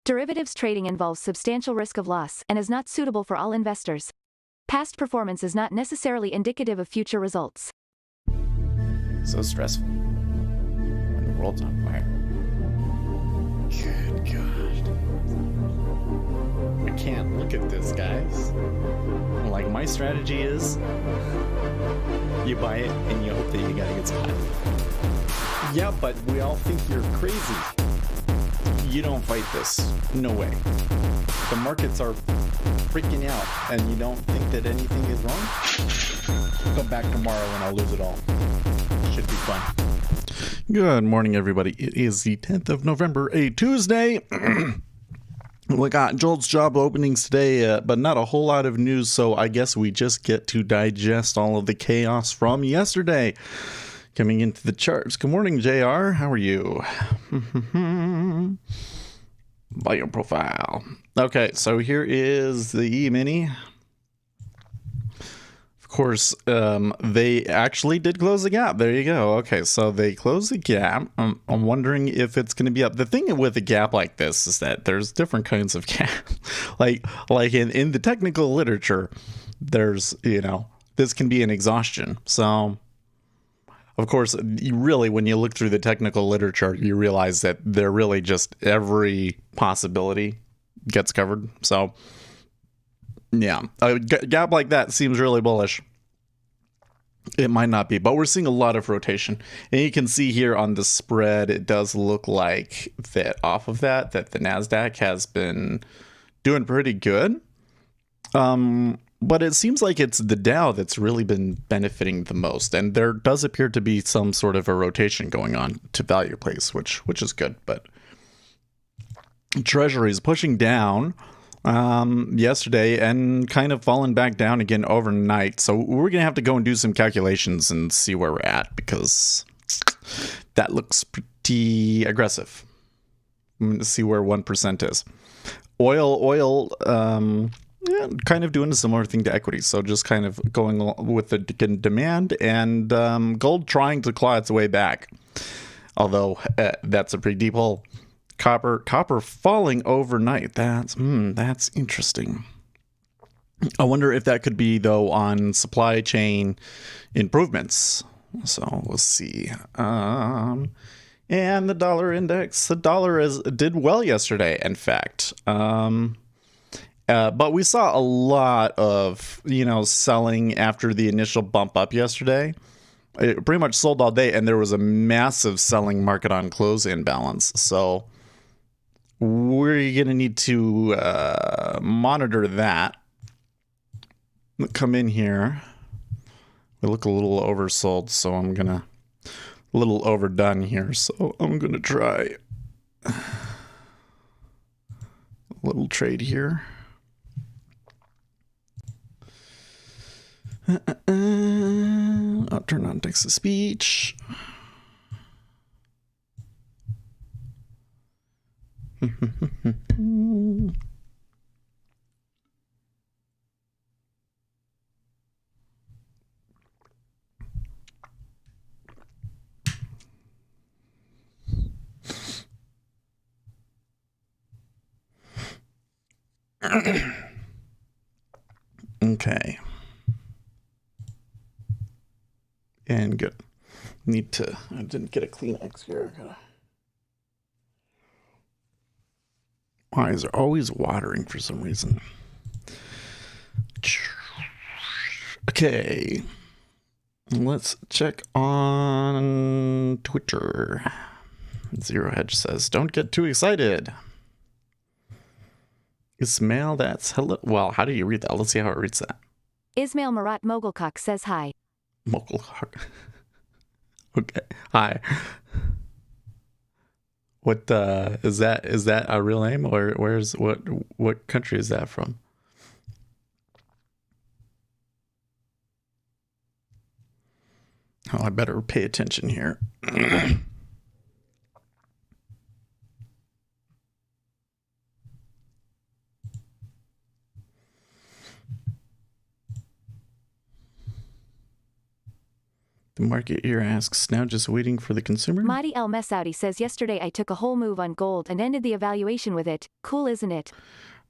Derivatives trading involves substantial risk of loss and is not suitable for all investors. Past performance is not necessarily indicative of future results. So stressful when the world's on fire. Good God. I can't look at this, guys. Like, my strategy is you buy it and you hope that you got a good spot. Yeah, but we all think you're crazy. You don't fight this. No way. The markets are freaking out and you don't think that anything is wrong? Come back tomorrow and I'll lose it all. Should be fun. Good morning, everybody. It is the 10th of November, a Tuesday. We got Joel's job openings today, but not a whole lot of news, so I guess we just get to digest all of the chaos from yesterday. Coming into the charts. Good morning, JR. How are you? Bio profile. Okay, so here is the E-mini. Of course, they actually did close the gap. There you go. Okay, so they closed the gap. I'm wondering if it's going to be up. The thing with a gap like this is that there's different kinds of gap. like in the technical literature, there's, this can be an exhaustion. So, of course, when you look through the technical literature, you realize that they're really just every possibility gets covered. So, yeah, a gap like that seems really bullish. It might not be, but we're seeing a lot of rotation. And you can see here on the spread, it does look like that off of that the NASDAQ has been doing pretty good. But it seems like it's the Dow that's really been benefiting the most. And there does appear to be some sort of a rotation going on to value plays, which is good. But Treasury is pushing down yesterday and kind of fallen back down again overnight. So we're going to have to go and do some calculations and see where we're at, because that looks pretty aggressive. I'm going to see where 1% is. Oil, yeah, kind of doing a similar thing to equities. So just kind of going with the demand, and gold trying to claw its way back. Although that's a pretty deep hole. Copper falling overnight. That's interesting. I wonder if that could be, though, on supply chain improvements. So we'll see. And the dollar index, the dollar did well yesterday, in fact. But we saw a lot of, selling after the initial bump up yesterday. It pretty much sold all day, and there was a massive selling market on close imbalance. So we're going to need to monitor that. Come in here. We look a little oversold, so I'm going to... a little overdone here, so I'm going to try a little trade here. I'll turn on text-to-speech. Okay. And good. I didn't get a Kleenex here. My eyes are always watering for some reason. Okay. Let's check on Twitter. Zero Hedge says, don't get too excited. Ismail, that's hello. Well, how do you read that? Let's see how it reads that. Ismail Marat Mogulkak says hi. Mogulkak. Okay. Hi. What is that? Is that a real name, or what country is that from? Oh, I better pay attention here. The market here asks, now just waiting for the consumer? Mahdi El Mesaudi says yesterday I took a whole move on gold and ended the evaluation with it. Cool, isn't it?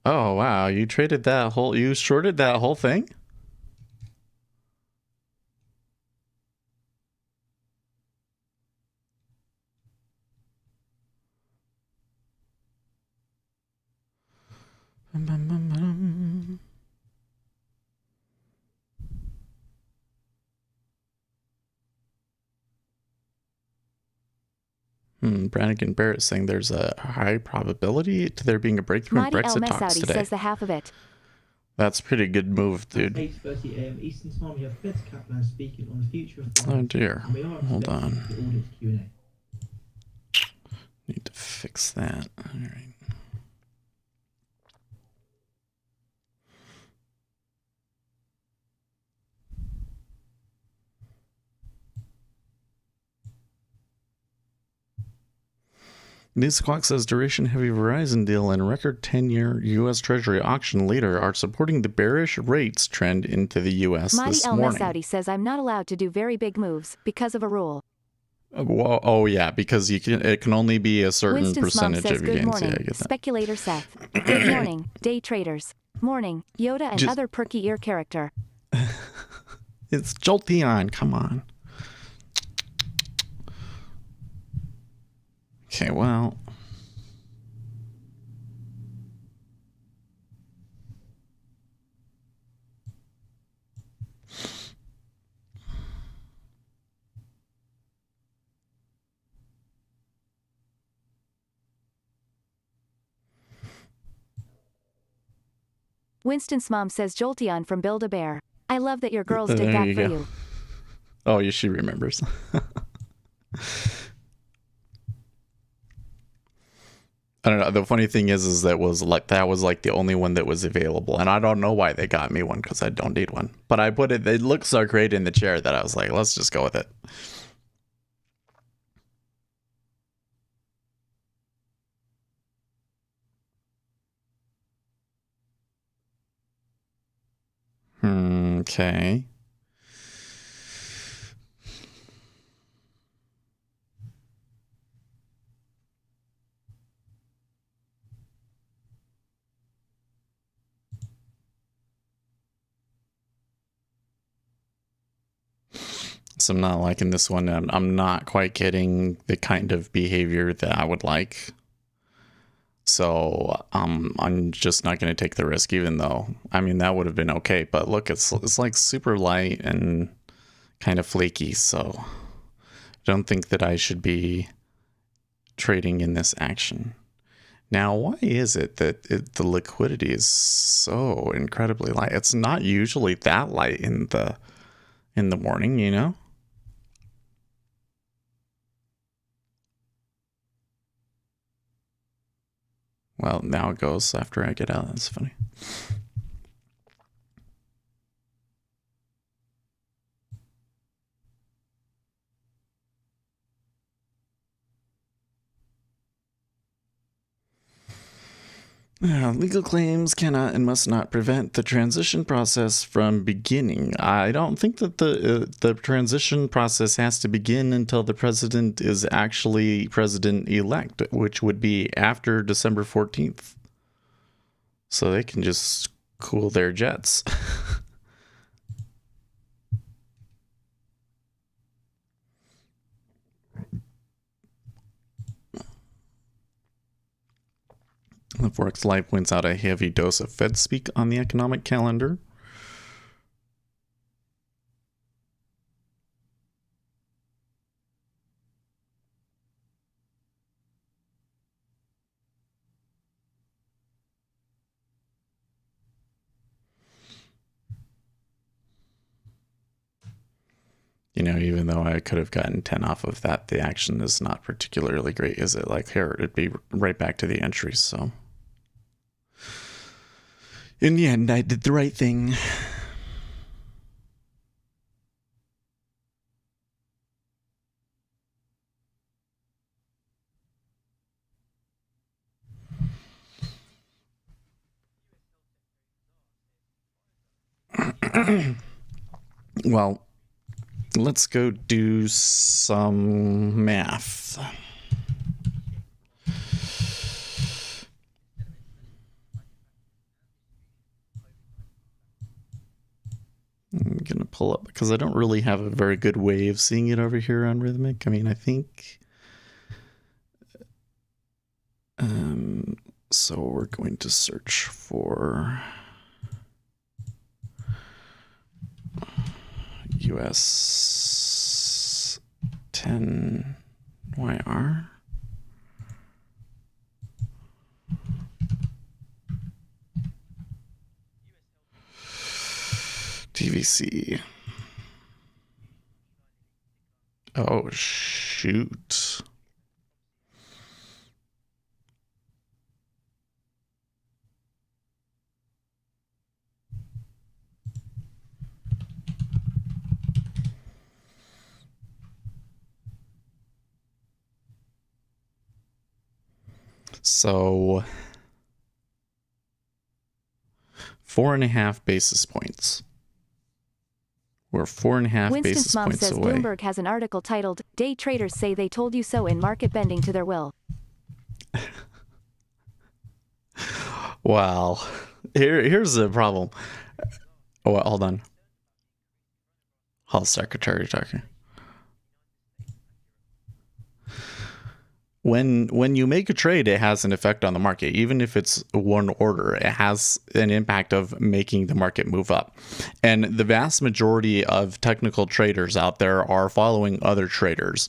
Oh, wow. You shorted that whole thing? Brannigan Barrett saying there's a high probability to there being a breakthrough in Mahdi El Brexit talks Mesaudi today. says the half of it. That's a pretty good move, dude. 8:30 a.m. Eastern Time, we have Fed Kaplan speaking on the future of Oh dear. and we are Hold on. the audience Q&A. Need to fix that. All right. News Squawk says duration heavy Verizon deal and record 10-year U.S. Treasury auction later are supporting the bearish rates trend into the U.S. Mahdi this El morning. Mesaudi says I'm not allowed to do very big moves because of a rule. Well, oh yeah, because it can only be a certain Winston's mom percentage says of your good gains. morning, Yeah, I get that. speculator Seth. Good morning, day traders. Morning, Yoda and Just- other perky ear character. It's Jolteon, come on. Okay, well. Winston's mom says Jolteon from Build-A-Bear. I love that your girls did There that you for go. you. Oh, yeah, she remembers. I don't know. The funny thing is that was like the only one that was available, and I don't know why they got me one because I don't need one. But I put it. It looked so great in the chair that I was like, let's just go with it. Okay. So I'm not liking this one. I'm not quite getting the kind of behavior that I would like. So I'm just not going to take the risk, even though, I mean, that would have been okay. But look, it's like super light and kind of flaky. So I don't think that I should be trading in this action. Now, why is it that the liquidity is so incredibly light? It's not usually that light in the morning, you know? Well, now it goes after I get out. That's funny. Legal claims cannot and must not prevent the transition process from beginning. I don't think that the transition process has to begin until the president is actually president-elect, which would be after December 14th. So they can just cool their jets. The Forex Live points out a heavy dose of Fed speak on the economic calendar. You know, even though I could have gotten 10 off of that, the action is not particularly great, is it? Like, here, it'd be right back to the entries, so. In the end, I did the right thing. Well, let's go do some math. I'm gonna pull up because I don't really have a very good way of seeing it over here on Rhythmic. I mean, I think so we're going to search for US 10 YR. TVC. Oh, shoot. So 4.5 basis points. We're 4.5 Winston's basis mom points says away. Bloomberg has an article titled, Day Traders Say They Told You So in Market Bending to Their Will. Wow. Here's the problem. Oh, hold on. Hall secretary talking. When you make a trade, it has an effect on the market. Even if it's one order, it has an impact of making the market move up. And the vast majority of technical traders out there are following other traders.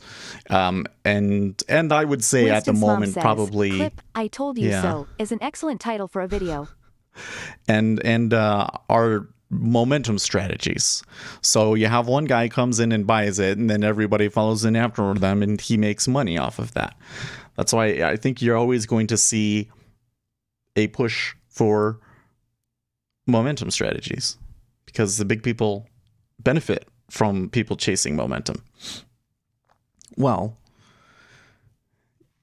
And I would say Winston's at the mom moment, says, probably... Clip, I Told You Yeah. So is an excellent title for a video. and our momentum strategies. So you have one guy comes in and buys it, and then everybody follows in after them, and he makes money off of that. That's why I think you're always going to see a push for momentum strategies, because the big people benefit from people chasing momentum. Well,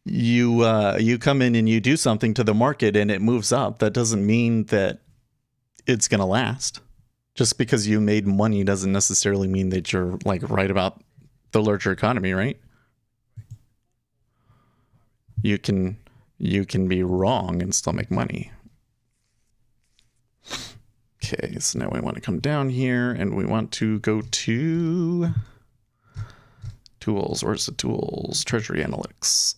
you come in and you do something to the market and it moves up. That doesn't mean that it's going to last. Just because you made money doesn't necessarily mean that you're like right about the larger economy, right? You can be wrong and still make money. Okay, so now we want to come down here and we want to go to tools. Where's the tools? Treasury analytics.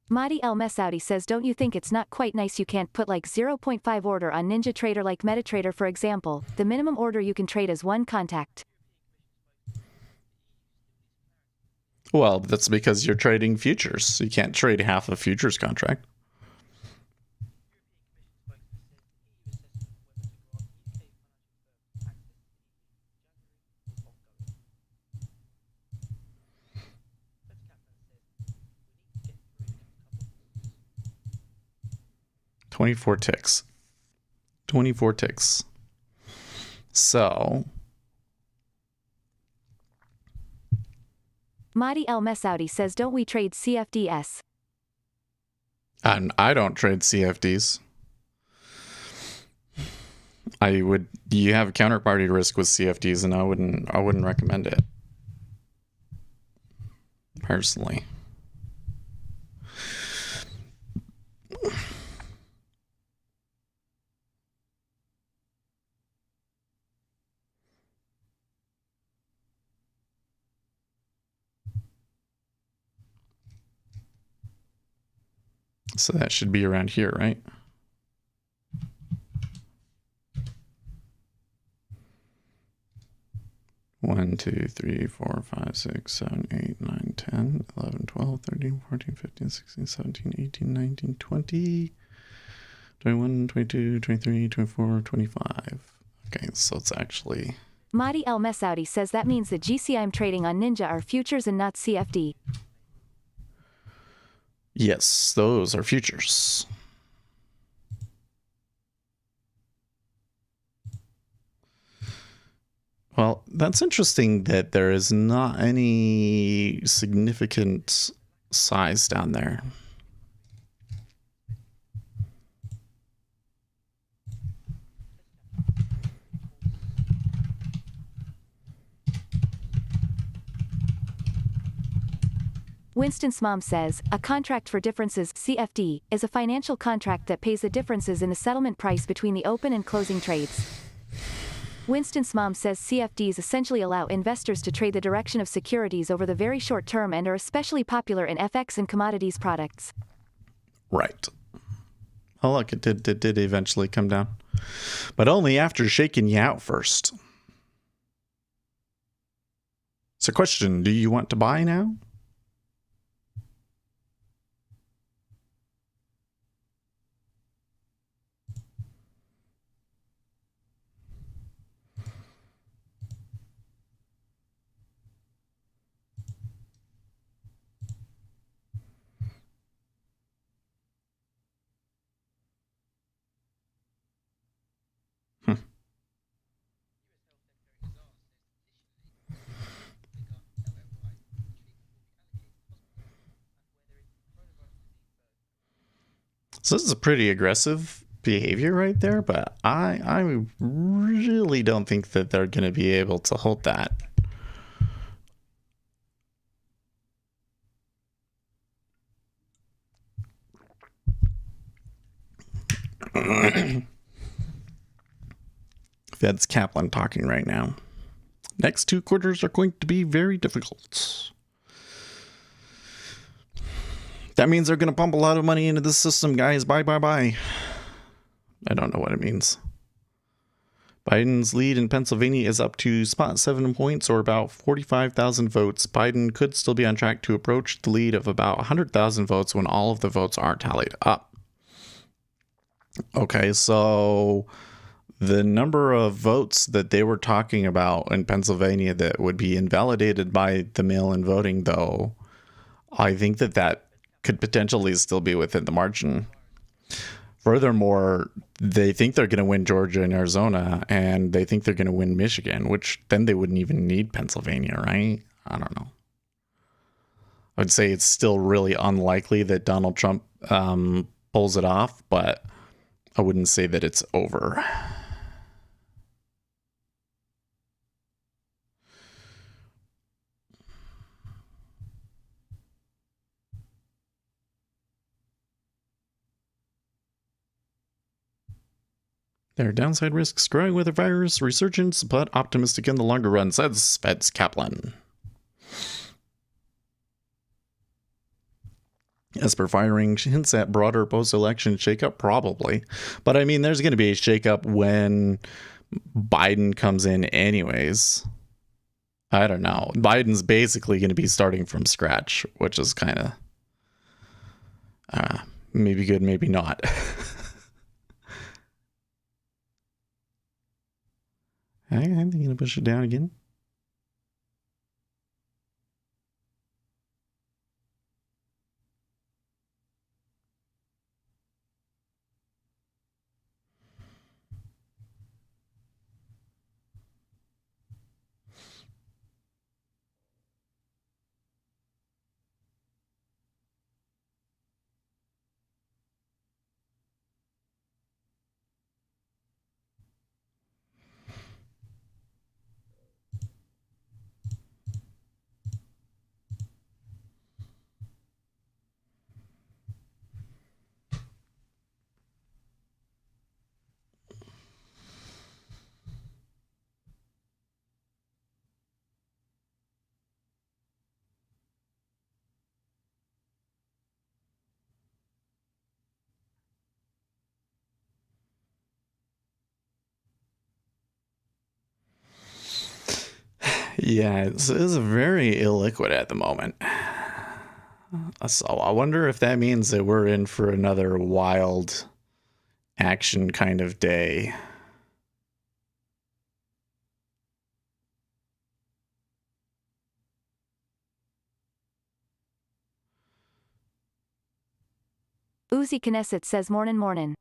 Mahdi El Mesaudi says, don't you think it's not quite nice you can't put like 0.5 order on Ninja Trader like MetaTrader, for example? The minimum order you can trade is one contact. Well, that's because you're trading futures. You can't trade half a futures contract. $24 ticks. 24 ticks. So Mahdi El Mesaudi says, don't we trade CFDs? and I don't trade CFDs. You have counterparty risk with CFDs, and I wouldn't recommend it personally. So that should be around here, right? One, 2, 3, 4, 5, 6, 7, 8, 9, 10, 11, 12, 13, 14, 15, 16, 17, 18, 19, 20, 21, 22, 23, 24, 25. Okay, so it's actually... Mahdi El Mesaudi says that means the GC I'm trading on Ninja are futures and not CFD. Yes, those are futures. Well, that's interesting that there is not any significant size down there. Winston's mom says, a contract for differences CFD, is a financial contract that pays the differences in the settlement price between the open and closing trades. Winston's mom says CFDs essentially allow investors to trade the direction of securities over the very short term and are especially popular in FX and commodities products. Right. Oh, look, it did eventually come down. But only after shaking you out first. So question, do you want to buy now? So this is a pretty aggressive behavior right there, but I really don't think that they're going to be able to hold that. Fed's Kaplan talking right now. Next 2 quarters are going to be very difficult. That means they're going to pump a lot of money into this system, guys. Bye. I don't know what it means. Biden's lead in Pennsylvania is up to spot 7 points, or about 45,000 votes. Biden could still be on track to approach the lead of about 100,000 votes when all of the votes are tallied up. Okay, so the number of votes that they were talking about in Pennsylvania that would be invalidated by the mail-in voting, though, I think that could potentially still be within the margin. Furthermore, they think they're going to win Georgia and Arizona, and they think they're going to win Michigan, which then they wouldn't even need Pennsylvania, right? I don't know. I would say it's still really unlikely that Donald Trump pulls it off, but I wouldn't say that it's over. There are downside risks growing with the virus resurgence, but optimistic in the longer run, says Fed's Kaplan. As per firing, hints at broader post-election shakeup, probably. But I mean, there's going to be a shakeup when Biden comes in anyways. I don't know. Biden's basically going to be starting from scratch, which is kind of maybe good, maybe not. I'm going to push it down again. Yeah, it's very illiquid at the moment. So I wonder if that means that we're in for another wild action kind of day. Uzi Knesset says mornin'.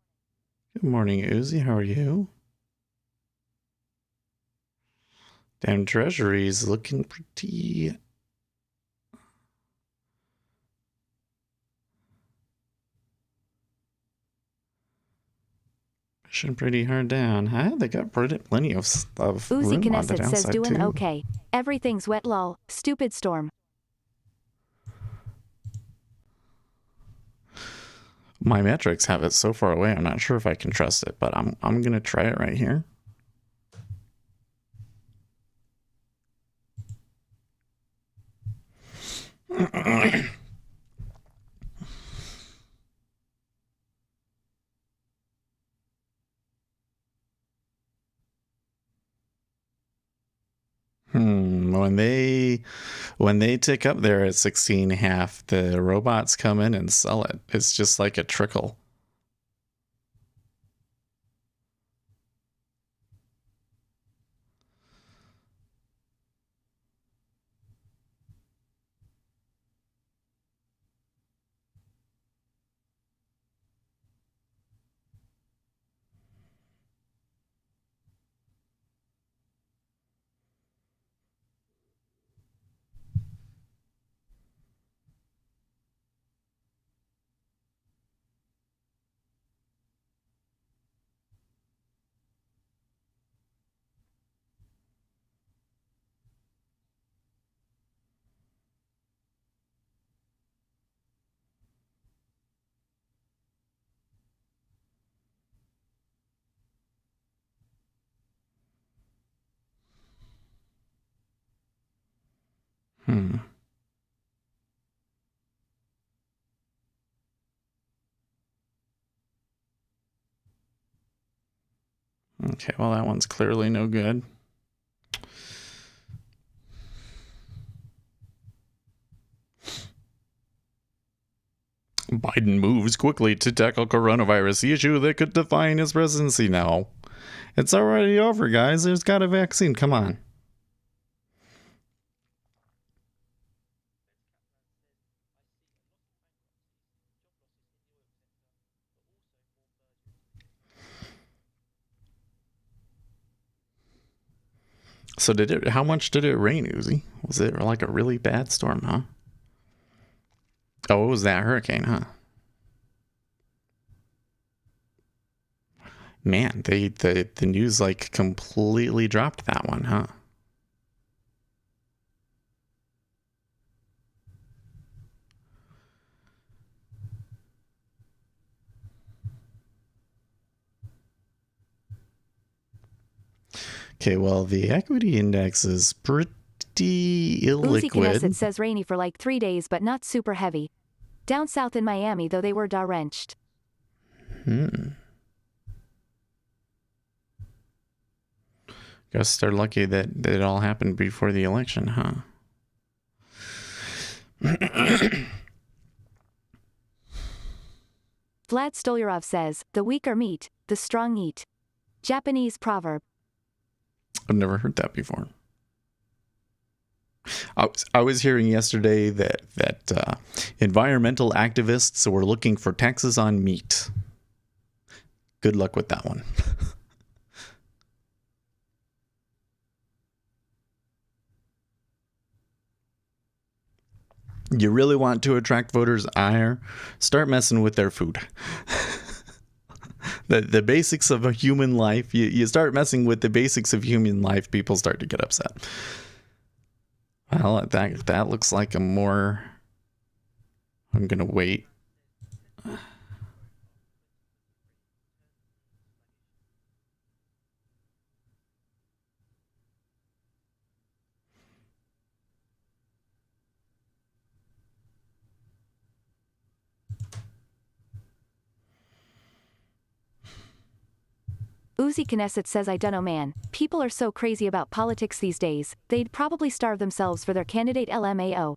Good morning, Uzi. How are you? Damn, Treasury's looking pretty... pushing pretty hard down. They got plenty of stuff. Uzi Knesset says doing too. okay. Everything's wet lol. Stupid storm. My metrics have it so far away. I'm not sure if I can trust it, but I'm gonna try it right here. When they tick up there at 16.5, the robots come in and sell it. It's just like a trickle. Okay, well, that one's clearly no good. Biden moves quickly to tackle coronavirus issue that could define his presidency now. It's already over, guys. There's got a vaccine. Come on. So how much did it rain, Uzi? Was it like a really bad storm, huh? Oh, it was that hurricane, huh? Man, the news like completely dropped that one, huh? Okay, well, the equity index is pretty illiquid. Uzi Knesset says rainy for like 3 days, but not super heavy. Down south in Miami, though, they were drenched. Guess they're lucky that it all happened before the election, huh? Vlad Stolyarov says, the weak are meat, the strong eat. Japanese proverb. I've never heard that before. I was hearing yesterday that environmental activists were looking for taxes on meat. Good luck with that one. You really want to attract voters' ire? Start messing with their food. The basics of a human life, you start messing with the basics of human life, people start to get upset. Well, that looks like a more... I'm going to wait. Uzi Knesset says, I dunno, man. People are so crazy about politics these days, they'd probably starve themselves for their candidate LMAO.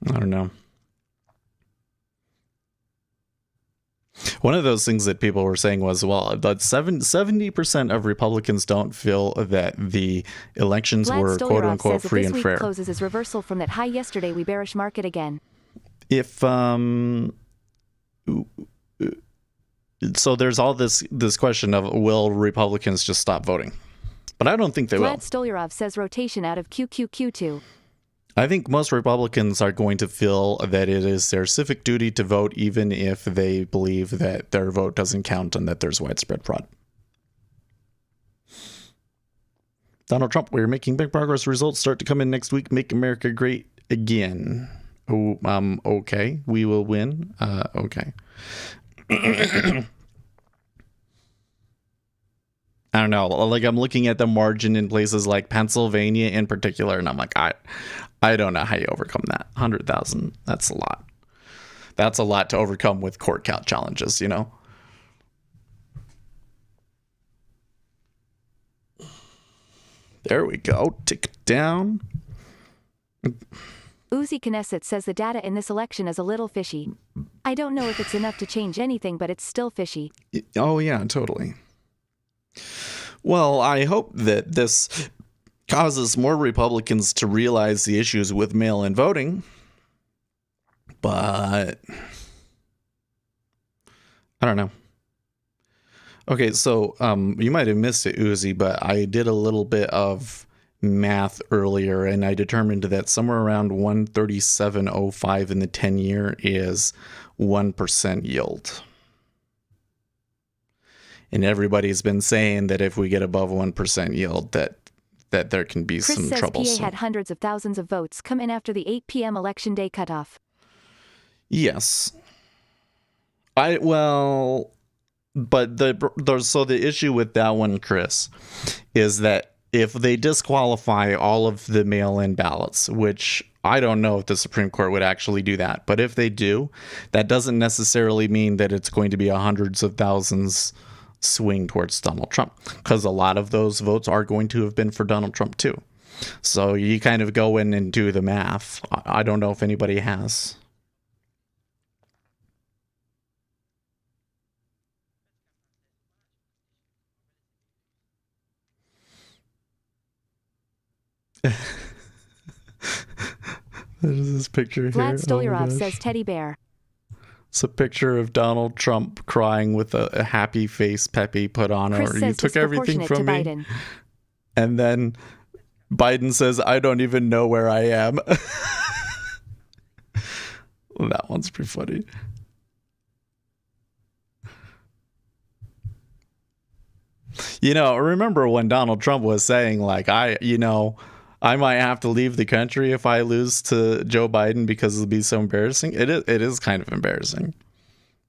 I don't know. One of those things that people were saying was, well, that 70% of Republicans don't feel that the elections Vlad were Stolyarov quote unquote says free this and week fair. closes as reversal from that high yesterday, we bearish market again. So there's all this question of, will Republicans just stop voting? But I don't think they will. Vlad Stolyarov says rotation out of QQQ2. I think most Republicans are going to feel that it is their civic duty to vote, even if they believe that their vote doesn't count and that there's widespread fraud. Donald Trump, we're making big progress. Results start to come in next week. Make America great again. Oh, okay. We will win. Okay. I don't know. Like, I'm looking at the margin in places like Pennsylvania in particular, and I'm like, I don't know how you overcome that. 100,000. That's a lot. That's a lot to overcome with court count challenges, you know? There we go. Tick down. Uzi Knesset says the data in this election is a little fishy. I don't know if it's enough to change anything, but it's still fishy. Oh, yeah, totally. Well, I hope that this causes more Republicans to realize the issues with mail-in voting. But I don't know. Okay, so you might have missed it, Uzi, but I did a little bit of math earlier, and I determined that somewhere around 137.05 in the 10-year is 1% yield. And everybody's been saying that if we get above 1% yield, that there can be Chris some says trouble. PA had hundreds of thousands of votes come in after the 8 p.m. election day cutoff. Yes. But the issue with that one, Chris, is that if they disqualify all of the mail-in ballots, which I don't know if the Supreme Court would actually do that, but if they do, that doesn't necessarily mean that it's going to be a hundreds of thousands swing towards Donald Trump, because a lot of those votes are going to have been for Donald Trump too. So you kind of go in and do the math. I don't know if anybody has. There's this picture here. Vlad Oh my Stolyarov gosh. says teddy bear. It's a picture of Donald Trump crying with a happy face Pepe put on Chris her. You says took everything disproportionate from to me. Biden. And then Biden says, I don't even know where I am. That one's pretty funny. You know, remember when Donald Trump was saying, like, I might have to leave the country if I lose to Joe Biden because it'll be so embarrassing. It is kind of embarrassing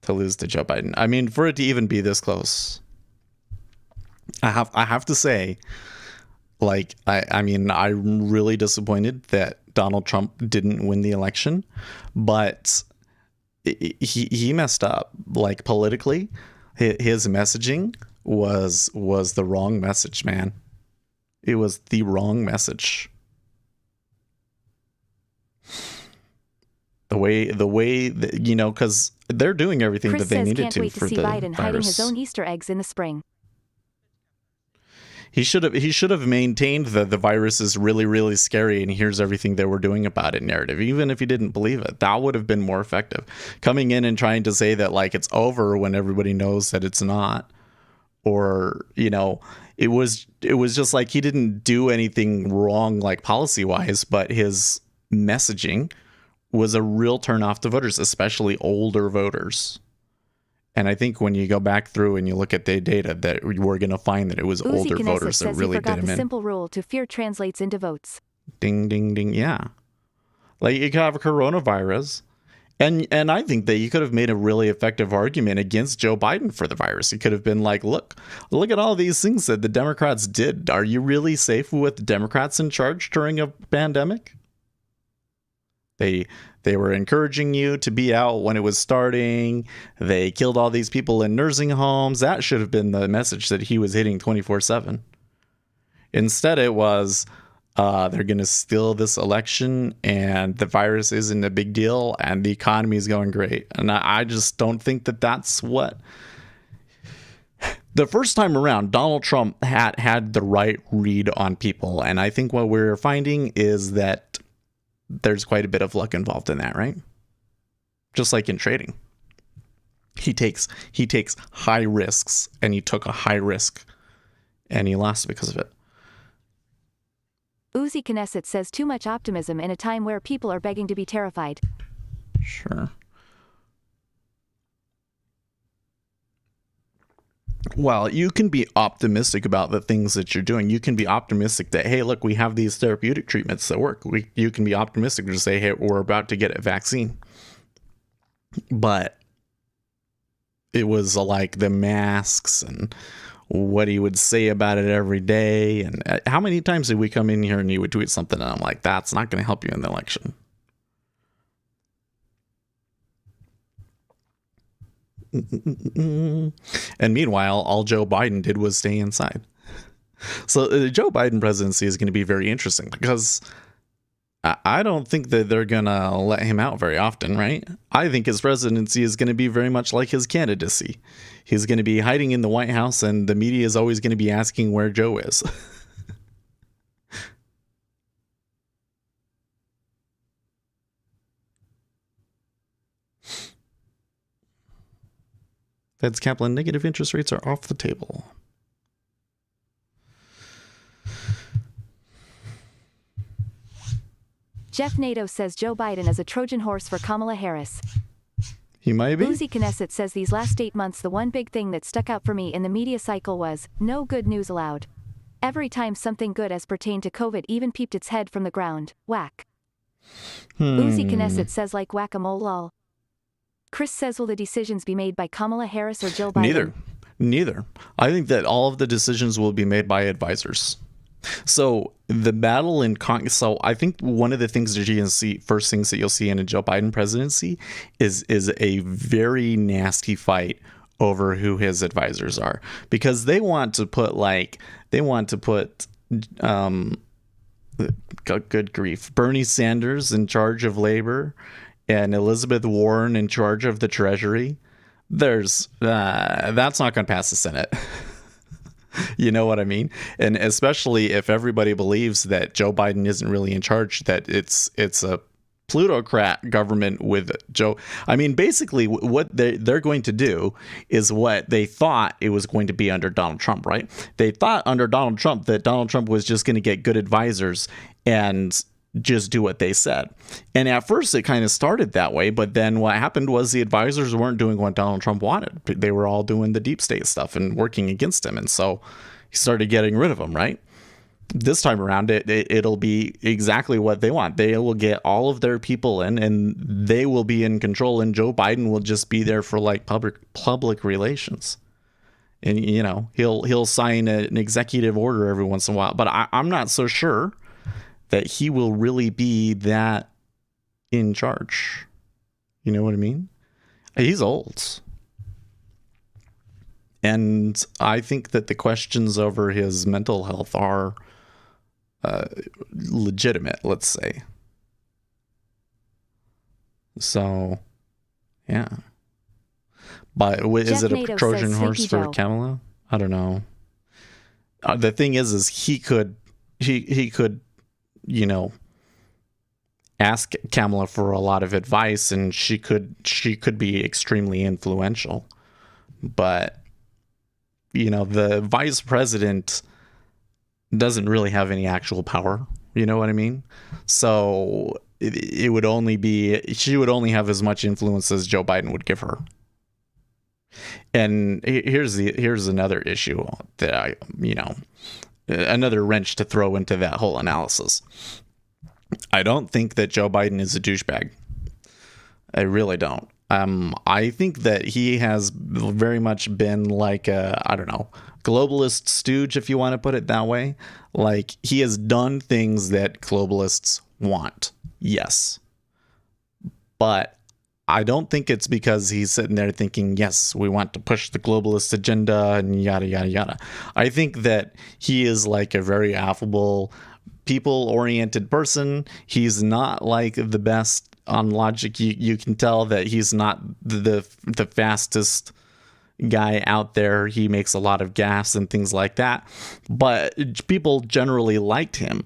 to lose to Joe Biden. I mean, for it to even be this close. I have to say, like, I mean, I'm really disappointed that Donald Trump didn't win the election, but he messed up, like, politically. His messaging was the wrong message, man. It was the wrong message. The way that, you know, because they're doing everything Chris that they says needed can't to wait for to see the Biden hiding his virus. own Easter eggs in the spring. He should have maintained that the virus is really, really scary and here's everything that we're doing about it narrative, even if he didn't believe it. That would have been more effective. Coming in and trying to say that, like, it's over when everybody knows that it's not. Or, you know, it was just like he didn't do anything wrong, like, policy wise, but his messaging was a real turnoff to voters, especially older voters. And I think when you go back through and you look at the data, that we're going to find that it was Uzi older Knesset voters that says really he forgot did him the in. simple rule to fear translates into votes. Ding, ding, ding. Yeah. Like, you could have a coronavirus. And I think that you could have made a really effective argument against Joe Biden for the virus. It could have been like, look at all these things that the Democrats did. Are you really safe with the Democrats in charge during a pandemic? They were encouraging you to be out when it was starting. They killed all these people in nursing homes. That should have been the message that he was hitting 24/7. Instead, it was, they're going to steal this election and the virus isn't a big deal and the economy is going great. And I just don't think that that's what... The first time around, Donald Trump had the right read on people. And I think what we're finding is that there's quite a bit of luck involved in that, right? Just like in trading. He takes high risks, and he took a high risk and he lost because of it. Uzi Knesset says too much optimism in a time where people are begging to be terrified. Sure. Well, you can be optimistic about the things that you're doing. You can be optimistic that, hey, look, we have these therapeutic treatments that work. You can be optimistic to say, hey, we're about to get a vaccine. But it was like the masks and what he would say about it every day. And how many times did we come in here and he would tweet something and I'm like, that's not going to help you in the election. And meanwhile, all Joe Biden did was stay inside. So the Joe Biden presidency is going to be very interesting because I don't think that they're going to let him out very often, right? I think his presidency is going to be very much like his candidacy. He's going to be hiding in the White House and the media is always going to be asking where Joe is. Feds Kaplan, negative interest rates are off the table. Jeff Nato says Joe Biden is a Trojan horse for Kamala Harris. He might be. Uzi Knesset says these last 8 months the one big thing that stuck out for me in the media cycle was, no good news allowed. Every time something good as pertained to COVID even peeped its head from the ground, whack. Uzi Knesset says like whack-a-mole lol. Chris says will the decisions be made by Kamala Harris or Joe Biden? Neither. I think that all of the decisions will be made by advisors. So the battle in Congress. So I think one of the things that you can see, first things that you'll see in a Joe Biden presidency, is a very nasty fight over who his advisors are, because they want to put good grief, Bernie Sanders in charge of labor and Elizabeth Warren in charge of the Treasury. That's not going to pass the Senate. You know what I mean? And especially if everybody believes that Joe Biden isn't really in charge, that it's a plutocrat government with Joe. I mean, basically what they're going to do is what they thought it was going to be under Donald Trump, right? They thought under Donald Trump that Donald Trump was just going to get good advisors and just do what they said. And at first it kind of started that way, but then what happened was the advisors weren't doing what Donald Trump wanted. They were all doing the deep state stuff and working against him. And so he started getting rid of them, right? This time around, it'll be exactly what they want. They will get all of their people in and they will be in control, and Joe Biden will just be there for like public relations. And, you know, he'll sign an executive order every once in a while, but I'm not so sure that he will really be that in charge. You know what I mean? He's old. And I think that the questions over his mental health are legitimate, let's say. So, yeah. But is it a Trojan horse for Kamala? I don't know. The thing is he could, you know, ask Kamala for a lot of advice, and she could be extremely influential. But, you know, the vice president doesn't really have any actual power. You know what I mean? So she would only have as much influence as Joe Biden would give her. And here's another issue that another wrench to throw into that whole analysis. I don't think that Joe Biden is a douchebag. I really don't. I think that he has very much been like globalist stooge, if you want to put it that way. Like, he has done things that globalists want. Yes. But I don't think it's because he's sitting there thinking, yes, we want to push the globalist agenda and yada, yada, yada. I think that he is like a very affable, people-oriented person. He's not like the best on logic. You can tell that he's not the fastest guy out there. He makes a lot of gaffes and things like that. But people generally liked him.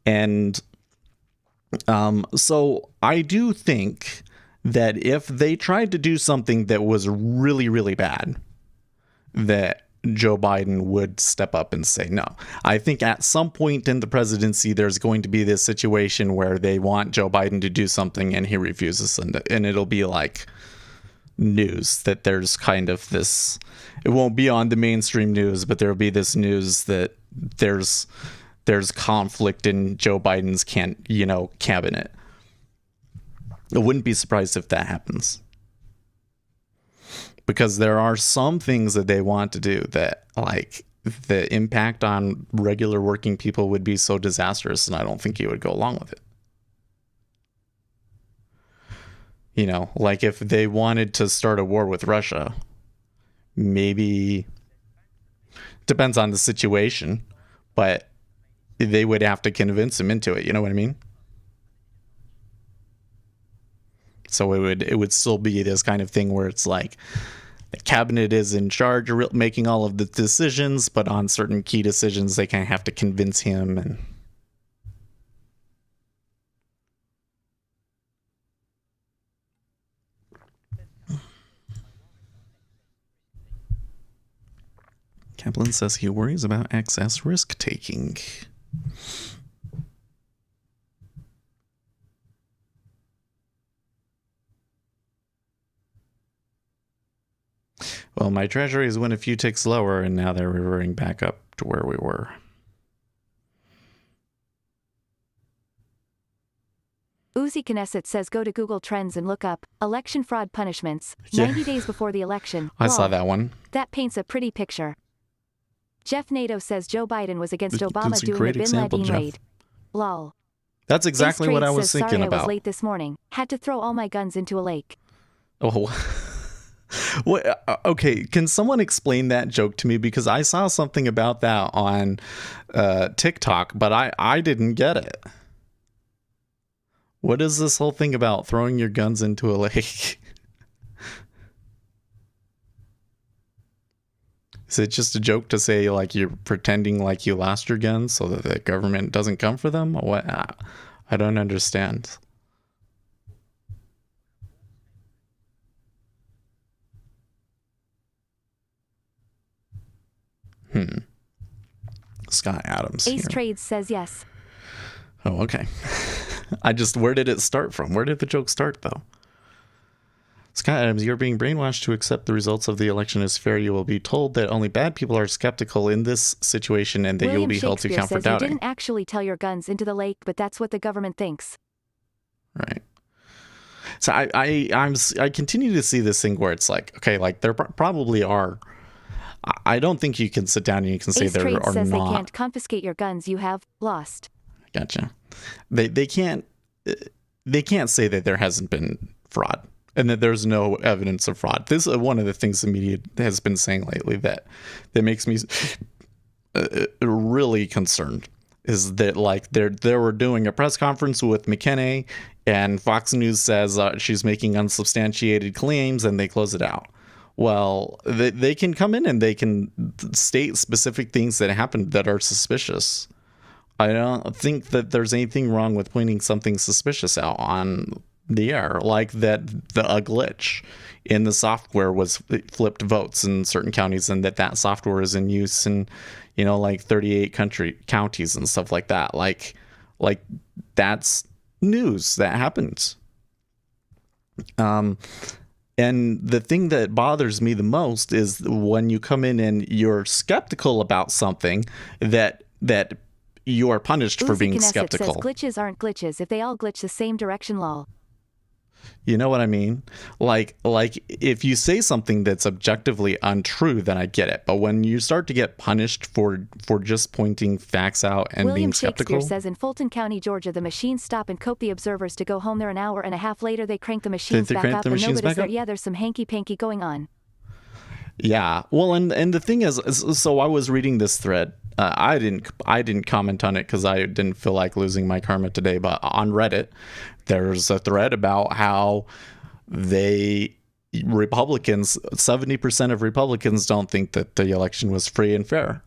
And so I do think that if they tried to do something that was really, really bad, that Joe Biden would step up and say no. I think at some point in the presidency, there's going to be this situation where they want Joe Biden to do something and he refuses, and it'll be like news, that there's kind of this, it won't be on the mainstream news, but there'll be this news that there's conflict in Joe Biden's cabinet. I wouldn't be surprised if that happens, because there are some things that they want to do that, like, the impact on regular working people would be so disastrous, and I don't think he would go along with it. You know, like if they wanted to start a war with Russia, maybe, depends on the situation, but they would have to convince him into it. You know what I mean? So it would still be this kind of thing where it's like the cabinet is in charge of making all of the decisions, but on certain key decisions, they kind of have to convince him. And Kaplan says he worries about excess risk taking. Well, my treasuries went a few ticks lower, and now they're reverting back up to where we were. Uzi Knesset says go to Google Trends and look up election fraud punishments, Yeah. 90 days before the election. I saw Lol. that one. That paints a pretty picture. Jeff Nato says Joe Biden was against That's Obama a doing great the Bin example, Laden Jeff. raid. Lol. That's exactly Ace what I Trades was says, thinking sorry, I about. was late this morning. Had to throw all my guns into a lake. Oh, what? Okay. Can someone explain that joke to me? Because I saw something about that on TikTok, but I didn't get it. What is this whole thing about throwing your guns into a lake? Is it just a joke to say, like, you're pretending like you lost your guns so that the government doesn't come for them? What? I don't understand. Scott Adams Ace here. Trades says yes. Oh, okay. Where did it start from? Where did the joke start, though? Scott Adams, you're being brainwashed to accept the results of the election as fair. You will be told that only bad people are skeptical in this situation and that William you'll be held to Shakespeare account for says you doubting. didn't actually tell your guns into the lake, but that's what the government thinks. Right. So I continue to see this thing where it's like, okay, like there probably are. I don't think you can sit down and you can say Ace there Trades are says not. they can't confiscate your guns you have lost. Gotcha. They can't say that there hasn't been fraud and that there's no evidence of fraud. This is one of the things the media has been saying lately that makes me really concerned, is that like they were doing a press conference with McKinney and Fox News says she's making unsubstantiated claims and they close it out. Well, they can come in and they can state specific things that happened that are suspicious. I don't think that there's anything wrong with pointing something suspicious out on the air, like that a glitch in the software was flipped votes in certain counties, and that software is in use in, like 38 counties and stuff like that. Like that's news that happens. And the thing that bothers me the most is when you come in and you're skeptical about something that you are punished for Uzi being Knesset skeptical. says glitches aren't glitches if they all glitch the same direction, lol. You know what I mean? Like if you say something that's objectively untrue, then I get it. But when you start to get punished for just pointing facts out and William being skeptical, Shakespeare says in Fulton County, Georgia, the machines stop and cope the observers to go home there an hour and a half later. They crank the machines they back crank up the and machines nobody's back there. up? Yeah, there's some hanky-panky going on. yeah. Well, and the thing is, so I was reading this thread. I didn't comment on it because I didn't feel like losing my karma today. But on Reddit, there's a thread about how Republicans, 70% of Republicans don't think that the election was free and fair.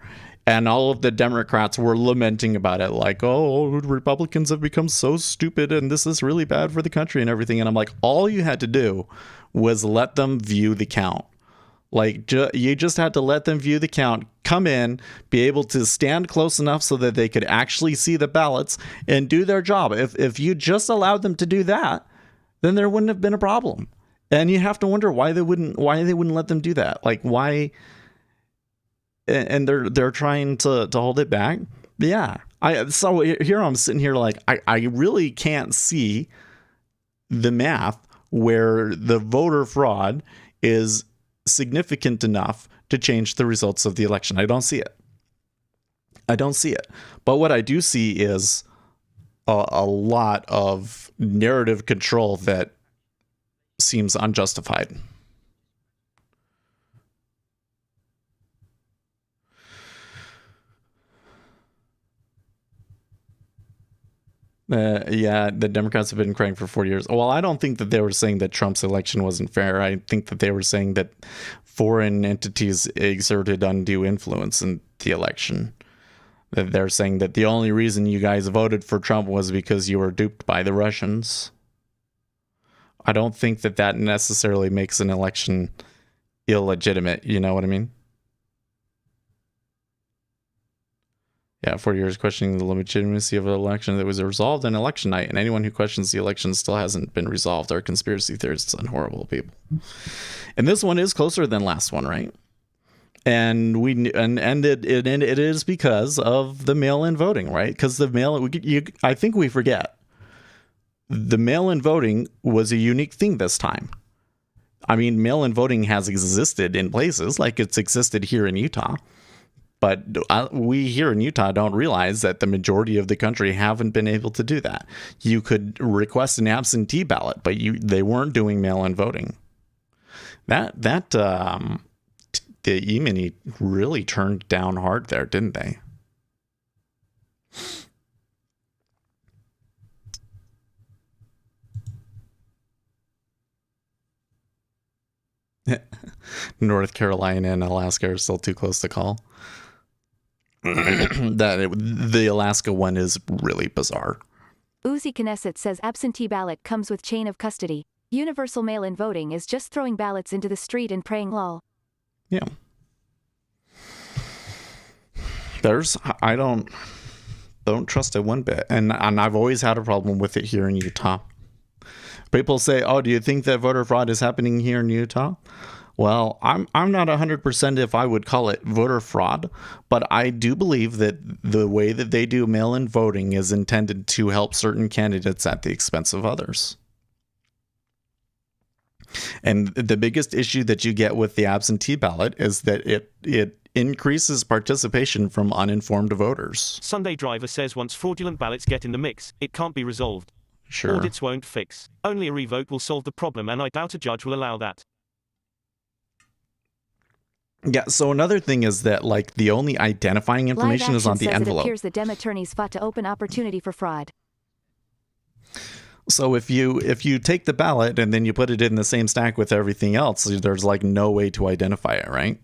And all of the Democrats were lamenting about it, like, oh, Republicans have become so stupid and this is really bad for the country and everything. And I'm like, all you had to do was let them view the count. Like, you just had to let them view the count, come in, be able to stand close enough so that they could actually see the ballots and do their job. If you just allowed them to do that, then there wouldn't have been a problem. And you have to wonder why they wouldn't let them do that. Like, why? And they're trying to hold it back. Yeah. So here I'm sitting here like I really can't see the math where the voter fraud is significant enough to change the results of the election. I don't see it. But what I do see is a lot of narrative control that seems unjustified. Yeah, the Democrats have been crying for 4 years. Well, I don't think that they were saying that Trump's election wasn't fair. I think that they were saying that foreign entities exerted undue influence in the election. That they're saying that the only reason you guys voted for Trump was because you were duped by the Russians. I don't think that necessarily makes an election illegitimate. You know what I mean? Yeah, 4 years questioning the legitimacy of an election that was resolved on election night, and anyone who questions the election still hasn't been resolved are conspiracy theorists and horrible people. And this one is closer than last one, right? And it is because of the mail-in voting, right? Because I think we forget the mail-in voting was a unique thing this time. I mean, mail-in voting has existed in places like it's existed here in Utah. But we here in Utah don't realize that the majority of the country haven't been able to do that. You could request an absentee ballot, but they weren't doing mail-in voting. The E-mini really turned down hard there, didn't they? North Carolina and Alaska are still too close to call. The Alaska one is really bizarre. Uzi Knesset says absentee ballot comes with chain of custody. Universal mail-in voting is just throwing ballots into the street and praying lol. Yeah. I don't trust it one bit. And I've always had a problem with it here in Utah. People say, oh, do you think that voter fraud is happening here in Utah? Well, I'm not 100% if I would call it voter fraud, but I do believe that the way that they do mail-in voting is intended to help certain candidates at the expense of others. And the biggest issue that you get with the absentee ballot is that it increases participation from uninformed voters. Sunday Driver says once fraudulent ballots get in the mix, it can't be resolved. Sure. Audits won't fix. Only a revote will solve the problem, and I doubt a judge will allow that. Yeah, so another thing is that, like, the only identifying information is on the envelope. It appears the Dem attorneys fought to open opportunity for fraud. So if you take the ballot and then you put it in the same stack with everything else, there's like no way to identify it, right?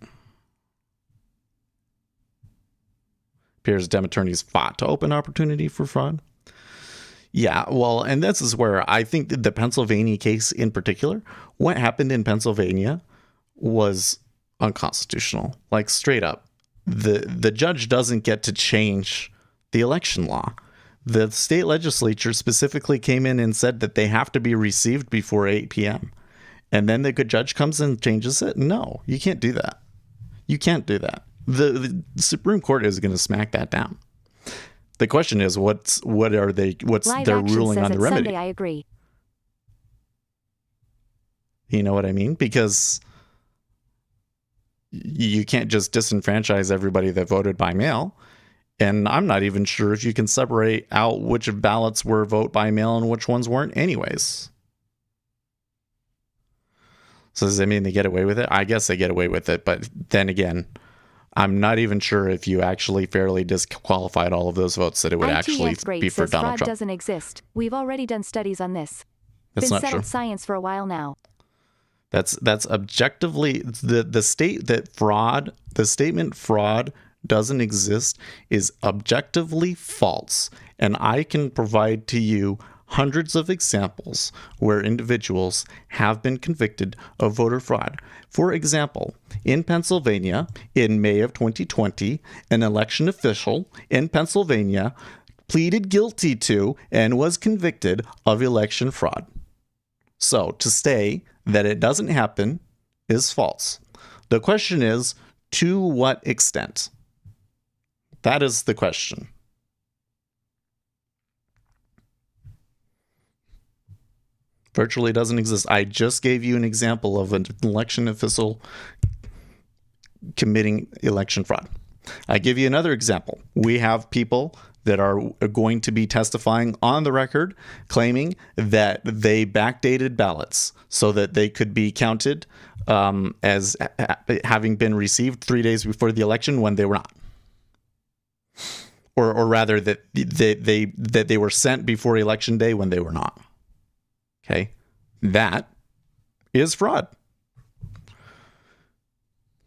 Appears Dem attorneys fought to open opportunity for fraud. Yeah, well, and this is where I think the Pennsylvania case in particular, what happened in Pennsylvania was unconstitutional. Like, straight up. The judge doesn't get to change the election law. The state legislature specifically came in and said that they have to be received before 8 p.m. And then the good judge comes and changes it? No, you can't do that. You can't do that. The Supreme Court is going to smack that down. The question is, what's their ruling on the remedy? Sunday, I agree. You know what I mean? Because you can't just disenfranchise everybody that voted by mail. And I'm not even sure if you can separate out which ballots were vote by mail and which ones weren't anyways. So does that mean they get away with it? I guess they get away with it. But then again, I'm not even sure if you actually fairly disqualified all of those votes that it would actually be for Donald Trump. Fraud doesn't exist. We've already done studies on this. That's not true. Been settled science for a while now. That's objectively the statement fraud doesn't exist is objectively false. And I can provide to you hundreds of examples where individuals have been convicted of voter fraud. For example, in Pennsylvania, in May of 2020, an election official in Pennsylvania pleaded guilty to and was convicted of election fraud. So to say that it doesn't happen is false. The question is, to what extent? That is the question. Virtually doesn't exist. I just gave you an example of an election official committing election fraud. I give you another example. We have people that are going to be testifying on the record claiming that they backdated ballots so that they could be counted as having been received 3 days before the election when they were not. Or rather that they were sent before election day when they were not. Okay, that is fraud.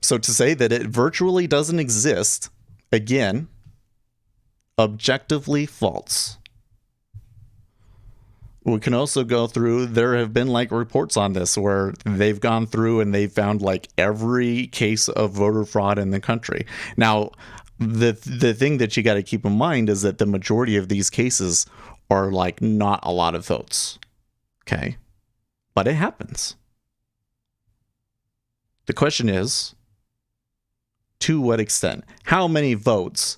So to say that it virtually doesn't exist, again, objectively false. We can also go through, there have been like reports on this where they've gone through and they've found like every case of voter fraud in the country. Now, the thing that you got to keep in mind is that the majority of these cases are like not a lot of votes. Okay, but it happens. The question is, to what extent? How many votes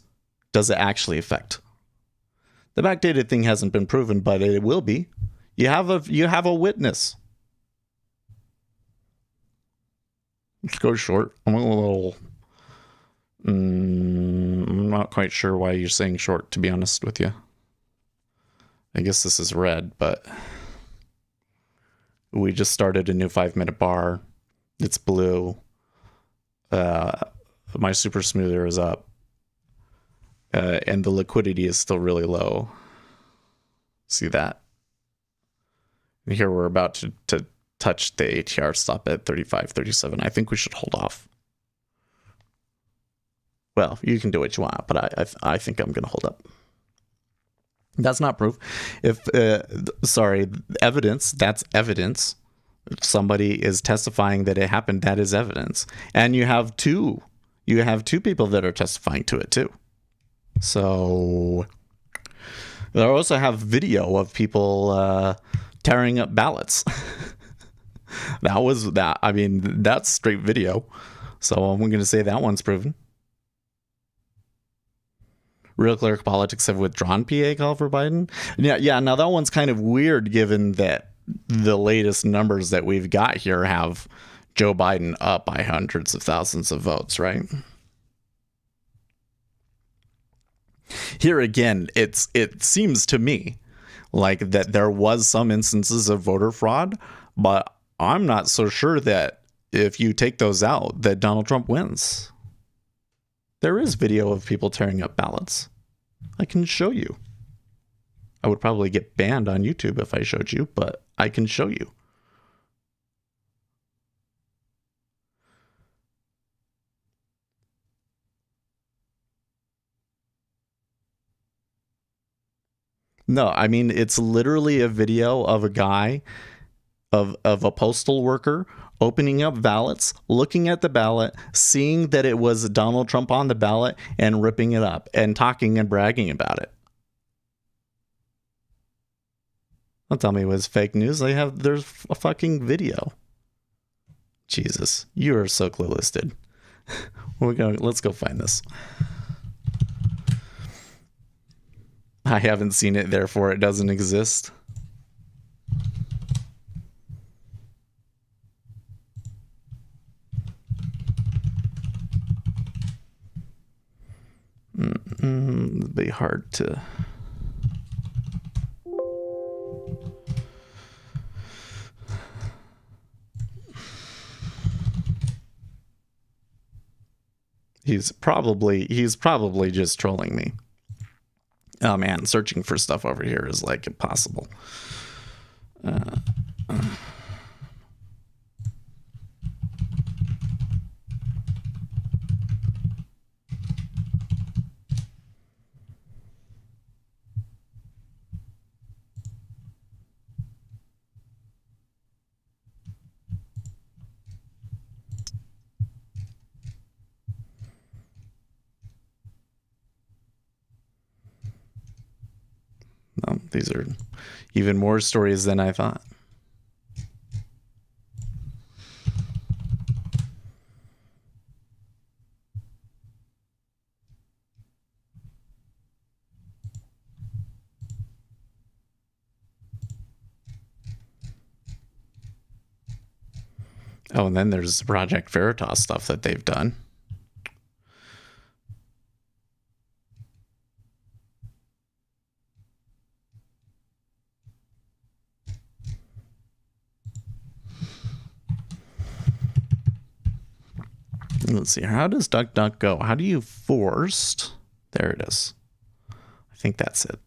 does it actually affect? The backdated thing hasn't been proven, but it will be. You have a witness. Let's go short. I'm not quite sure why you're saying short, to be honest with you. I guess this is red, but we just started a new 5-minute bar. It's blue. My super smoother is up. And the liquidity is still really low. See that? And here we're about to touch the ATR stop at 35.37. I think we should hold off. Well, you can do what you want, but I think I'm going to hold up. That's not proof. Evidence, that's evidence. If somebody is testifying that it happened, that is evidence. And you have two people that are testifying to it too. So they also have video of people tearing up ballots. That's straight video. So I'm going to say that one's proven. Real Clear Politics have withdrawn PA call for Biden. Yeah. Now that one's kind of weird given that the latest numbers that we've got here have Joe Biden up by hundreds of thousands of votes, right? Here again, it seems to me like that there was some instances of voter fraud, but I'm not so sure that if you take those out, that Donald Trump wins. There is video of people tearing up ballots. I can show you. I would probably get banned on YouTube if I showed you, but I can show you. No, I mean, it's literally a video of a guy, of a postal worker opening up ballots, looking at the ballot, seeing that it was Donald Trump on the ballot and ripping it up and talking and bragging about it. Don't tell me it was fake news. There's a fucking video. Jesus, you are so clueless, dude. Let's go find this. I haven't seen it, therefore it doesn't exist. It'd be hard to... He's probably just trolling me. Oh man, searching for stuff over here is like impossible. No, these are even more stories than I thought. Oh, and then there's Project Veritas stuff that they've done. Let's see. How does DuckDuckGo? How do you forced? There it is. I think that's it.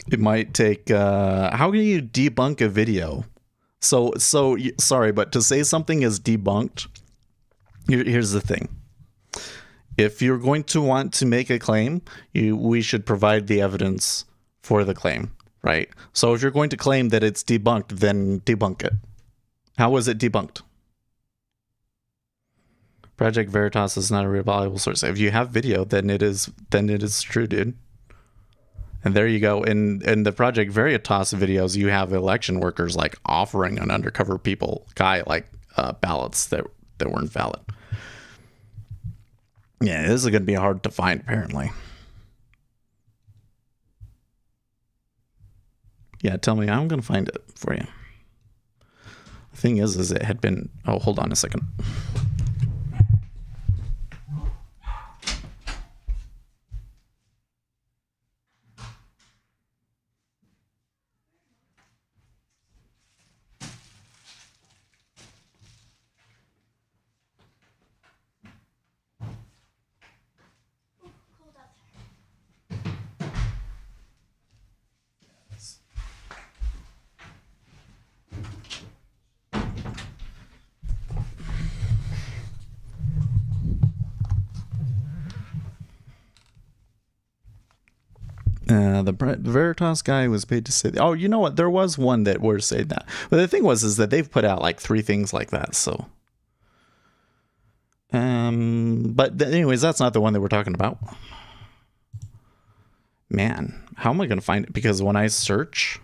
It might take. How can you debunk a video? So sorry, but to say something is debunked, here's the thing. If you're going to want to make a claim, we should provide the evidence for the claim, right? So if you're going to claim that it's debunked, then debunk it. How was it debunked? Project Veritas is not a reliable source. If you have video, then it is true, dude. And there you go. In the Project Veritas videos, you have election workers like offering an undercover guy like ballots that weren't valid. Yeah, this is going to be hard to find, apparently. Yeah, tell me. I'm going to find it for you. The thing is it had been... Oh, hold on a second. The Veritas guy was paid to say... Oh, you know what? There was one that were saying that. But the thing is that they've put out like 3 things like that, so... But anyways, that's not the one that we're talking about. Man, how am I going to find it? Because when I search...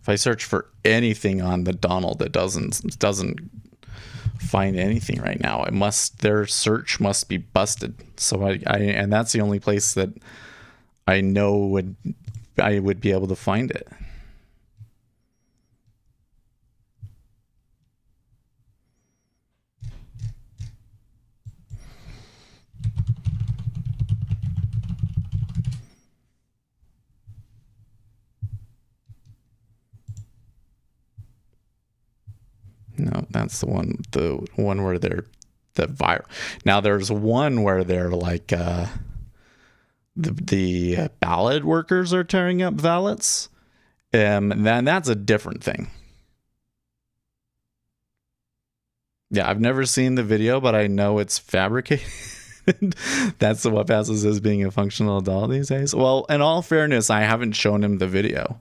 If I search for anything on the Donald, it doesn't find anything right now. Their search must be busted. So and that's the only place that I know I would be able to find it. No, that's the one where they're the viral. Now there's one where they're like the ballot workers are tearing up ballots, and then that's a different thing. Yeah, I've never seen the video, but I know it's fabricated. That's what passes as being a functional adult these days. Well, in all fairness, I haven't shown him the video.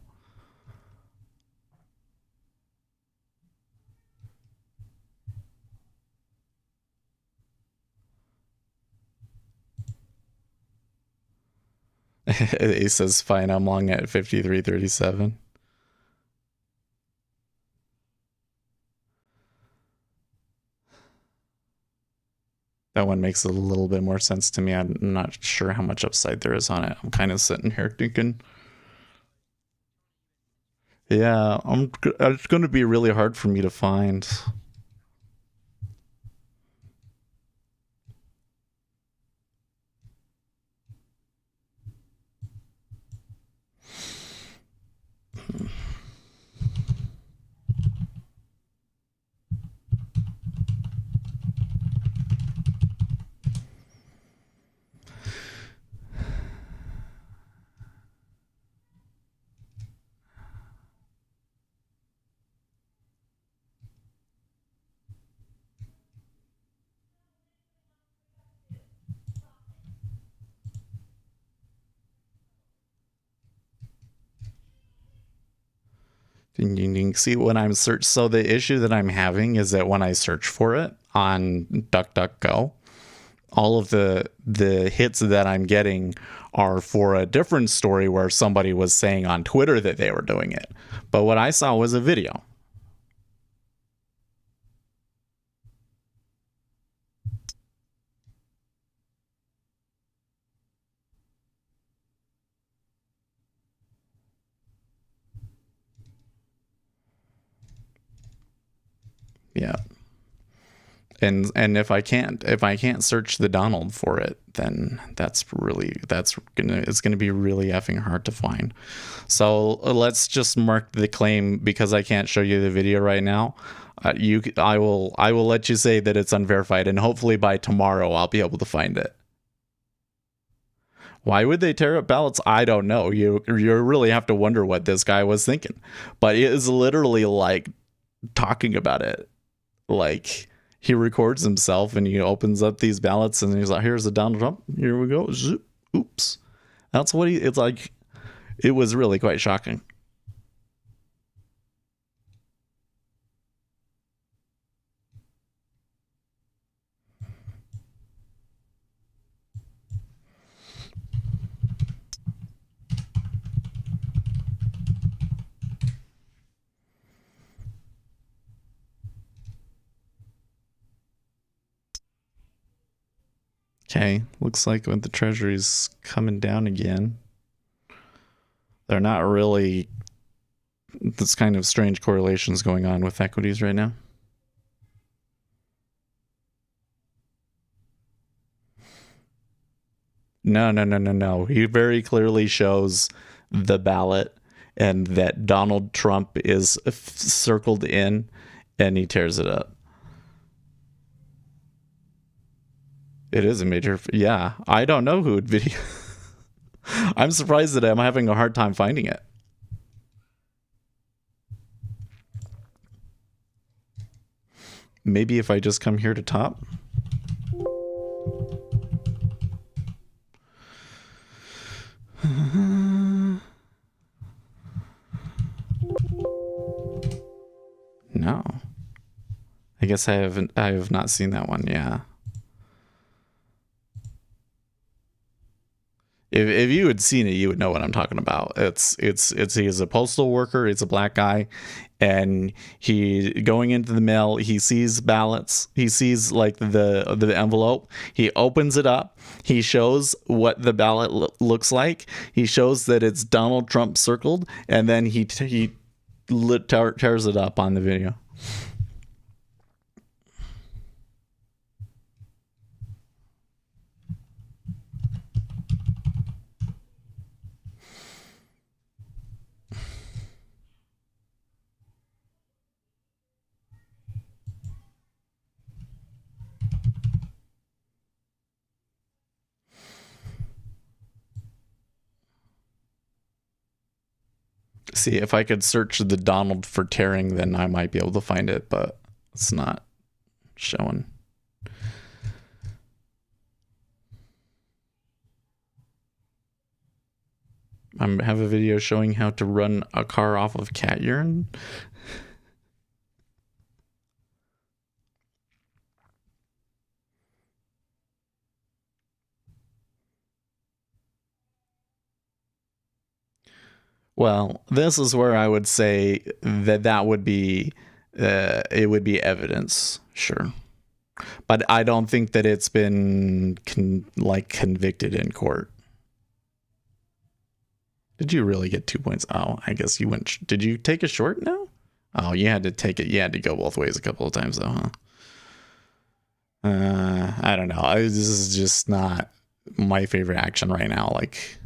He says, fine, I'm long at 53:37. That one makes a little bit more sense to me. I'm not sure how much upside there is on it. I'm kind of sitting here thinking, yeah, it's going to be really hard for me to find. You can see when I'm search. So the issue that I'm having is that when I search for it on DuckDuckGo, all of the hits that I'm getting are for a different story where somebody was saying on Twitter that they were doing it. But what I saw was a video. Yeah. And if I can't search the Donald for it, then it's gonna be really effing hard to find. So let's just mark the claim, because I can't show you the video right now. I will let you say that it's unverified, and hopefully by tomorrow I'll be able to find it. Why would they tear up ballots? I don't know. You really have to wonder what this guy was thinking. But it is literally like talking about it, like. He records himself and he opens up these ballots and he's like, here's a Donald Trump. Here we go. Oops. That's what it's like. It was really quite shocking. Okay, looks like when the Treasury's coming down again, they're not really. This kind of strange correlations going on with equities right now. No. He very clearly shows the ballot and that Donald Trump is circled in, and he tears it up. It is a major. Yeah, I don't know who would video. I'm surprised that I'm having a hard time finding it. Maybe if I just come here to top. No. I guess I have not seen that one. Yeah. If you had seen it, you would know what I'm talking about. He's a postal worker. It's a black guy, and he going into the mail. He sees ballots. He sees like the envelope. He opens it up. He shows what the ballot looks like. He shows that it's Donald Trump circled, and then he tears it up on the video. See, if I could search the Donald for tearing, then I might be able to find it, but it's not showing. I have a video showing how to run a car off of cat urine. Well, this is where I would say that would be it would be evidence, sure, but I don't think that it's been convicted in court. Did you really get 2 points? Oh, I guess you went. Did you take a short now? Oh, you had to take it. You had to go both ways a couple of times though, huh? I don't know. This is just not my favorite action right now. Like.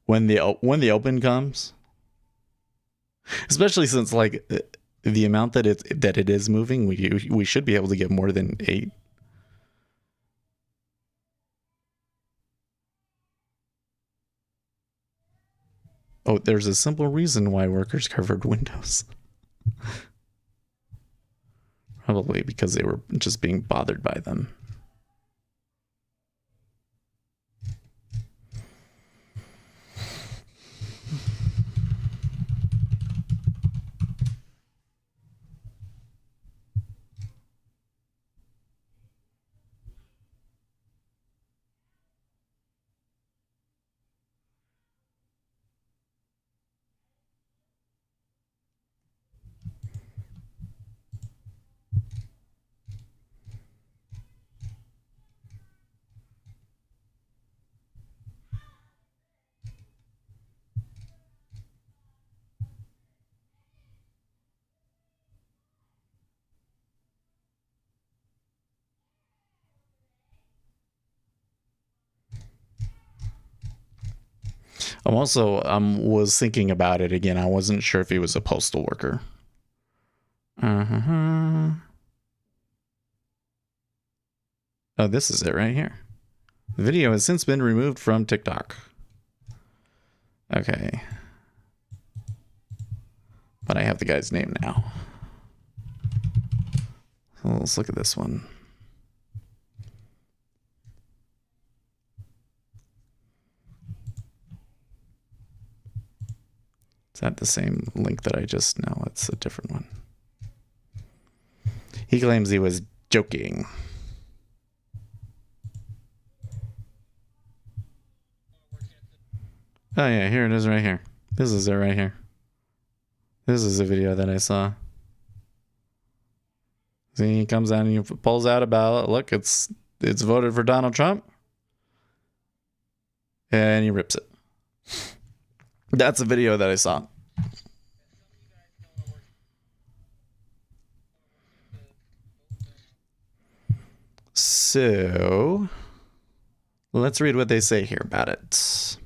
When the open comes, especially since like the amount that it is moving, we should be able to get more than 8. Oh, there's a simple reason why workers covered windows. Probably because they were just being bothered by them. I'm also was thinking about it again. I wasn't sure if he was a postal worker. Oh, this is it right here. The video has since been removed from TikTok. Okay. But I have the guy's name now. So let's look at this one. Is that the same link that I just... No, it's a different one. He claims he was joking. Oh yeah, here it is right here. This is it right here. This is a video that I saw. See, he comes out and he pulls out a ballot. Look, it's voted for Donald Trump. And he rips it. That's a video that I saw. So, let's read what they say here about it.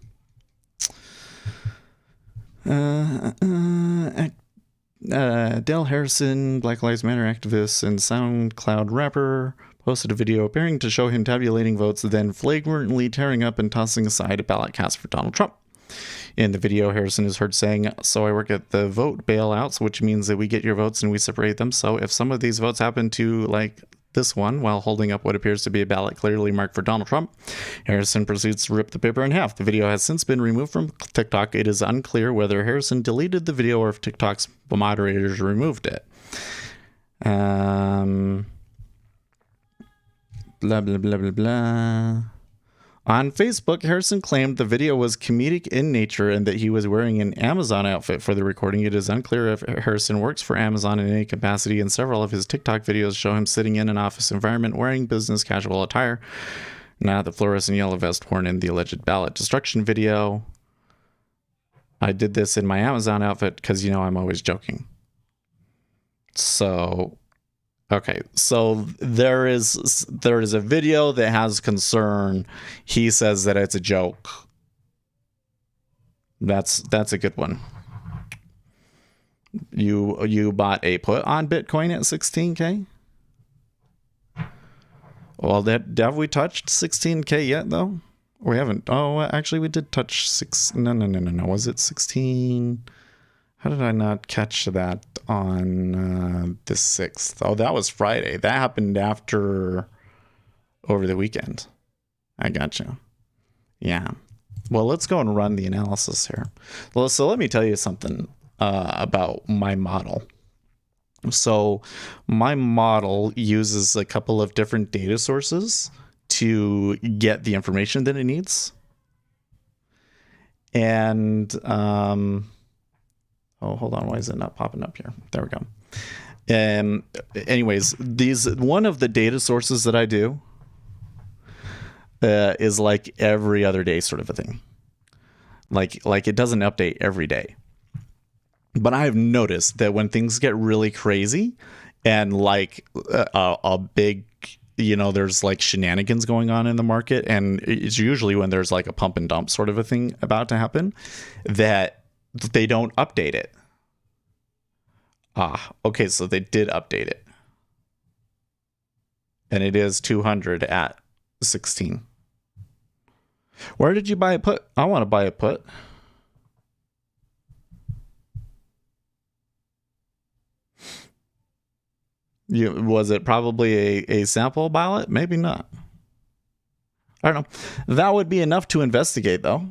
Dale Harrison, Black Lives Matter activist and SoundCloud rapper, posted a video appearing to show him tabulating votes, then flagrantly tearing up and tossing aside a ballot cast for Donald Trump. In the video, Harrison is heard saying, "So I work at the vote bailouts, which means that we get your votes and we separate them. So if some of these votes happen to, like this one, while holding up what appears to be a ballot clearly marked for Donald Trump, Harrison proceeds to rip the paper in half. The video has since been removed from TikTok. It is unclear whether Harrison deleted the video or if TikTok's moderators removed it. Blah, blah, blah, blah, blah. On Facebook, Harrison claimed the video was comedic in nature and that he was wearing an Amazon outfit for the recording. It is unclear if Harrison works for Amazon in any capacity, and several of his TikTok videos show him sitting in an office environment wearing business casual attire, not the fluorescent yellow vest worn in the alleged ballot destruction video. I did this in my Amazon outfit because, you know, I'm always joking. So... okay, so there is a video that has concern. He says that it's a joke. That's a good one. You bought a put on Bitcoin at 16K? Well, have we touched 16K yet though? We haven't. Oh, actually we did touch no. Was it 16? How did I not catch that on the 6th? Oh, that was Friday. That happened over the weekend. I gotcha. Yeah. Well, let's go and run the analysis here. Well, so let me tell you something about my model. So my model uses a couple of different data sources to get the information that it needs. And... oh, hold on. Why is it not popping up here? There we go. Anyways, one of the data sources that I do is like every other day sort of a thing. Like it doesn't update every day. But I have noticed that when things get really crazy and like a big, you know, there's like shenanigans going on in the market, and it's usually when there's like a pump and dump sort of a thing about to happen, that they don't update it. Okay, so they did update it. And it is 200 at 16. Where did you buy a put? I want to buy a put. Was it probably a sample ballot? Maybe not. I don't know. That would be enough to investigate, though.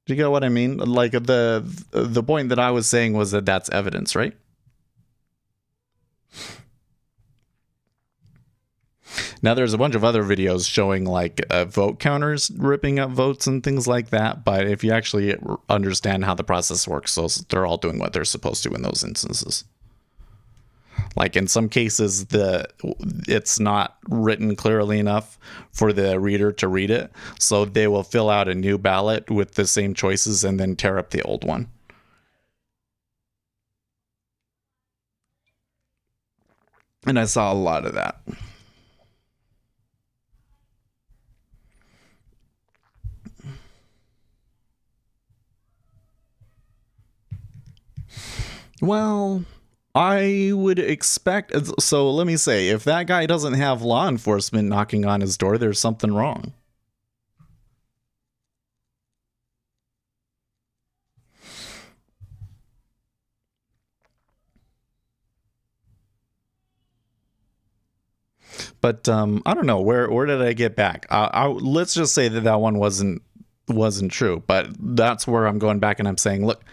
Do you get what I mean? Like the point that I was saying was that that's evidence, right? Now there's a bunch of other videos showing like vote counters ripping up votes and things like that. But if you actually understand how the process works, so they're all doing what they're supposed to in those instances. Like in some cases, it's not written clearly enough for the reader to read it. So they will fill out a new ballot with the same choices and then tear up the old one. And I saw a lot of that. Well, I would expect. So let me say, if that guy doesn't have law enforcement knocking on his door, there's something wrong. But I don't know, where did I get back? Let's just say that one wasn't true. But that's where I'm going back and I'm saying, look,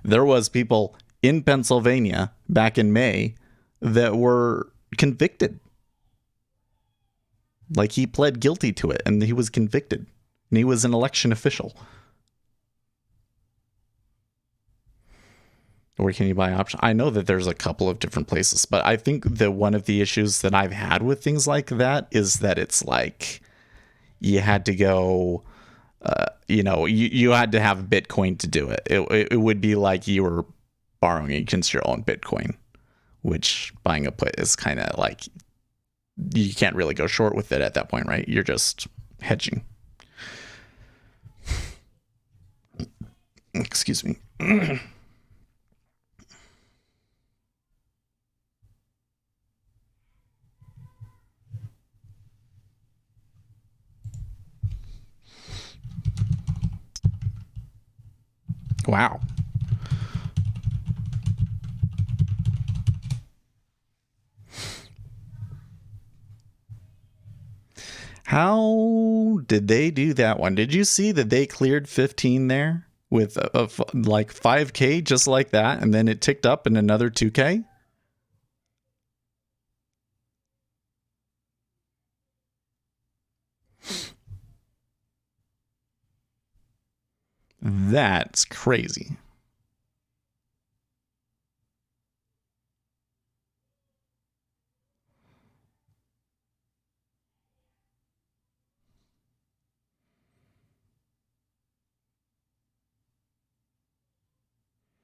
there was people in Pennsylvania back in May that were convicted. Like, he pled guilty to it and he was convicted. And he was an election official. Where can you buy options? I know that there's a couple of different places, but I think that one of the issues that I've had with things like that is that it's like you had to go, you had to have Bitcoin to do it. It would be like you were borrowing against your own Bitcoin, which buying a put is kind of like, you can't really go short with it at that point, right? You're just hedging. Excuse me. Wow. How did they do that one? Did you see that they cleared 15 there with like 5K just like that, and then it ticked up in another 2K? That's crazy.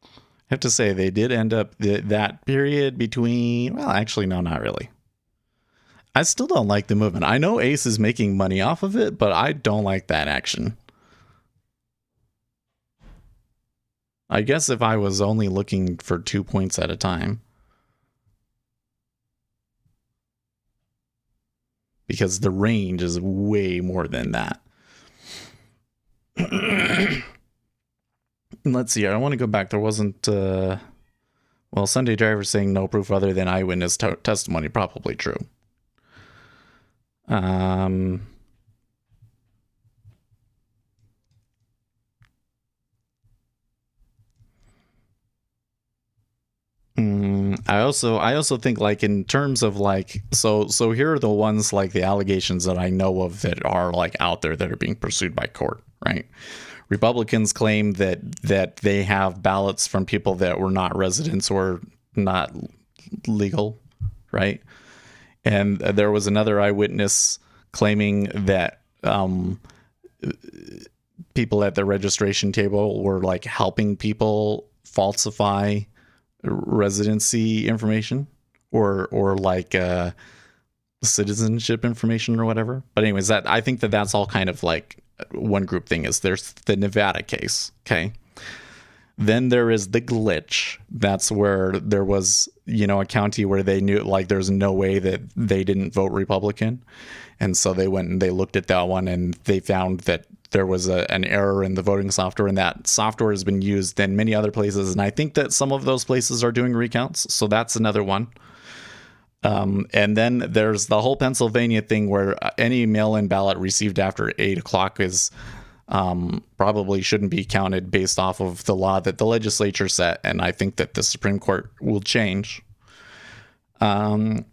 I have to say, they did end up that period between, well, actually, no, not really. I still don't like the movement. I know Ace is making money off of it, but I don't like that action. I guess if I was only looking for 2 points at a time. Because the range is way more than that. Let's see. I want to go back. There wasn't... well, Sunday Driver saying no proof other than eyewitness testimony. Probably true. I also think, like, in terms of like, so here are the ones, like, the allegations that I know of that are like out there that are being pursued by court, right? Republicans claim that they have ballots from people that were not residents or not legal, right? And there was another eyewitness claiming that people at the registration table were like helping people falsify residency information or like citizenship information or whatever. But anyways, that I think that's all kind of like one group thing. Is there's the Nevada case, okay? Then there is the glitch. That's where there was, a county where they knew, like, there's no way that they didn't vote Republican. And so they went and they looked at that one and they found that there was an error in the voting software, and that software has been used in many other places. And I think that some of those places are doing recounts. So that's another one. And then there's the whole Pennsylvania thing where any mail-in ballot received after 8 o'clock is probably shouldn't be counted based off of the law that the legislature set. And I think that the Supreme Court will change. And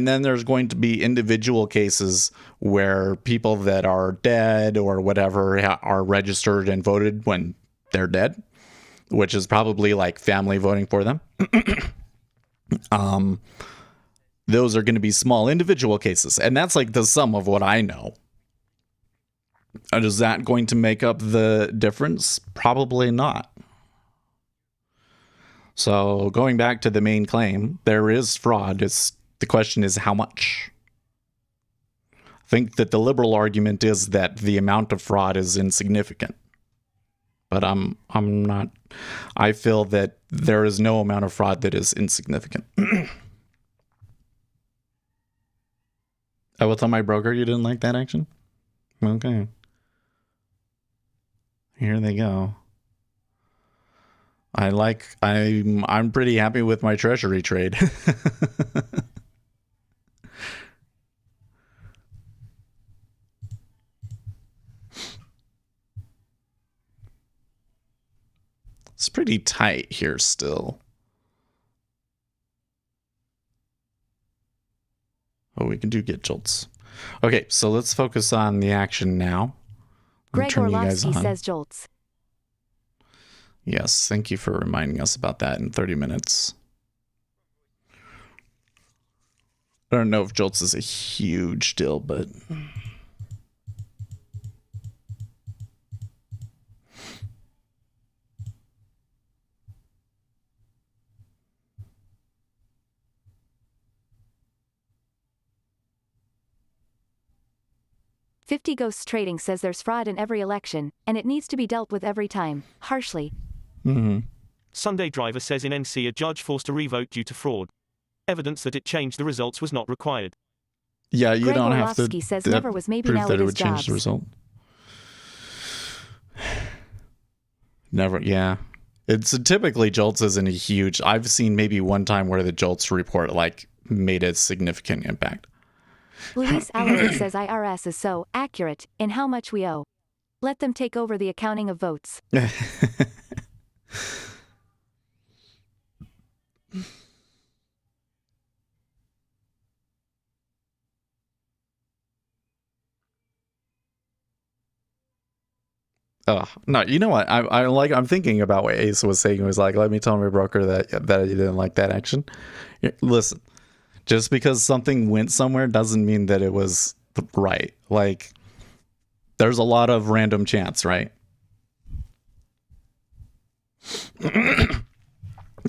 then there's going to be individual cases where people that are dead or whatever are registered and voted when they're dead, which is probably like family voting for them. Those are going to be small individual cases. And that's like the sum of what I know. Is that going to make up the difference? Probably not. So going back to the main claim, there is fraud. The question is how much? I think that the liberal argument is that the amount of fraud is insignificant. But I'm not. I feel that there is no amount of fraud that is insignificant. I will tell my broker you didn't like that action. Okay. Here they go. I'm pretty happy with my treasury trade. It's pretty tight here still. Oh, we can do get jolts. Okay, so let's focus on the action now. Greg Orlovsky says jolts. Yes, thank you for reminding us about that in 30 minutes. I don't know if jolts is a huge deal, but... "50 Ghosts Trading says there's fraud in every election, and it needs to be dealt with every time, harshly." Sunday Driver says in NC a judge forced a revote due to fraud. Evidence that it changed the results was not required. Yeah, you Greg don't have to Orlovsky says never was maybe prove now that it it is would change the jobs. result. Never, yeah. It's typically jolts isn't a huge. I've seen maybe one time where the jolts report like made a significant impact. Luis Alvarez says IRS is so accurate in how much we owe. Let them take over the accounting of votes. Oh, no, you know what? I'm thinking about what Ace was saying. He was like, let me tell my broker that you didn't like that action. Listen, just because something went somewhere doesn't mean that it was right. Like, there's a lot of random chance, right?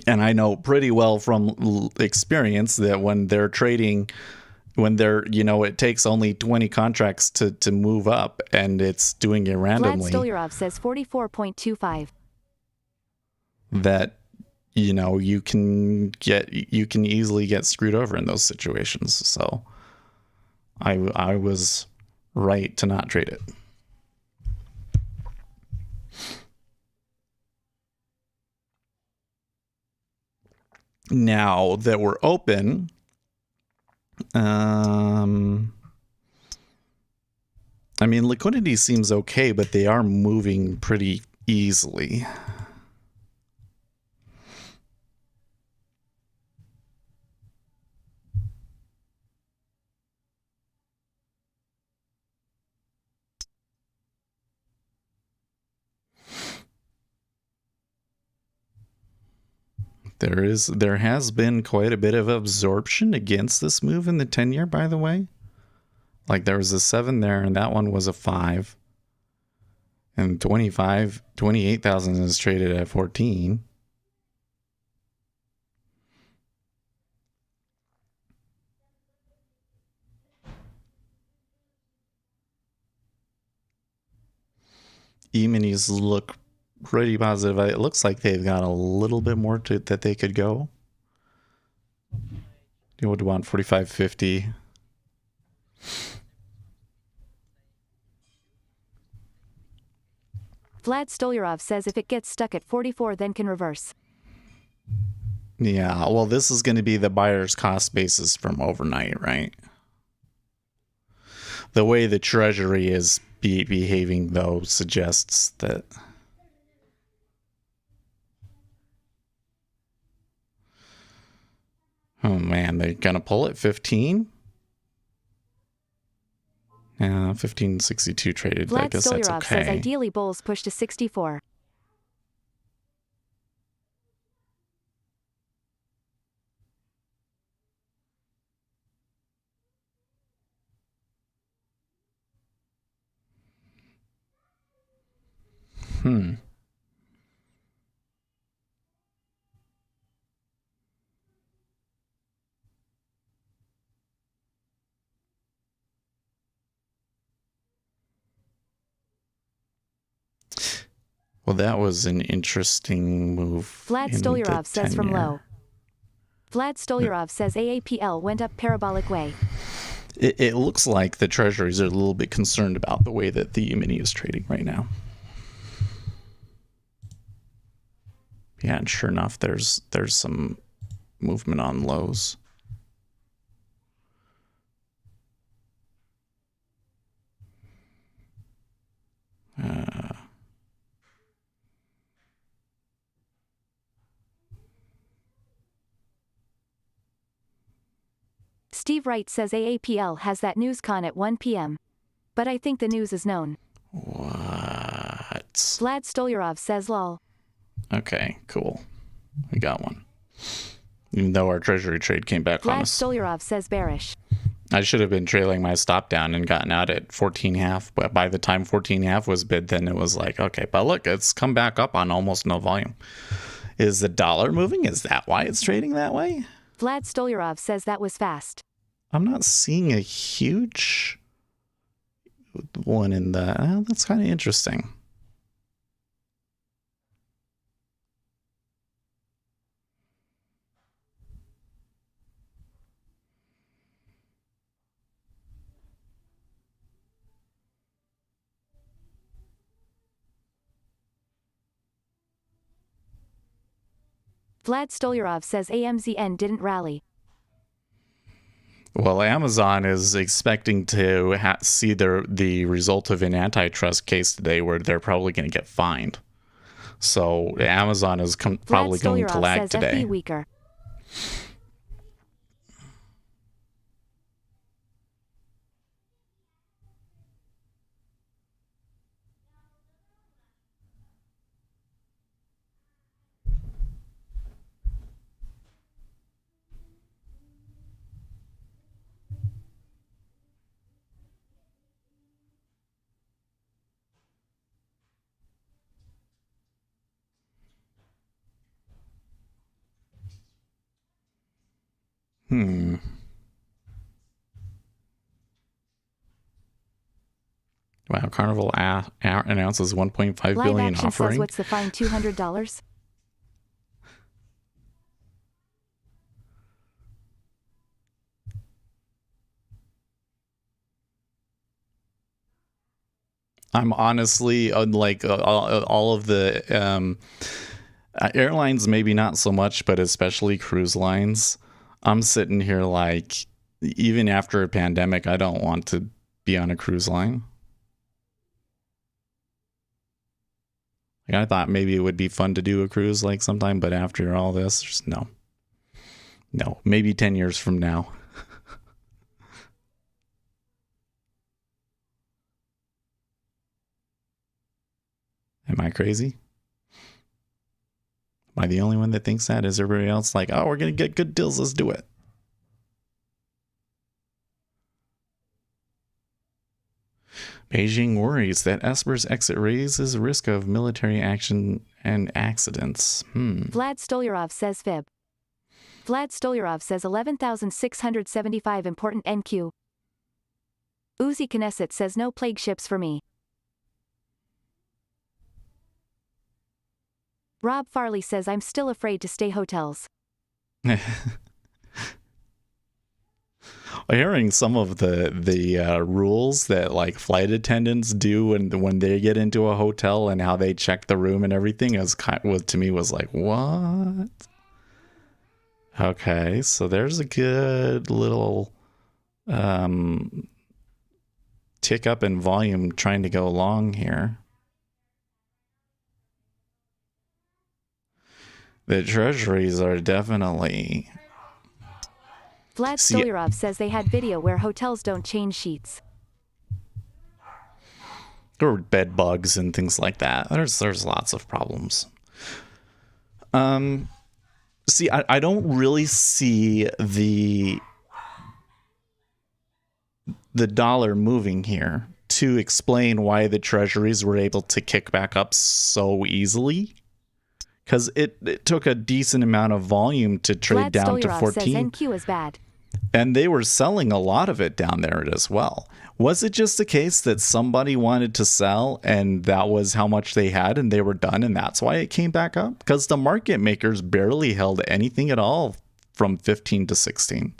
And I know pretty well from experience that when they're trading, it takes only 20 contracts to move up, and it's doing it randomly. Vlad Stolyarov says 44.25. That, you can easily get screwed over in those situations. So I was right to not trade it. Now that we're open, I mean, liquidity seems okay, but they are moving pretty easily. There has been quite a bit of absorption against this move in the 10-year, by the way. Like, there was a 7 there, and that one was a 5. And 28,000 is traded at 14. E-minis look pretty positive. It looks like they've got a little bit more that they could go. You would want 45.50. Vlad Stolyarov says if it gets stuck at 44 then can reverse. Yeah, well, this is going to be the buyer's cost basis from overnight, right? The way the treasury is behaving, though, suggests that... Oh, man, they're going to pull it 15? Yeah, 1562 traded. Vlad I guess that's Stolyarov okay. says ideally bulls push to 64. Well, that was an interesting move. Vlad in the Stolyarov says from 10-year. low. Vlad Stolyarov says AAPL went up parabolic way. It looks like the treasuries are a little bit concerned about the way that the E-mini is trading right now. Yeah, and sure enough, there's some movement on lows. Steve Wright says AAPL has that news con at 1 p.m. But I think the news is known. What? Vlad Stolyarov says lol. Okay, cool. We got one. Even though our treasury trade came back on Vlad us. Stolyarov says bearish. I should have been trailing my stop down and gotten out at 14.5, but by the time 14.5 was bid, then it was like, okay, but look, it's come back up on almost no volume. Is the dollar moving? Is that why it's trading that way? Vlad Stolyarov says that was fast. I'm not seeing a huge one in the... that's kind of interesting. Vlad Stolyarov says AMZN didn't rally. Well, Amazon is expecting to see the result of an antitrust case today where they're probably going to get fined. So Amazon is probably going to lag says today. FB weaker. Wow, Carnival announces 1.5 Live billion Action offering. says what's the fine, $200? I'm honestly like all of the airlines, maybe not so much, but especially cruise lines. I'm sitting here like, even after a pandemic, I don't want to be on a cruise line. Like, I thought maybe it would be fun to do a cruise like sometime, but after all this, just no. Maybe 10 years from now. Am I crazy? Am I the only one that thinks that? Is everybody else like, oh, we're going to get good deals, let's do it? Beijing worries that Esper's exit raises risk of military action and accidents. Vlad Stolyarov says fib. Vlad Stolyarov says 11,675 important NQ. Uzi Knesset says no plague ships for me. Rob Farley says I'm still afraid to stay hotels. Hearing some of the rules that like flight attendants do when they get into a hotel and how they check the room and everything to me was like, what? Okay, so there's a good little tick up in volume trying to go along here. The treasuries are definitely... Vlad Stolyarov says they had video where hotels don't change sheets. Or bed bugs and things like that. There's lots of problems. See, I don't really see the dollar moving here to explain why the treasuries were able to kick back up so easily. Because it took a decent amount of volume to trade Vlad down to Stolyarov 14. says NQ is bad. And they were selling a lot of it down there as well. Was it just a case that somebody wanted to sell and that was how much they had and they were done and that's why it came back up? Because the market makers barely held anything at all from 15 to 16.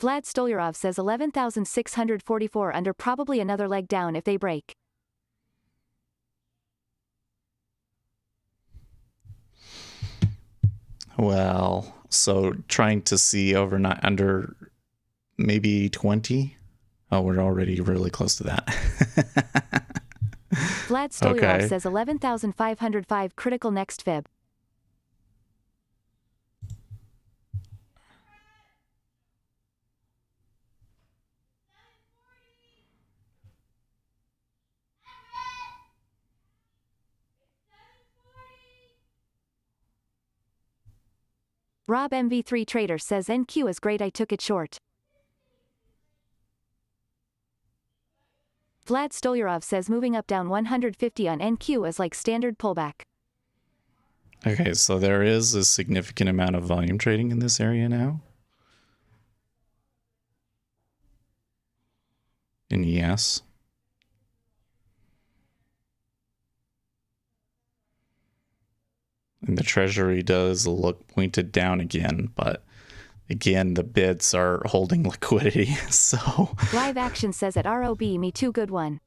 Vlad Stolyarov says 11,644 under, probably another leg down if they break. Well, so trying to see overnight under maybe 20. Oh, we're already really close to that. Vlad Stolyarov Okay. says 11,505 critical next fib. Rob MV3 Trader says NQ is great, I took it short. Vlad Stolyarov says moving up down 150 on NQ is like standard pullback. Okay, so there is a significant amount of volume trading in this area now. And yes. And the treasury does look pointed down again, but again, the bids are holding liquidity, so... Live Action says at ROB, me too, good one.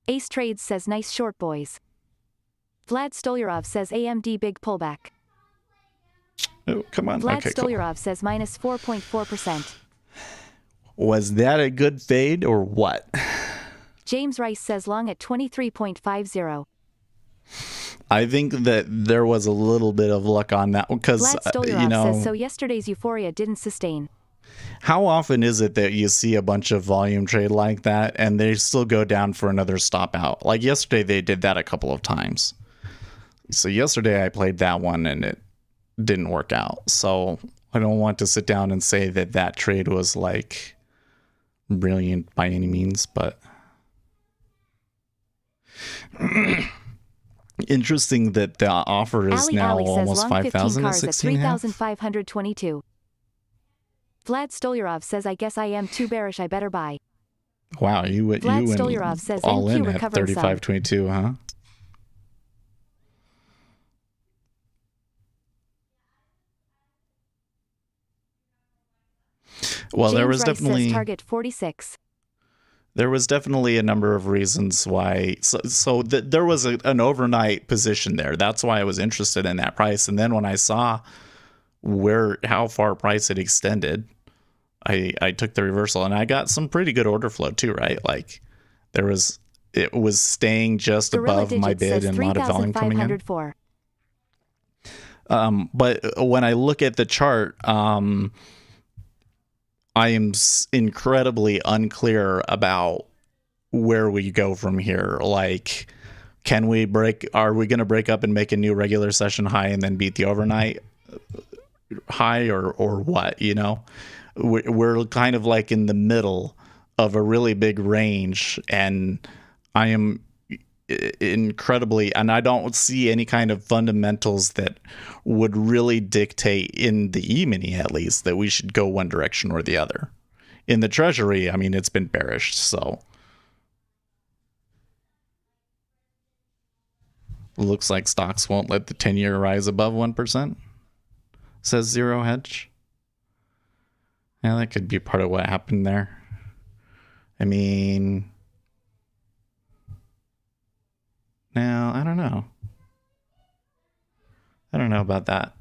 Ace Trades says nice short, boys. Vlad Stolyarov says AMD big pullback. Oh, come on. Vlad Okay, cool. Stolyarov says minus 4.4%. Was that a good fade or what? James Rice says long at 23.50. I think that there was a little bit of luck on that one because, Vlad Stolyarov you know, says so yesterday's euphoria didn't sustain. how often is it that you see a bunch of volume trade like that and they still go down for another stop out? Like yesterday, they did that a couple of times. So yesterday I played that one and it didn't work out. So I don't want to sit down and say that that trade was like brilliant by any means, but interesting that the offer is Ali now Ali says almost long 15 5,000 at cars at 16.5. 3,522. Vlad Stolyarov says I guess I am too bearish, I better buy. Wow, you went Stolyarov says all NQ in at recovered some. 35.22, huh? Well, James there was Rice definitely says target 46. there was definitely a number of reasons why. There was an overnight position there. That's why I was interested in that price. And then when I saw how far price had extended, I took the reversal and I got some pretty good order flow too, right? Like it was staying just Gorilla above my Digits bid says and a lot of volume coming in. 3,504. But when I look at the chart, I am incredibly unclear about where we go from here. Like, are we going to break up and make a new regular session high and then beat the overnight high or what, you know? We're kind of like in the middle of a really big range, and I am incredibly, and I don't see any kind of fundamentals that would really dictate in the E-mini, at least, that we should go one direction or the other. In the treasury, I mean, it's been bearish, so looks like stocks won't let the 10-year rise above 1%, says Zero Hedge. Yeah, that could be part of what happened there. I mean, now, I don't know. I don't know about that.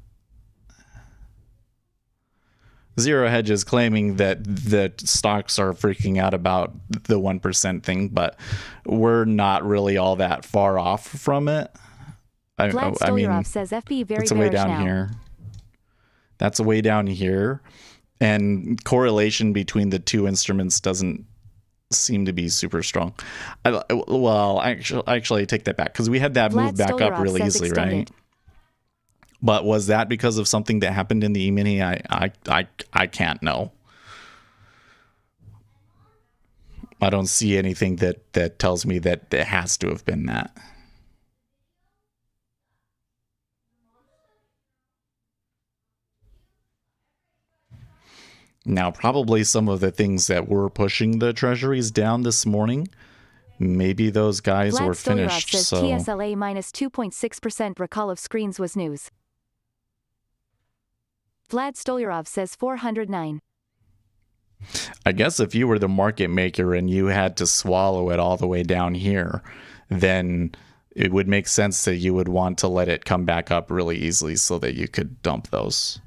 Zero Hedge is claiming that stocks are freaking out about the 1% thing, but we're not really all that far off from it. Vlad I mean, Stolyarov says FB very it's a way bearish down now. here. That's a way down here. And correlation between the two instruments doesn't seem to be super strong. Well, actually, I take that back because we had that Vlad move back up Stolyarov really says easily, extended. right? But was that because of something that happened in the E-mini? I can't know. I don't see anything that tells me that it has to have been that. Now, probably some of the things that were pushing the treasuries down this morning, maybe those guys Vlad were Stolyarov finished. says So TSLA minus 2.6% recall of screens was news. Vlad Stolyarov says 409. I guess if you were the market maker and you had to swallow it all the way down here, then it would make sense that you would want to let it come back up really easily so that you could dump those.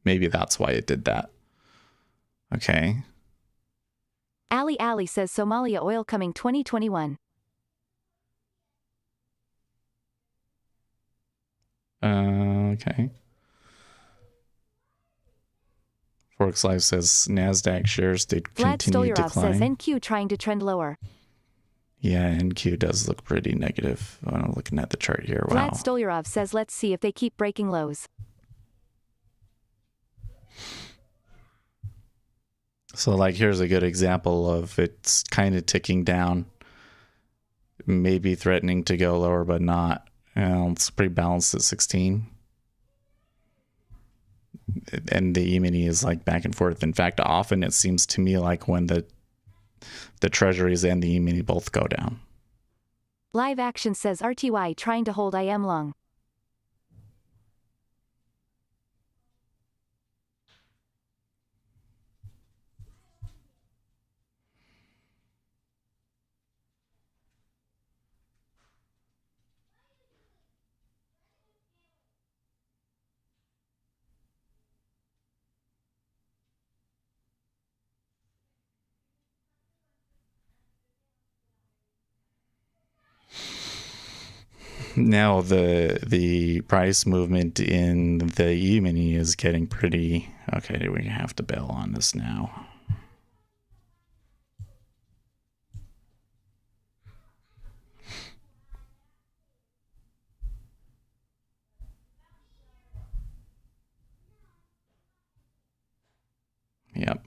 Maybe that's why it did that. Okay. Ali says Somalia oil coming 2021. Okay. Forex Live says NASDAQ shares did Vlad continue Stolyarov says decline. NQ trying to trend lower. Yeah, NQ does look pretty negative. I'm looking at the chart here. Wow. Vlad Stolyarov says let's see if they keep breaking lows. So like here's a good example of it's kind of ticking down, maybe threatening to go lower, but not. It's pretty balanced at 16. And the E-mini is like back and forth. In fact, often it seems to me like when the treasuries and the E-mini both go down. Live Action says RTY trying to hold IM long. Now the price movement in the E-mini is getting pretty. Okay, we have to bail on this now. Yep.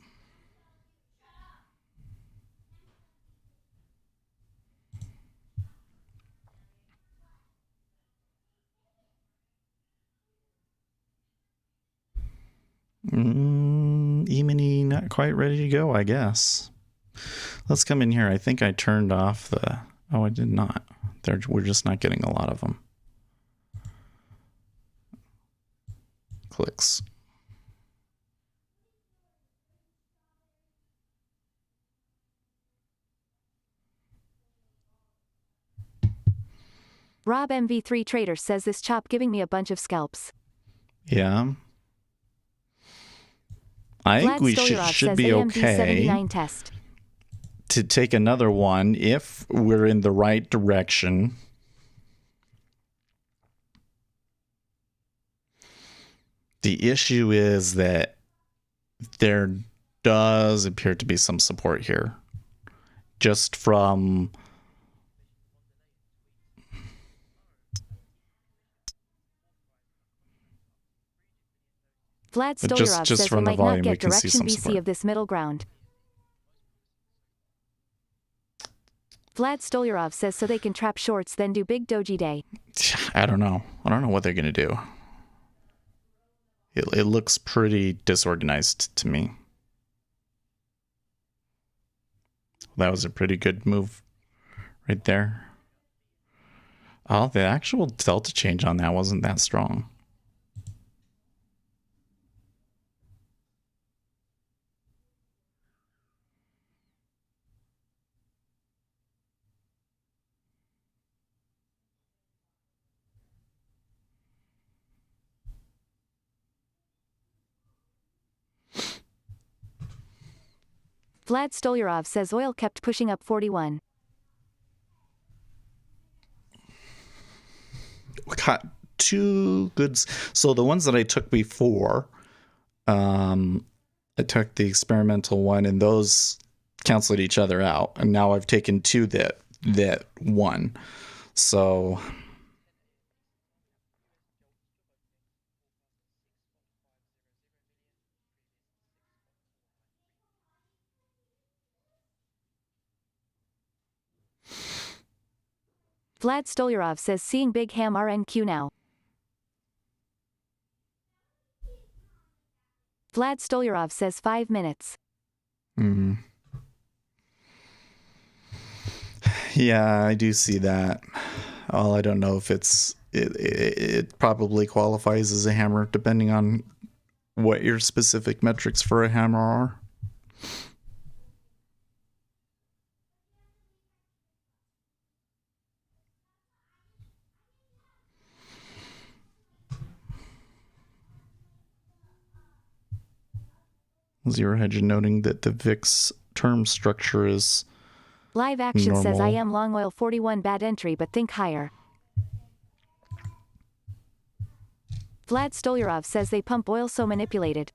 E-mini not quite ready to go, I guess. Let's come in here. I think I turned off the... Oh, I did not. We're just not getting a lot of them. Clicks. Rob MV3 Trader says this chop giving me a bunch of scalps. Yeah. I think Vlad we Stolyarov should says be AMD okay 79 test. to take another one if we're in the right direction. The issue is that there does appear to be some support here. Just from... Vlad But Stolyarov just says from they the might volume, not we get can see direction some BC support. of this middle ground. Vlad Stolyarov says so they can trap shorts then do big doji day. I don't know. I don't know what they're going to do. It looks pretty disorganized to me. That was a pretty good move right there. Oh, the actual delta change on that wasn't that strong. Vlad Stolyarov says oil kept pushing up 41. got two good. So the ones that I took before, I took the experimental one, and those canceled each other out. And now I've taken two that won. So Vlad Stolyarov says seeing Big Ham RNQ now. Vlad Stolyarov says 5 minutes. Yeah, I do see that. All I don't know if it probably qualifies as a hammer depending on what your specific metrics for a hammer are. Zero Hedge noting that the VIX term structure is Live Action normal. says I am long oil 41 bad entry but think higher. Vlad Stolyarov says they pump oil so manipulated.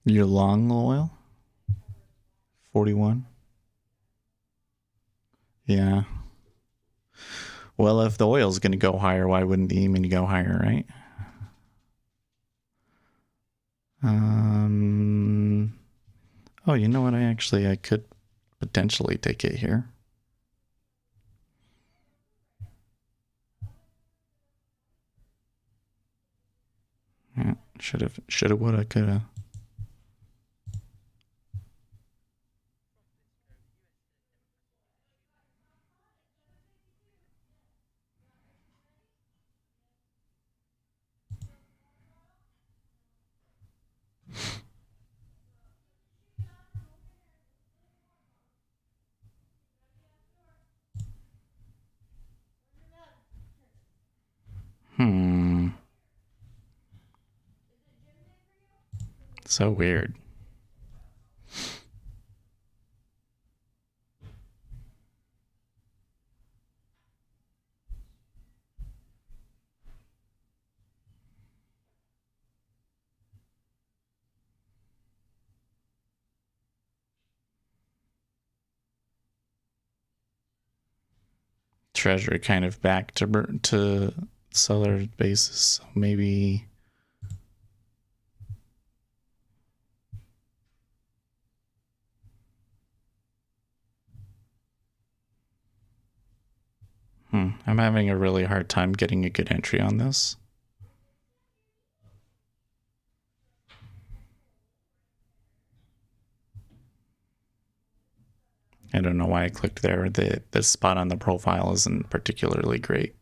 You're long oil? 41? Yeah. Well, if the oil's going to go higher, why wouldn't the E-mini go higher, right? Oh, you know what? I could potentially take it here. Yeah, shoulda, woulda, coulda. So weird. Treasury kind of back to seller basis, so maybe. I'm having a really hard time getting a good entry on this. I don't know why I clicked there. The spot on the profile isn't particularly great.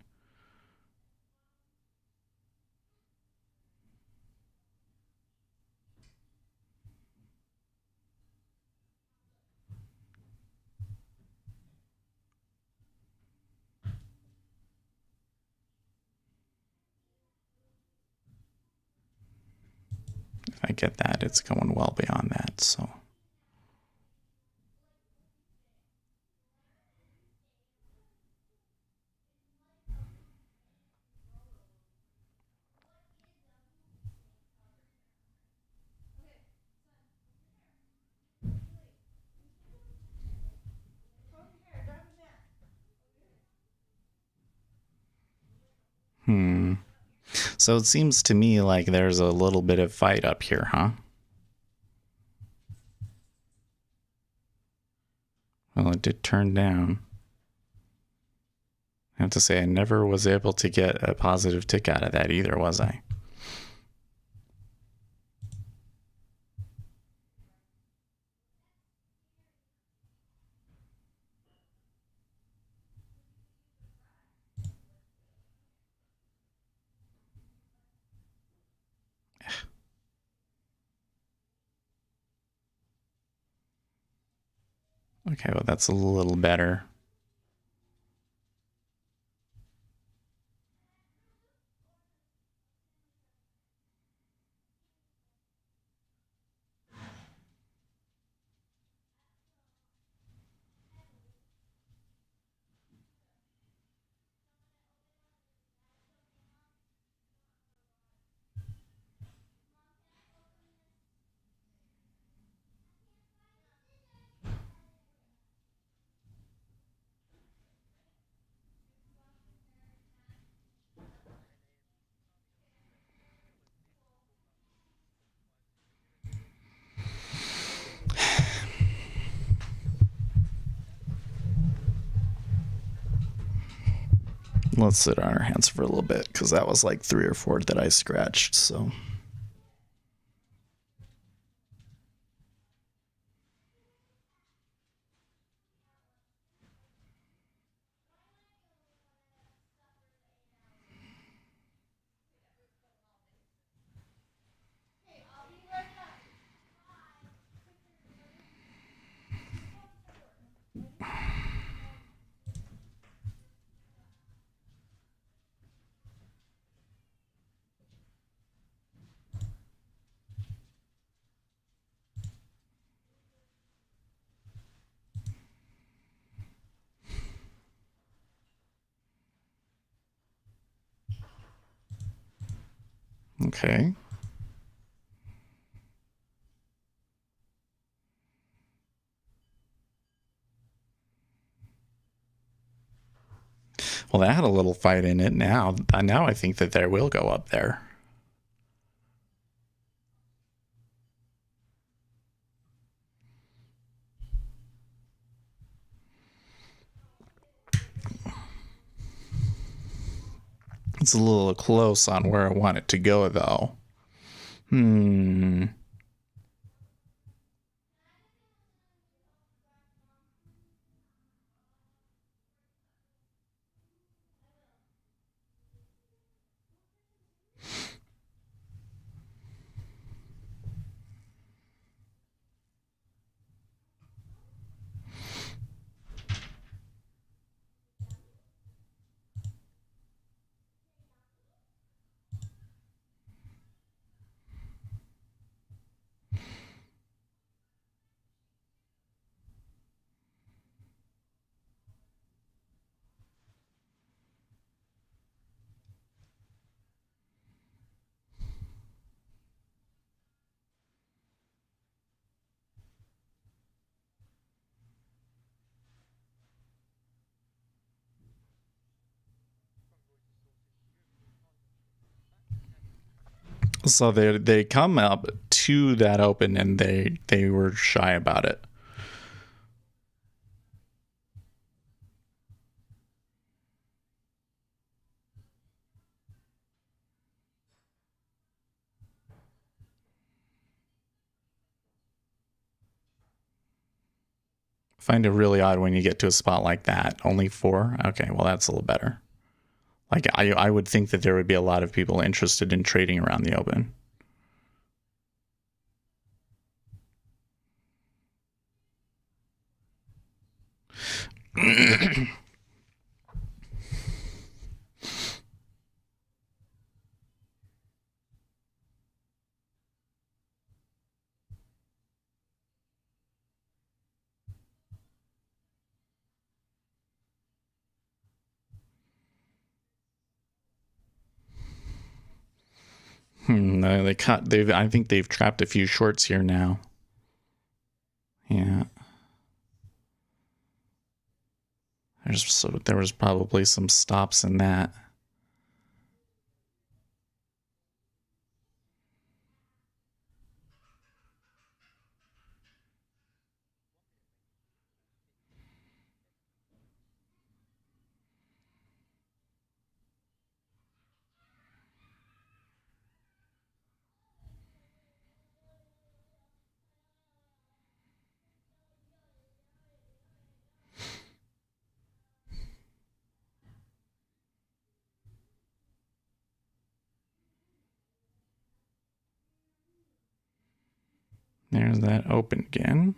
If I get that, it's going well beyond that, so. So it seems to me like there's a little bit of fight up here, huh? Well, it did turn down. I have to say, I never was able to get a positive tick out of that either, was I? Okay, well, that's a little better. Let's sit on our hands for a little bit, because that was like 3 or 4 that I scratched, so. Okay. Well, that had a little fight in it. Now I think that there will go up there. It's a little close on where I want it to go, though. So they come up to that open, and they were shy about it. Find it really odd when you get to a spot like that. Only 4? Okay, well, that's a little better. Like, I would think that there would be a lot of people interested in trading around the open. No, I think they've trapped a few shorts here now. Yeah. There was probably some stops in that. There's that open again.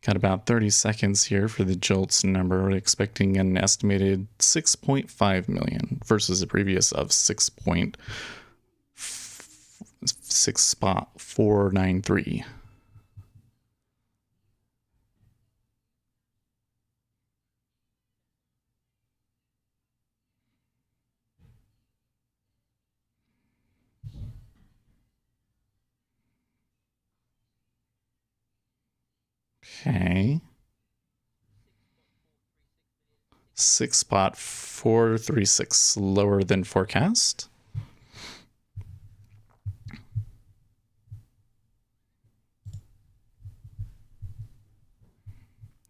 Got about 30 seconds here for the JOLTS number. We're expecting an estimated 6.5 million versus a previous of 6.493. Okay. 6.436 lower than forecast.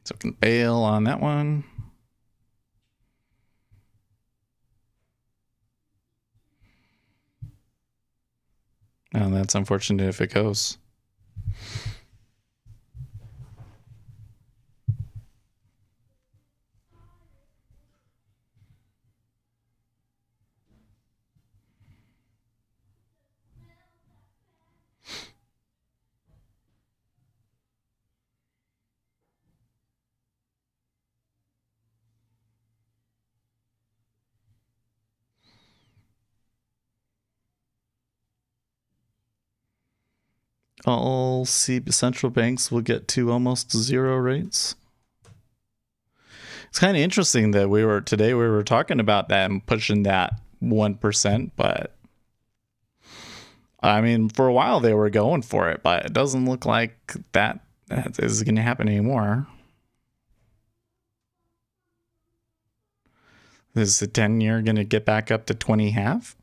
So we can bail on that one. that's unfortunate if it goes. All central banks will get to almost zero rates. It's kind of interesting that we were talking about that and pushing that 1%, but I mean, for a while they were going for it, but it doesn't look like that is going to happen anymore. Is the 10-year going to get back up to 20.5?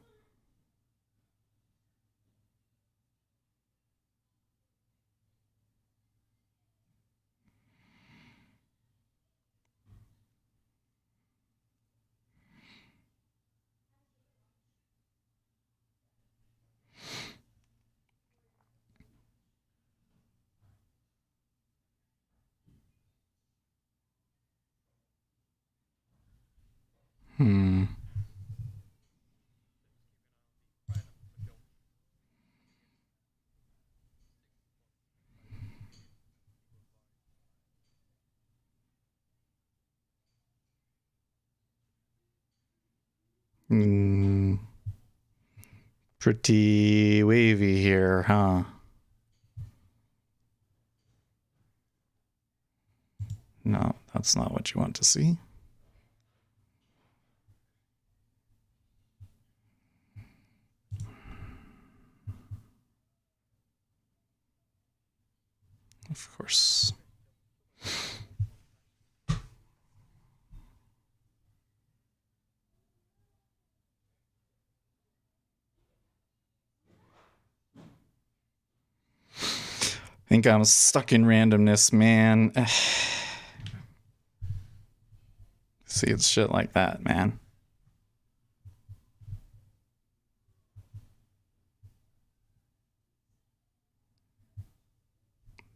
Pretty wavy here, huh? No, that's not what you want to see. Of course. I think I'm stuck in randomness, man. See, it's shit like that, man.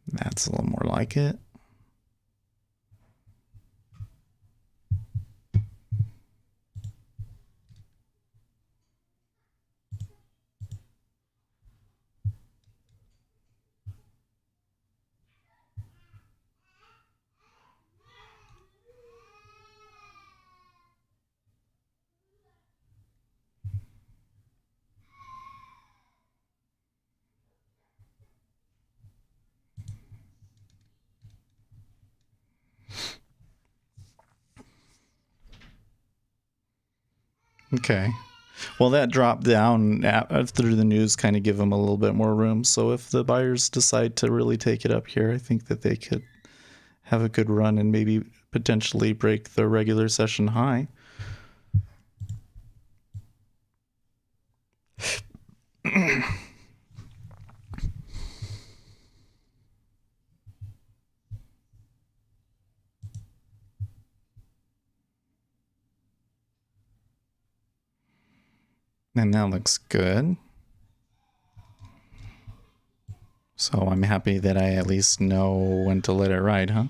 That's a little more like it. Okay. Well, that dropped down through the news, kind of give them a little bit more room. So if the buyers decide to really take it up here, I think that they could have a good run and maybe potentially break the regular session high. And that looks good. So I'm happy that I at least know when to let it ride, huh?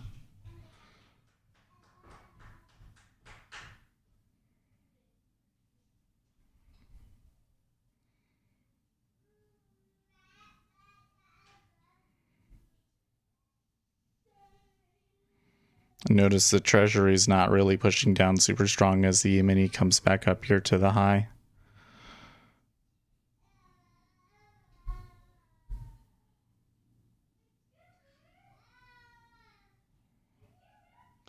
Notice the treasury's not really pushing down super strong as the mini comes back up here to the high.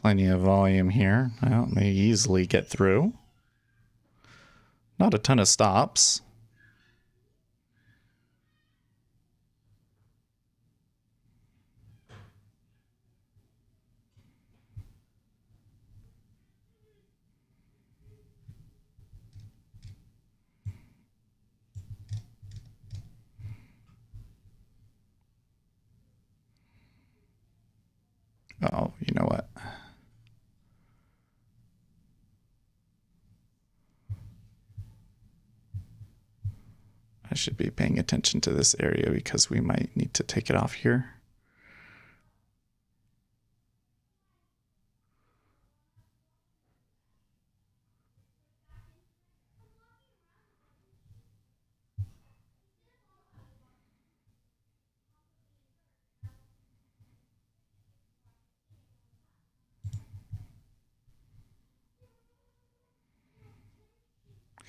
Plenty of volume here. Well, they easily get through. Not a ton of stops. Oh, you know what? should be paying attention to this area because we might need to take it off here.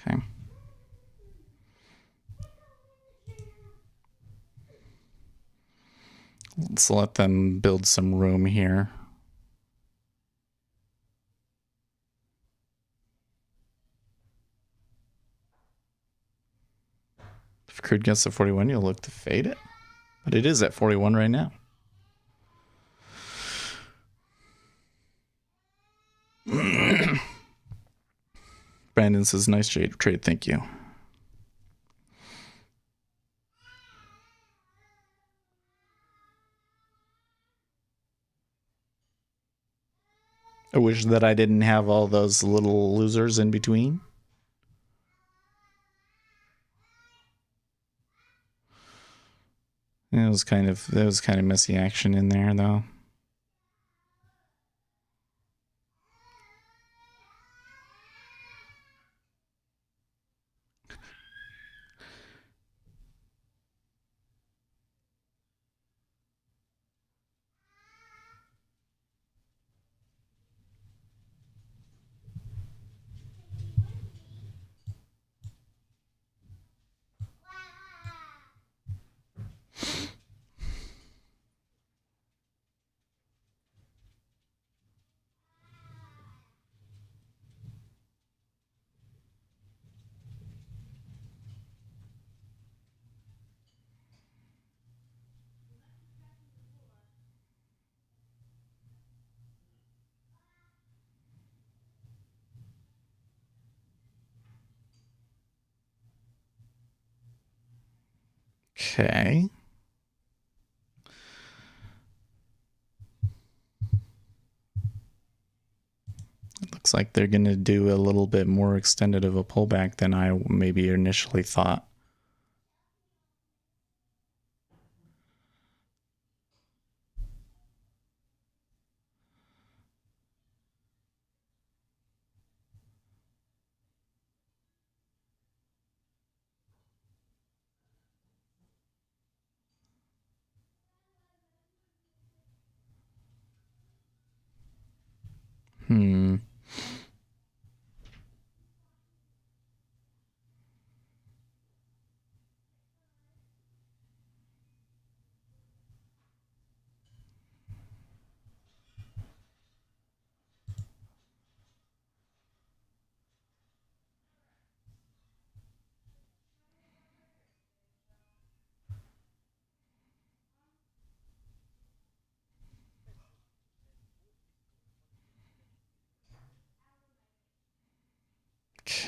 Okay. Let's let them build some room here. If crude gets to 41, you'll look to fade it. But it is at 41 right now. Brandon says, nice trade, thank you. I wish that I didn't have all those little losers in between. There was kind of messy action in there though. Okay. It looks like they're going to do a little bit more extended of a pullback than I maybe initially thought.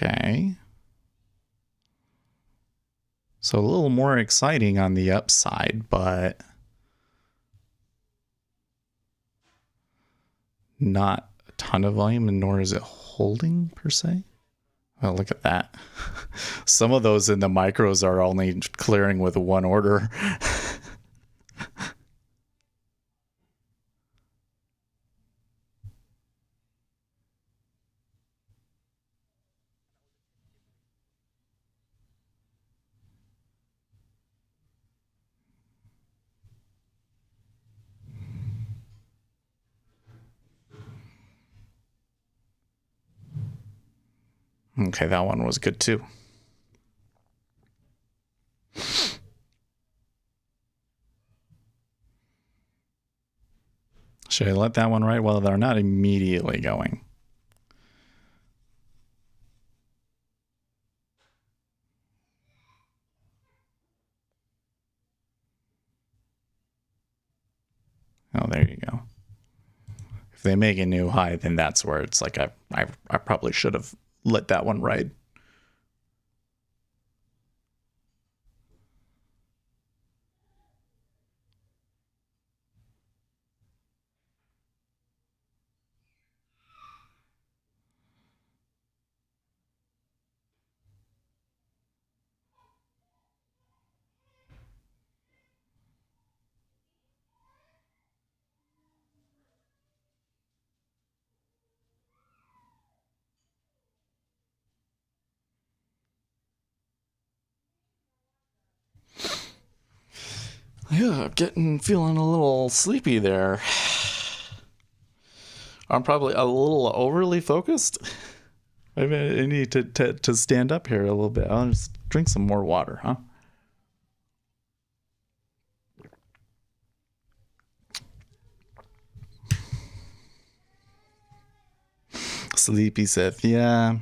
Okay. So a little more exciting on the upside, but not a ton of volume, and nor is it holding per se. Oh, look at that. Some of those in the micros are only clearing with one order. Okay, that one was good too. Should I let that one ride? Well, they're not immediately going. Oh, there you go. If they make a new high, then that's where it's like I probably should have let that one ride. Yeah, feeling a little sleepy there. I'm probably a little overly focused. Maybe I need to stand up here a little bit. I'll just drink some more water, huh? Sleepy Sith, yeah.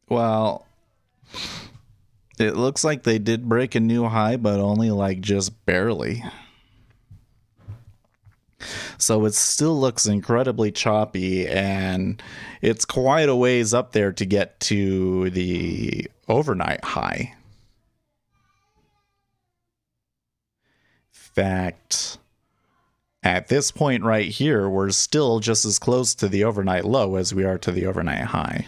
Well, it looks like they did break a new high, but only like just barely. So it still looks incredibly choppy, and it's quite a ways up there to get to the overnight high. In fact, at this point right here, we're still just as close to the overnight low as we are to the overnight high.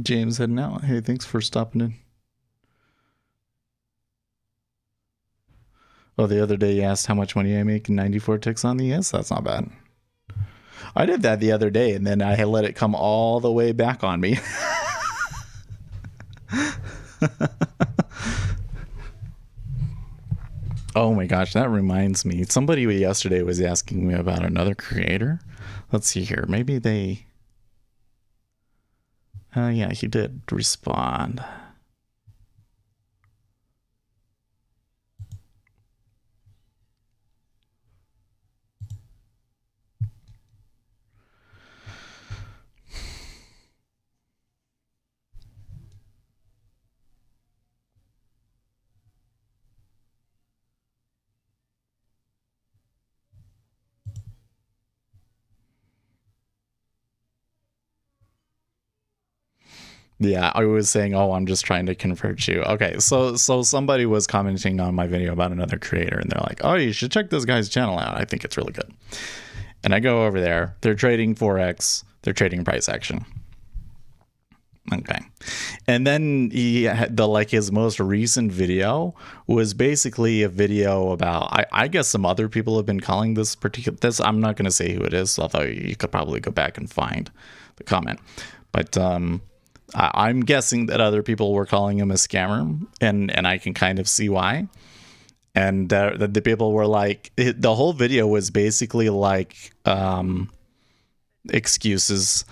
James heading out. Hey, thanks for stopping in. Oh, the other day you asked how much money I make in 94 ticks on the ES? That's not bad. I did that the other day, and then I let it come all the way back on me. Oh my gosh, that reminds me. Somebody yesterday was asking me about another creator. Let's see here. Maybe they... yeah, he did respond. Yeah, I was saying, oh, I'm just trying to convert you. Okay, so somebody was commenting on my video about another creator, and they're like, oh, you should check this guy's channel out. I think it's really good. And I go over there. They're trading Forex. They're trading price action. Okay. And then he had his most recent video was basically a video about, I guess some other people have been calling this particular, I'm not going to say who it is, although you could probably go back and find the comment. But I'm guessing that other people were calling him a scammer, and I can kind of see why. And the people were like, the whole video was basically like excuses.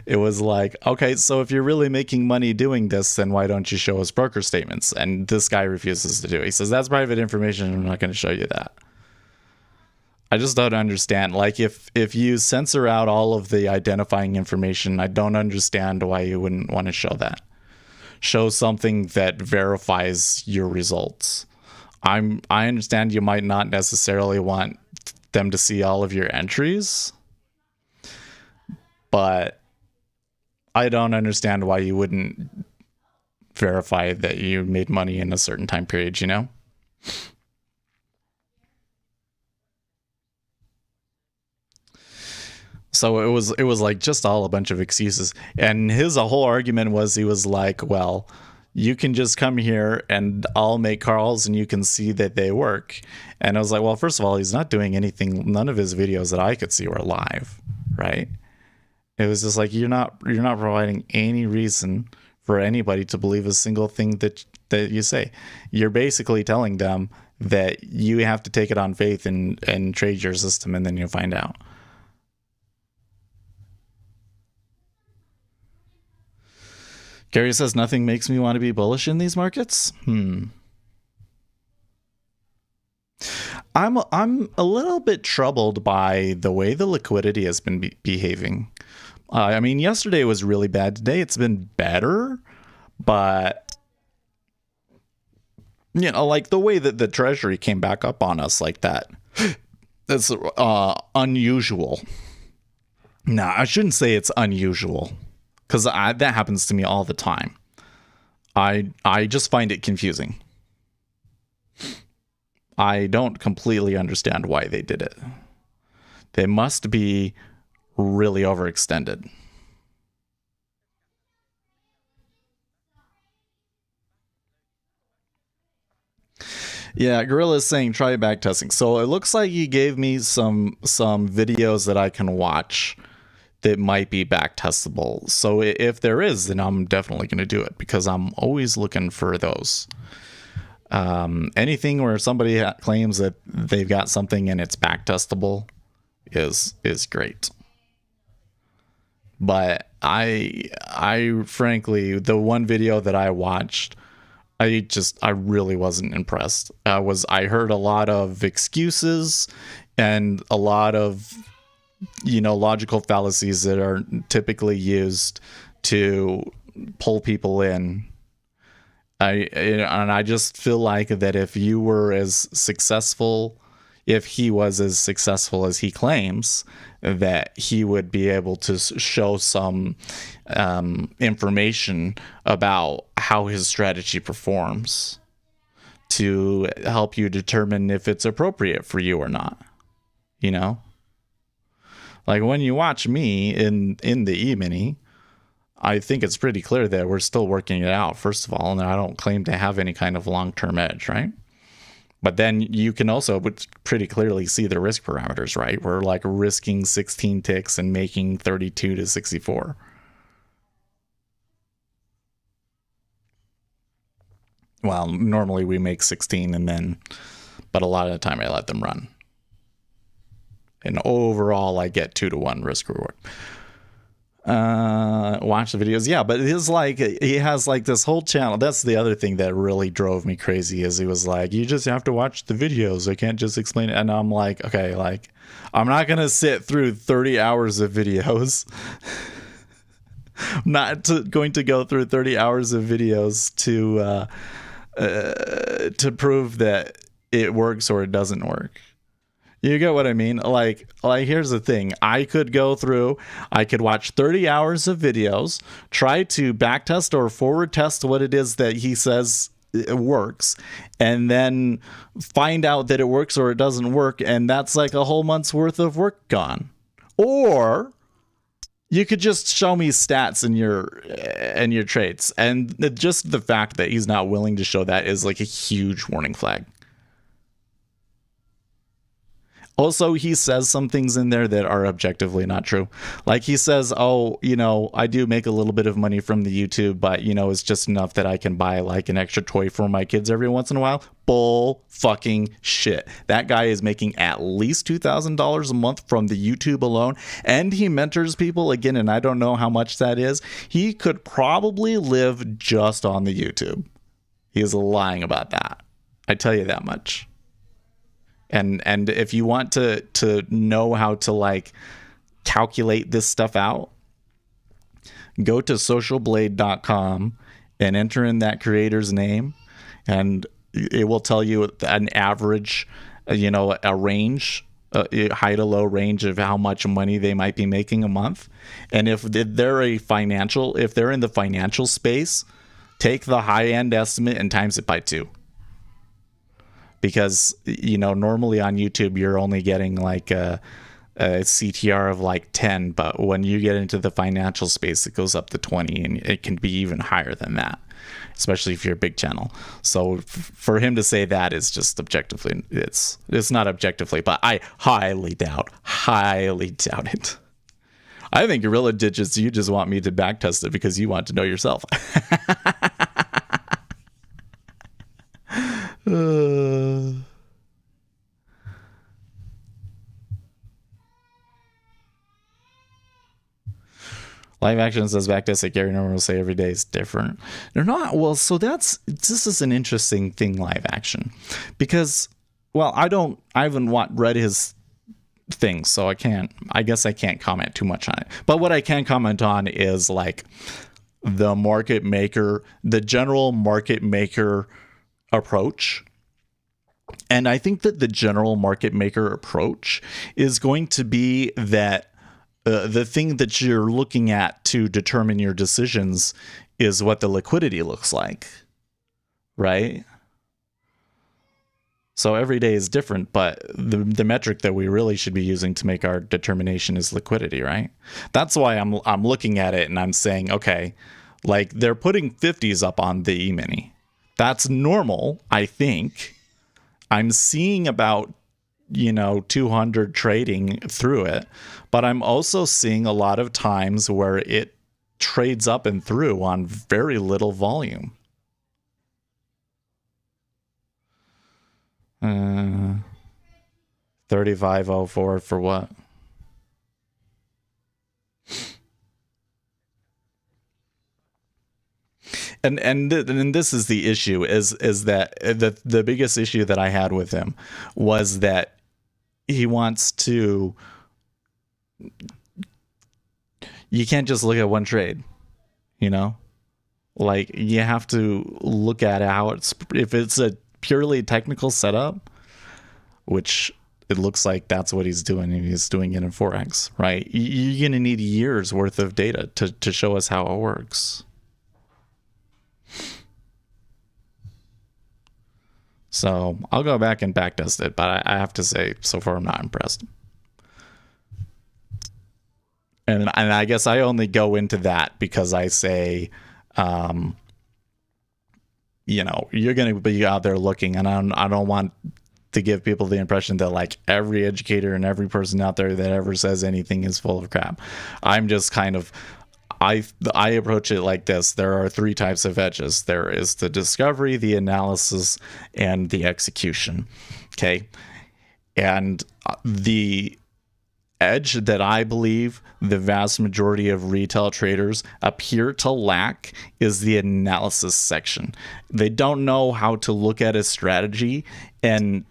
It was like, okay, so if you're really making money doing this, then why don't you show us broker statements? And this guy refuses to do it. He says, that's private information. I'm not going to show you that. I just don't understand. Like, if you censor out all of the identifying information, I don't understand why you wouldn't want to show that. Show something that verifies your results. I understand you might not necessarily want them to see all of your entries, but I don't understand why you wouldn't verify that you made money in a certain time period, you know? So it was like just all a bunch of excuses. And his whole argument was, he was like, well, you can just come here and I'll make calls and you can see that they work. And I was like, well, first of all, he's not doing anything. None of his videos that I could see were live, right? It was just like, you're not providing any reason for anybody to believe a single thing that you say. You're basically telling them that you have to take it on faith and trade your system, and then you'll find out. Gary says, nothing makes me want to be bullish in these markets. I'm a little bit troubled by the way the liquidity has been behaving. I mean, yesterday was really bad. Today it's been better, but You know, like the way that the Treasury came back up on us like that. That's unusual. No, I shouldn't say it's unusual, because that happens to me all the time. I just find it confusing. I don't completely understand why they did it. They must be really overextended. Yeah, Gorilla's saying try back testing. So it looks like you gave me some videos that I can watch that might be back testable. So if there is, then I'm definitely going to do it, because I'm always looking for those. Anything where somebody claims that they've got something and it's back testable is great. But I frankly, the one video that I watched, I really wasn't impressed. I heard a lot of excuses and a lot of, logical fallacies that are typically used to pull people in. I just feel like that if he was as successful as he claims, that he would be able to show some information about how his strategy performs to help you determine if it's appropriate for you or not. Like when you watch me in the E-mini, I think it's pretty clear that we're still working it out, first of all, and I don't claim to have any kind of long-term edge, right? But then you can also pretty clearly see the risk parameters, right? We're like risking 16 ticks and making 32 to 64. Well, normally we make 16 but a lot of the time I let them run. And overall I get 2-to-1 risk reward. Watch the videos. Yeah, but he has like this whole channel. That's the other thing that really drove me crazy, is he was like, you just have to watch the videos, I can't just explain it. And I'm like, okay, like I'm not gonna sit through 30 hours of videos. I'm not going to go through 30 hours of videos to prove that it works or it doesn't work. You get what I mean? Like here's the thing. I could watch 30 hours of videos, try to backtest or forward test what it is that he says it works, and then find out that it works or it doesn't work, and that's like a whole month's worth of work gone. Or you could just show me stats in your trades, and just the fact that he's not willing to show that is like a huge warning flag. Also, he says some things in there that are objectively not true. Like he says, I do make a little bit of money from the YouTube, but, it's just enough that I can buy like an extra toy for my kids every once in a while. Bull fucking shit. That guy is making at least $2,000 a month from the YouTube alone. And he mentors people again, and I don't know how much that is. He could probably live just on the YouTube. He is lying about that. I tell you that much. And if you want to know how to like calculate this stuff out, go to socialblade.com and enter in that creator's name, and it will tell you an average, a range, high to low range of how much money they might be making a month. And if they're in the financial space, take the high end estimate and times it by 2. Because, normally on YouTube, you're only getting like a CTR of like 10. But when you get into the financial space, it goes up to 20, and it can be even higher than that, especially if you're a big channel. So for him to say that is just objectively, it's not objectively, but I highly doubt it. I think Gorilla Digits, you just want me to backtest it because you want to know yourself. Live action says backtest that Gary Norman will say every day is different. They're not. Well, so this is an interesting thing, live action, because, well, I haven't read his things, so I guess I can't comment too much on it. But what I can comment on is like the market maker, the general market maker approach. And I think that the general market maker approach is going to be that the thing that you're looking at to determine your decisions is what the liquidity looks like, right? So every day is different, but the metric that we really should be using to make our determination is liquidity, right? That's why I'm looking at it and I'm saying, okay, like they're putting 50s up on the E-mini. That's normal, I think. I'm seeing about 200 trading through it, but I'm also seeing a lot of times where it trades up and through on very little volume. 3504 for what? And this is the issue is that the biggest issue that I had with him was that he wants to, you can't just look at one trade, like you have to look at how if it's a purely technical setup, which it looks like that's what he's doing. He's doing it in Forex, right? You're going to need years worth of data to show us how it works. So I'll go back and backtest it, but I have to say, so far I'm not impressed. And I guess I only go into that because I say, you're going to be out there looking, and I don't want to give people the impression that like every educator and every person out there that ever says anything is full of crap. I'm just kind of, I approach it like this. There are three types of edges. There is the discovery, the analysis, and the execution. Okay. And the edge that I believe the vast majority of retail traders appear to lack is the analysis section. They don't know how to look at a strategy and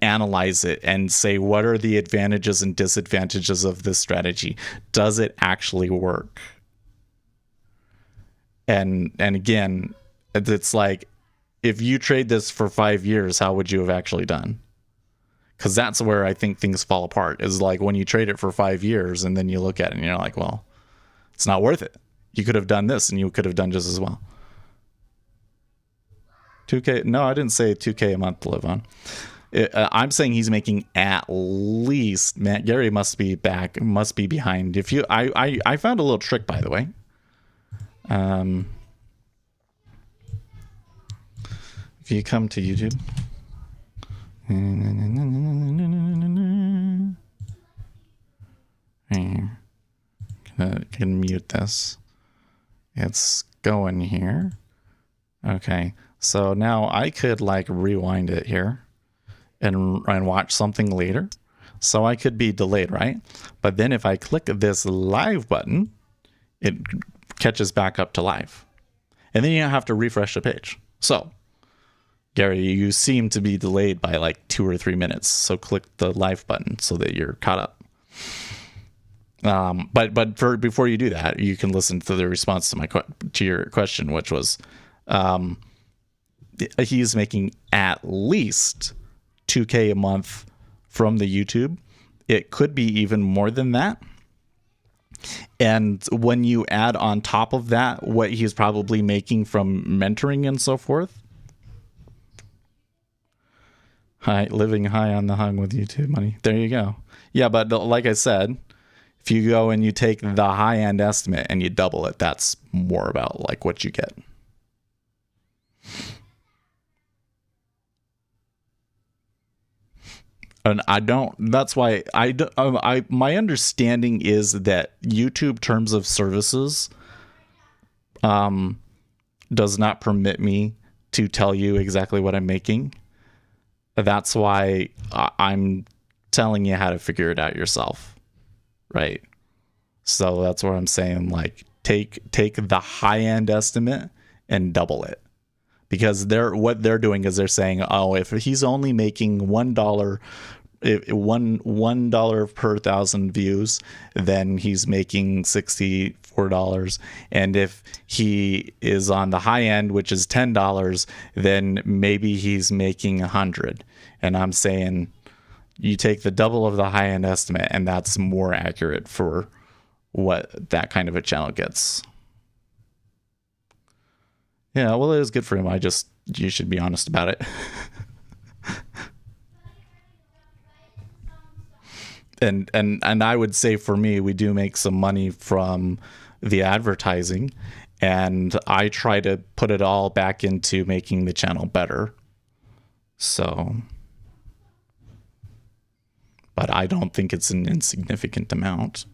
analyze it and say, what are the advantages and disadvantages of this strategy? Does it actually work? And again, it's like, if you trade this for 5 years, how would you have actually done? Because that's where I think things fall apart, is like when you trade it for 5 years and then you look at it and you're like, well, it's not worth it. You could have done this and you could have done just as well. 2K? No, I didn't say 2K a month to live on. I'm saying he's making at least, man, Gary must be behind. If you, I found a little trick, by the way. If you come to YouTube, can mute this. It's going here. Okay, so now I could like rewind it here and watch something later. So I could be delayed, right? But then if I click this live button, it catches back up to live. And then you have to refresh the page. So, Gary, you seem to be delayed by like 2 or 3 minutes. So click the live button so that you're caught up. But before you do that, you can listen to the response to your question, which was, he's making at least 2K a month from the YouTube. It could be even more than that. And when you add on top of that what he's probably making from mentoring and so forth, living high on the hung with YouTube money. There you go. Yeah, but like I said, if you go and you take the high end estimate and you double it, that's more about like what you get. And that's why my understanding is that YouTube terms of services does not permit me to tell you exactly what I'm making. That's why I'm telling you how to figure it out yourself. Right. So that's what I'm saying. Like take the high end estimate and double it. Because what they're doing is they're saying, oh, if he's only making $1 if $1 per 1,000 views, then he's making $64. And if he is on the high end, which is $10, then maybe he's making 100. And I'm saying you take the double of the high end estimate, and that's more accurate for what that kind of a channel gets. Yeah, well, it is good for him. You should be honest about it. And I would say for me, we do make some money from the advertising, and I try to put it all back into making the channel better. So, but I don't think it's an insignificant amount.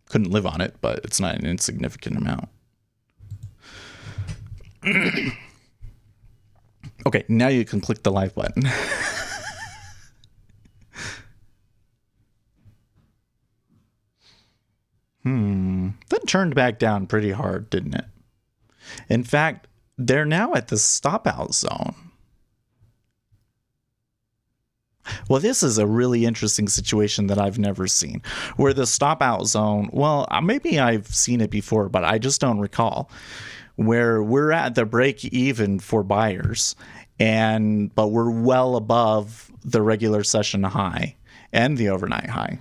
Couldn't live on it, but it's not an insignificant amount. Okay, now you can click the like button. That turned back down pretty hard, didn't it? In fact, they're now at the stop out zone. Well, this is a really interesting situation that I've never seen, where the stop out zone, well, maybe I've seen it before, but I just don't recall, where we're at the break even for buyers, but we're well above the regular session high and the overnight high.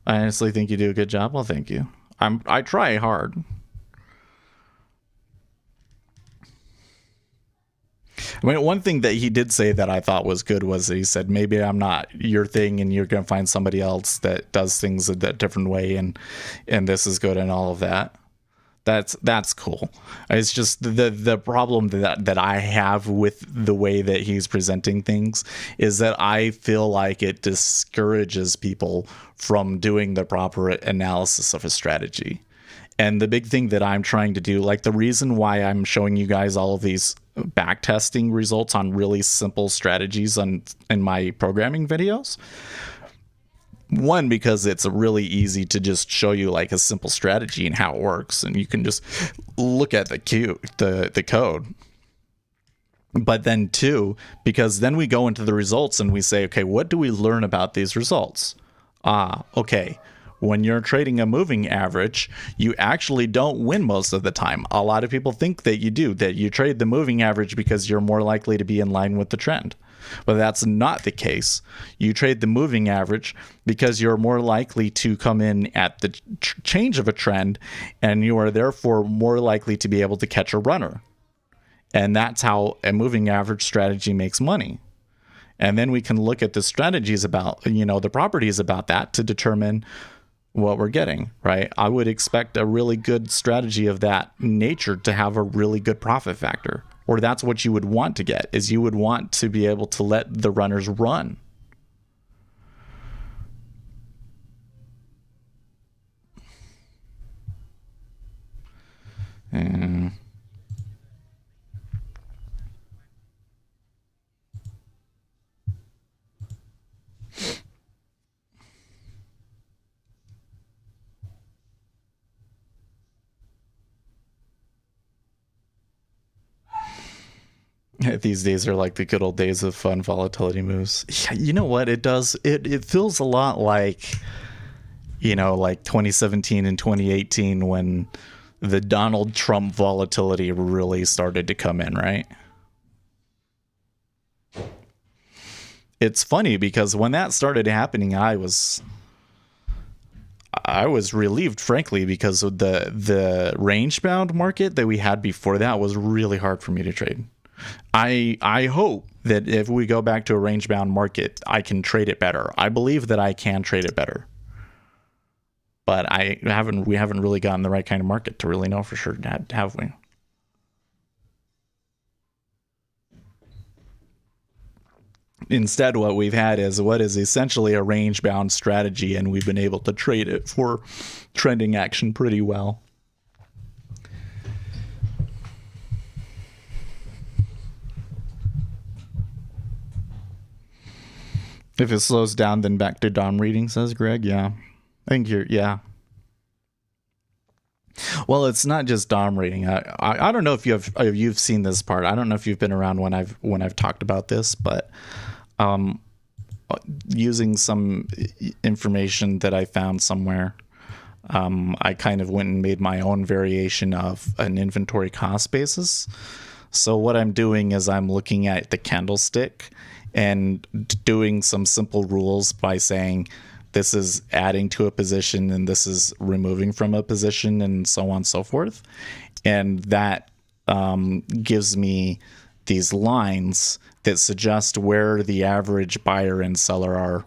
I honestly think you do a good job. Well, thank you. I try hard. I mean, one thing that he did say that I thought was good was that he said, maybe I'm not your thing and you're going to find somebody else that does things a different way, and this is good and all of that. That's cool. It's just the problem that I have with the way that he's presenting things is that I feel like it discourages people from doing the proper analysis of a strategy. And the big thing that I'm trying to do, like the reason why I'm showing you guys all of these backtesting results on really simple strategies in my programming videos. One, because it's really easy to just show you like a simple strategy and how it works, and you can just look at the code. But then two, because then we go into the results and we say, okay, what do we learn about these results? Okay, when you're trading a moving average, you actually don't win most of the time. A lot of people think that you do, that you trade the moving average because you're more likely to be in line with the trend. But that's not the case. You trade the moving average because you're more likely to come in at the change of a trend, and you are therefore more likely to be able to catch a runner. And that's how a moving average strategy makes money. And then we can look at the strategies about, the properties about that to determine what we're getting, right? I would expect a really good strategy of that nature to have a really good profit factor. Or that's what you would want to get, is you would want to be able to let the runners run. And these days are like the good old days of fun volatility moves. Yeah, you know what? It does. It feels a lot like, like 2017 and 2018 when the Donald Trump volatility really started to come in, right? It's funny because when that started happening, I was relieved, frankly, because of the range bound market that we had before that was really hard for me to trade. I hope that if we go back to a range bound market, I can trade it better. I believe that I can trade it better. But we haven't really gotten the right kind of market to really know for sure, have we? Instead, what we've had is what is essentially a range bound strategy, and we've been able to trade it for trending action pretty well. If it slows down, then back to dawn reading, says Greg. Yeah. I think yeah. Well, Well, it's not just DOM reading. I don't know if you've seen this part. I don't know if you've been around when I've talked about this, but using some information that I found somewhere, I kind of went and made my own variation of an inventory cost basis. So what I'm doing is I'm looking at the candlestick and doing some simple rules by saying this is adding to a position and this is removing from a position and so on and so forth. And that gives me these lines that suggest where the average buyer and seller are,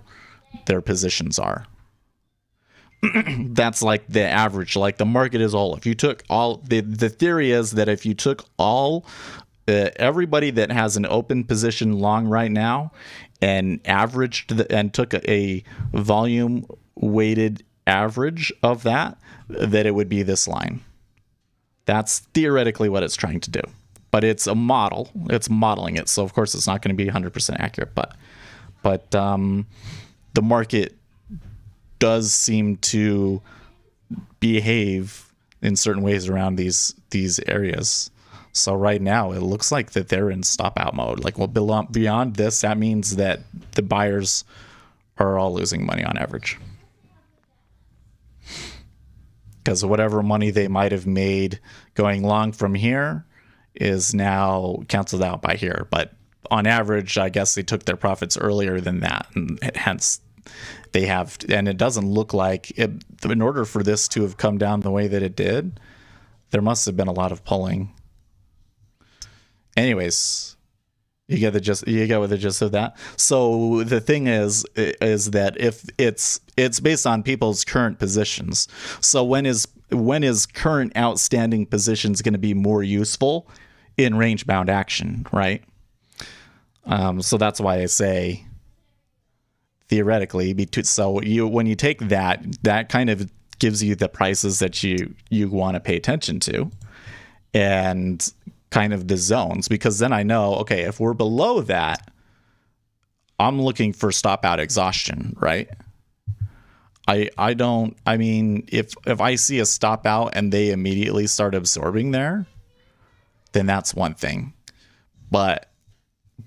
their positions are. That's like the average, like the market as a whole. If you took all, the theory is that if you took all, everybody that has an open position long right now and averaged and took a volume weighted average of that it would be this line. That's theoretically what it's trying to do. But it's a model. It's modeling it. So, of course, it's not going to be 100% accurate. But the market does seem to behave in certain ways around these areas. So right now, it looks like that they're in stop out mode. Like, well, beyond this, that means that the buyers are all losing money on average. Because whatever money they might have made going long from here is now canceled out by here. But on average, I guess they took their profits earlier than that. And hence, they have, and it doesn't look like it, in order for this to have come down the way that it did, there must have been a lot of pulling. Anyways, you get the gist of that. So the thing is that if it's based on people's current positions. So when is current outstanding positions going to be more useful in range bound action, right? So that's why I say theoretically. So when you take that kind of gives you the prices that you want to pay attention to, and kind of the zones, because then I know, okay, if we're below that, I'm looking for stop out exhaustion, right? I mean, if I see a stop out and they immediately start absorbing there, then that's one thing. But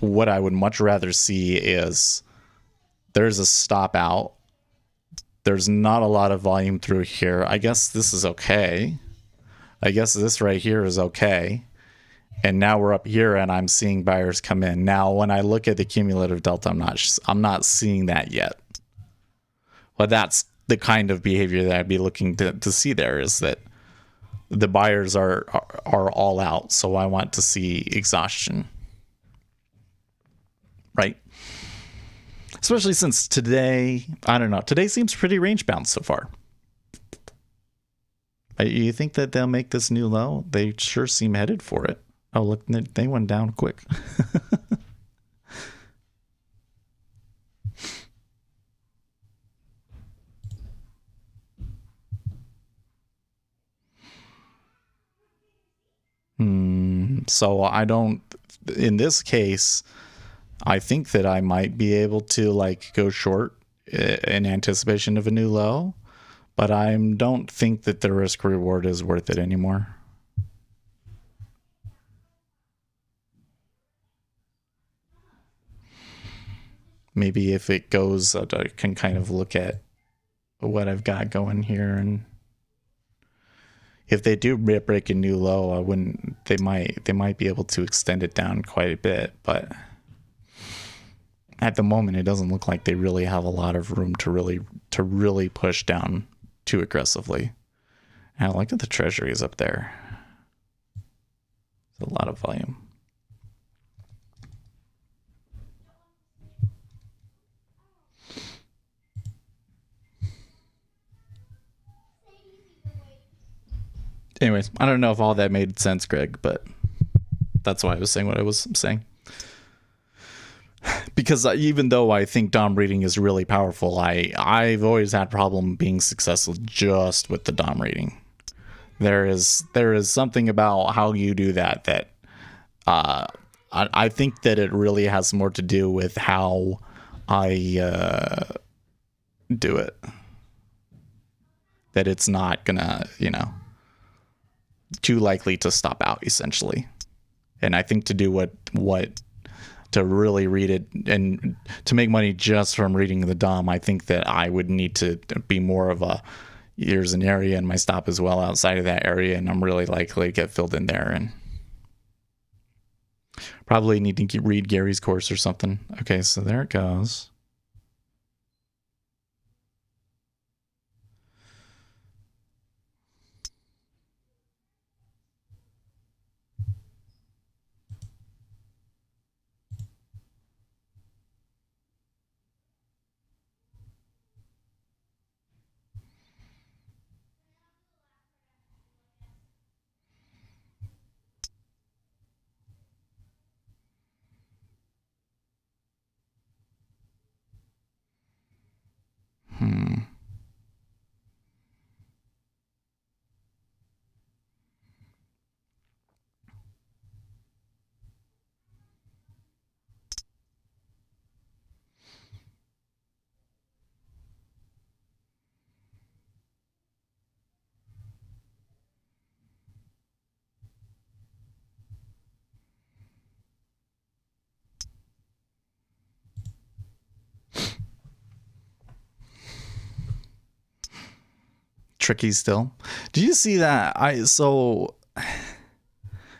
what I would much rather see is there's a stop out. There's not a lot of volume through here. I guess this is okay. I guess this right here is okay. And now we're up here and I'm seeing buyers come in. Now, when I look at the cumulative delta, I'm not seeing that yet. But that's the kind of behavior that I'd be looking to see there, is that the buyers are all out. So I want to see exhaustion. Right? Especially since today, I don't know, today seems pretty range bound so far. You think that they'll make this new low? They sure seem headed for it. Oh, look, they went down quick. So I don't, in this case, I think that I might be able to like go short in anticipation of a new low, but I don't think that the risk reward is worth it anymore. Maybe if it goes, I can kind of look at what I've got going here, and if they do break a new low, I wouldn't. They might be able to extend it down quite a bit, but at the moment, it doesn't look like they really have a lot of room to really push down too aggressively. And I like that the treasury is up there. There's a lot of volume. Anyways, I don't know if all that made sense, Greg, but that's why I was saying what I was saying. Because even though I think DOM reading is really powerful, I've always had problem being successful just with the DOM reading. There is something about how you do that I think that it really has more to do with how I do it. That it's not gonna, too likely to stop out essentially. And I think to do what to really read it and to make money just from reading the DOM, I think that I would need to be more of a, there's an area and my stop is well outside of that area, and I'm really likely to get filled in there, and probably need to read Gary's course or something. Okay, so there it goes. Tricky still. Do you see that?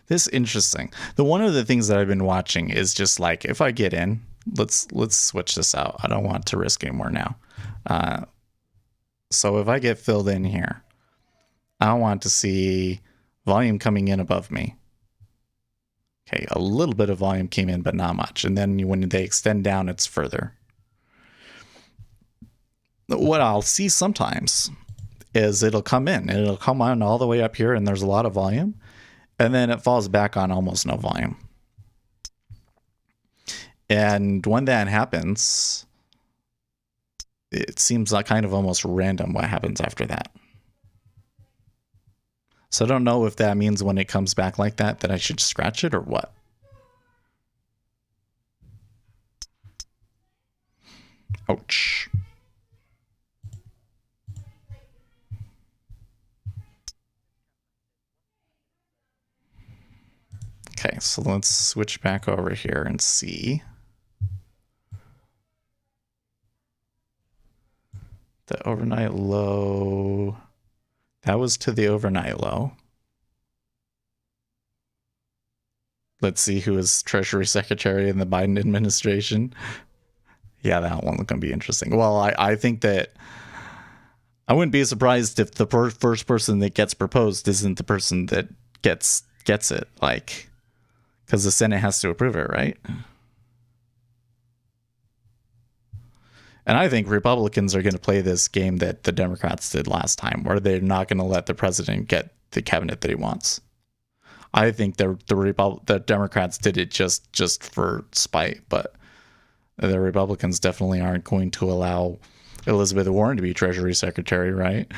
This interesting. The one of the things that I've been watching is just like, if I get in, let's switch this out. I don't want to risk anymore now. So if I get filled in here, I want to see volume coming in above me. Okay, a little bit of volume came in, but not much. And then when they extend down, it's further. What I'll see sometimes is it'll come in and it'll come on all the way up here and there's a lot of volume, and then it falls back on almost no volume. And when that happens, it seems like kind of almost random what happens after that. So I don't know if that means when it comes back like that I should scratch it or what. Ouch. Okay, so let's switch back over here and see. The overnight low. That was to the overnight low. Let's see who is Treasury Secretary in the Biden administration. Yeah, that one's going to be interesting. Well, I think that I wouldn't be surprised if the first person that gets proposed isn't the person that gets it, like, because the Senate has to approve it, right? And I think Republicans are going to play this game that the Democrats did last time, where they're not going to let the president get the cabinet that he wants. I think the Democrats did it just for spite, but the Republicans definitely aren't going to allow Elizabeth Warren to be Treasury Secretary, right?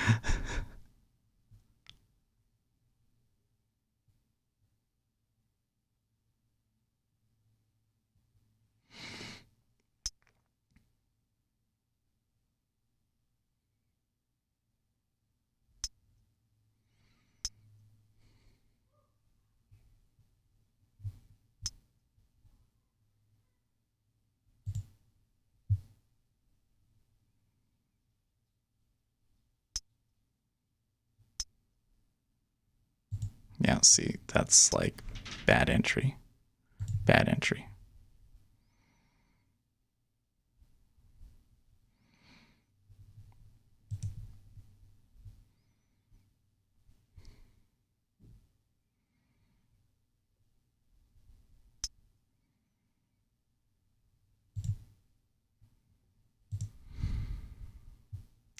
Yeah, see, that's like bad entry. Bad entry.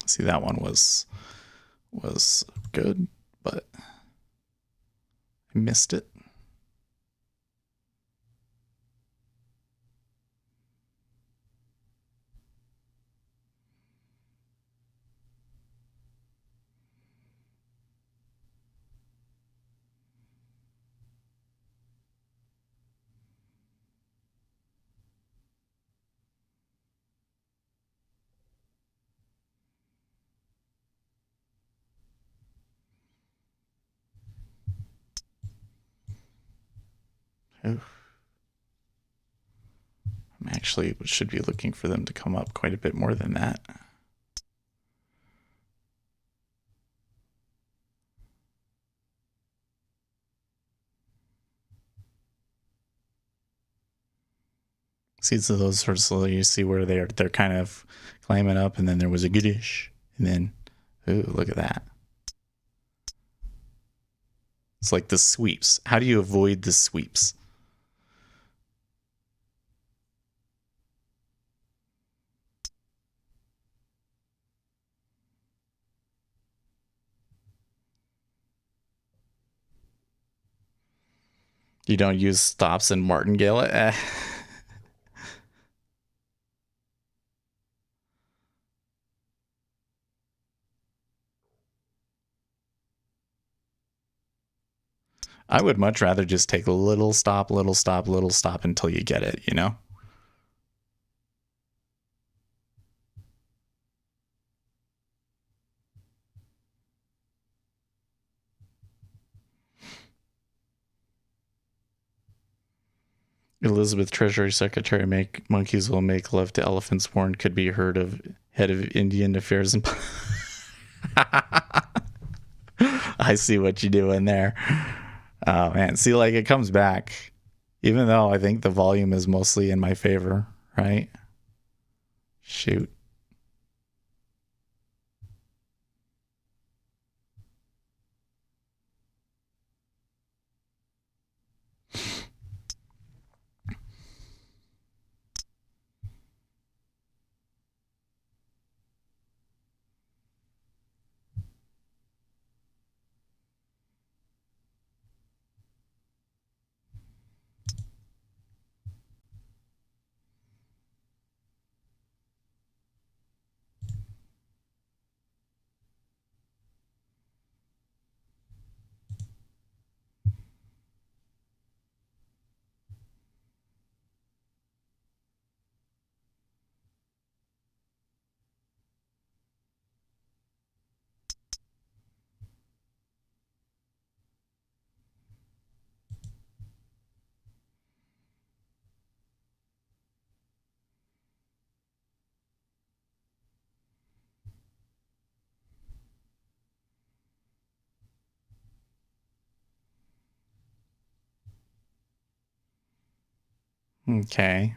See, that one was good, but I missed it. Oof. Actually, should be looking for them to come up quite a bit more than that. See, so those sorts of, you see where they're kind of climbing up, and then there was a goodish, and then, ooh, look at that. It's like the sweeps. How do you avoid the sweeps? You don't use stops in martingale? I would much rather just take a little stop, little stop, little stop until you get it, you know? Elizabeth Treasury Secretary, make monkeys will make love to elephants born could be heard of head of Indian Affairs and I see what you're doing there. Oh man, see, like, it comes back, even though I think the volume is mostly in my favor, right? Shoot. Okay.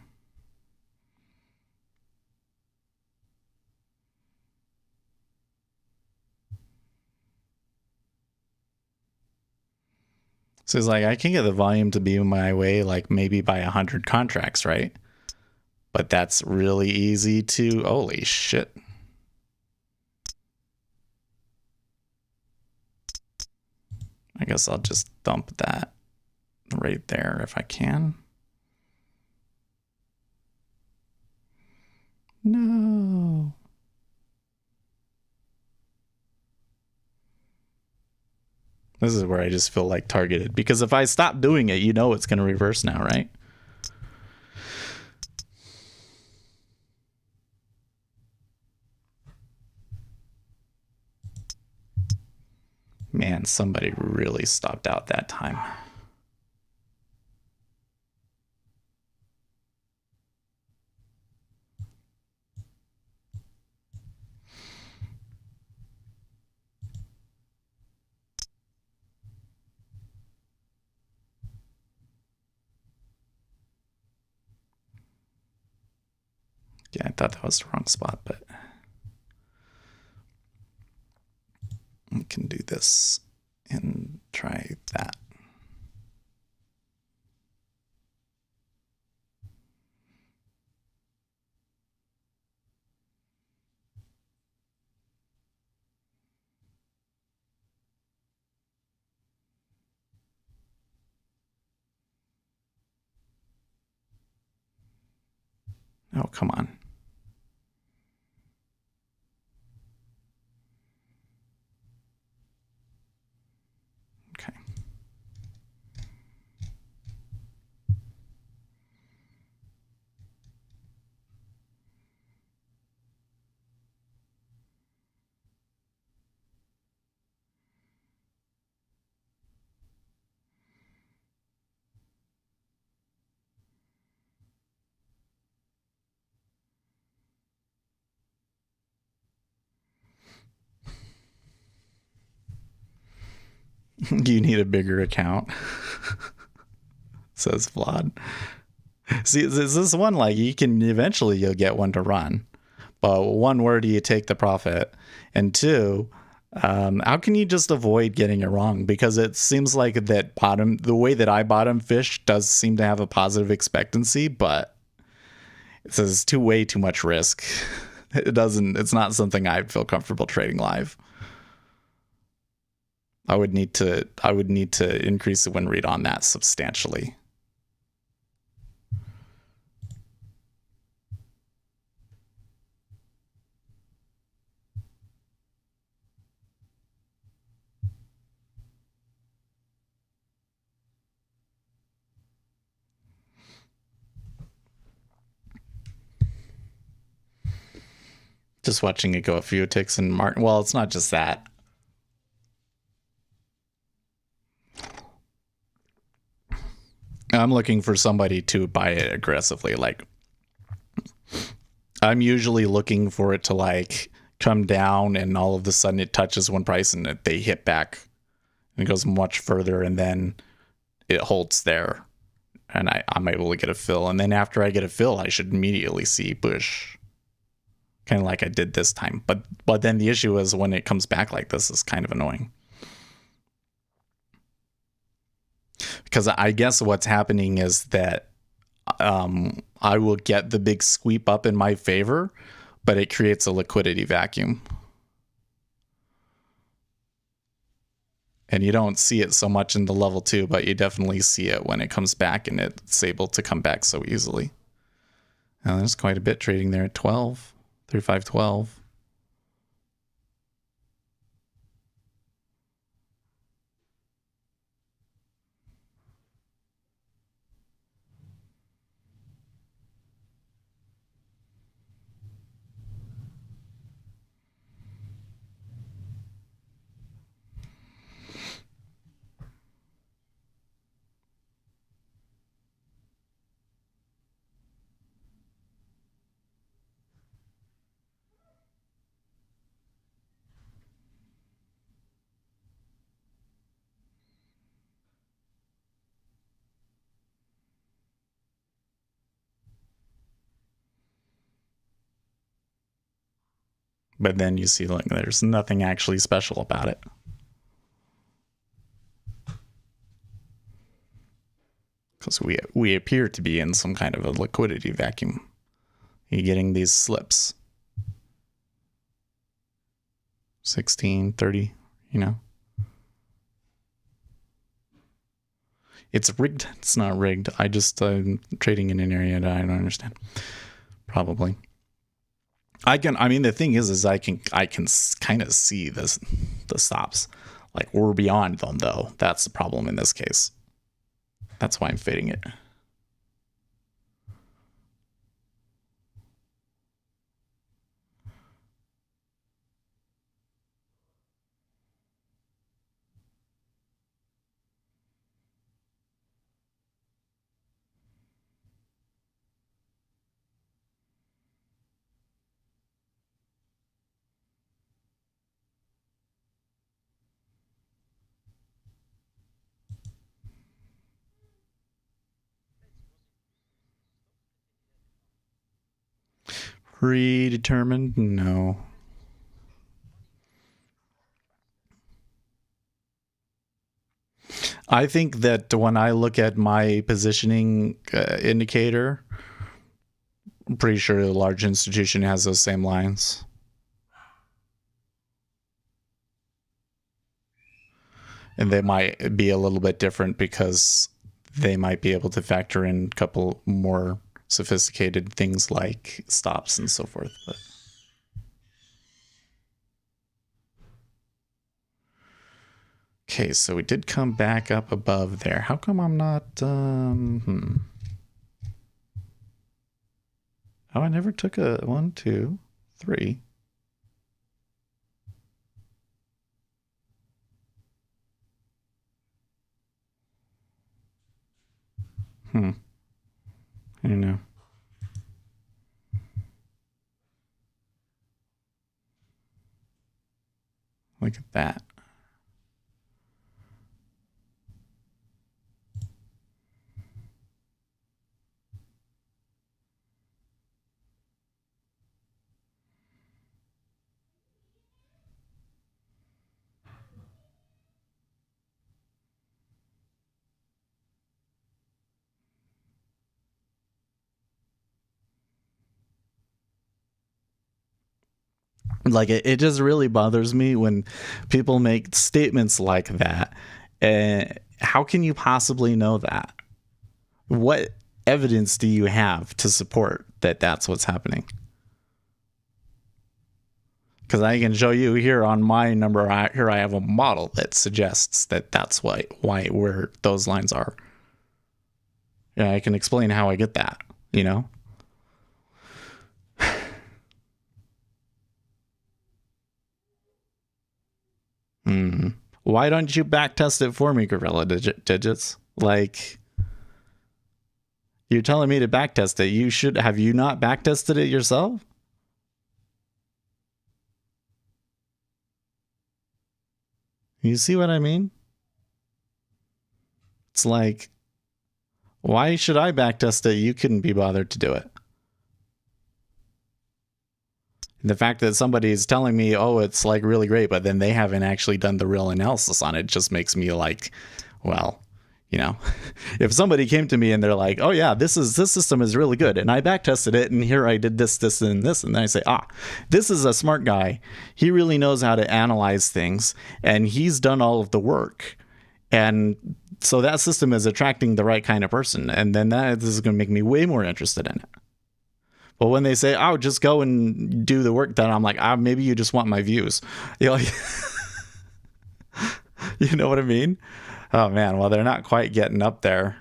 So it's like I can get the volume to be my way, like maybe by 100 contracts, right? But that's really easy to, holy shit. I guess I'll just dump that right there if I can. No. This is where I just feel like targeted, because if I stop doing it, you know it's going to reverse now, right? Man, somebody really stopped out that time. Yeah, I thought that was the wrong spot, but we can do this and try that. Oh, come on. Okay. You need a bigger account, says Vlad. See, is this one like you can eventually you'll get one to run, but one, where do you take the profit? And two, how can you just avoid getting it wrong? Because it seems like that the way that I bottom fish does seem to have a positive expectancy, but it says way too much risk. It's not something I'd feel comfortable trading live. I would need to increase the win rate on that substantially. Just watching it go a few ticks and Martin. Well, it's not just that. I'm looking for somebody to buy it aggressively. Like, I'm usually looking for it to like come down and all of a sudden it touches one price and they hit back and it goes much further and then it holds there and I'm able to get a fill. And then after I get a fill, I should immediately see push. Kind of like I did this time. But then the issue is when it comes back like this is kind of annoying. Because I guess what's happening is that I will get the big sweep up in my favor, but it creates a liquidity vacuum. And you don't see it so much in the level 2, but you definitely see it when it comes back and it's able to come back so easily. Now there's quite a bit trading there at 12. 3512. But then you see like there's nothing actually special about it. Because we appear to be in some kind of a liquidity vacuum. You're getting these slips. 16, 30, you know. It's rigged. It's not rigged. I'm trading in an area that I don't understand. Probably. The thing is I can kind of see the stops. Like we're beyond them though. That's the problem in this case. That's why I'm fading it. Predetermined? No. I think that when I look at my positioning indicator, I'm pretty sure a large institution has those same lines. And they might be a little bit different because they might be able to factor in a couple more sophisticated things like stops and so forth. But okay, so we did come back up above there. How come I'm not Oh, I never took a 1, 2, 3. I don't know. Look at that. Like it just really bothers me when people make statements like that. How can you possibly know that? What evidence do you have to support that that's what's happening? Because I can show you here on my number, here I have a model that suggests that that's why where those lines are. Yeah, I can explain how I get that, you know? Why don't you backtest it for me, Gorilla Digits? Like, you're telling me to backtest it. You should have you not backtested it yourself? You see what I mean? It's like, why should I backtest it? You couldn't be bothered to do it. The fact that somebody is telling me, oh, it's like really great, but then they haven't actually done the real analysis on it just makes me like, well, you know, if somebody came to me and they're like, oh yeah, this system is really good, and I backtested it, and here I did this, and this, and then I say, this is a smart guy. He really knows how to analyze things, and he's done all of the work. And so that system is attracting the right kind of person. And then this is going to make me way more interested in it. But when they say, oh, just go and do the work done, I'm like, maybe you just want my views. You know, you know what I mean? Oh, man. Well, they're not quite getting up there.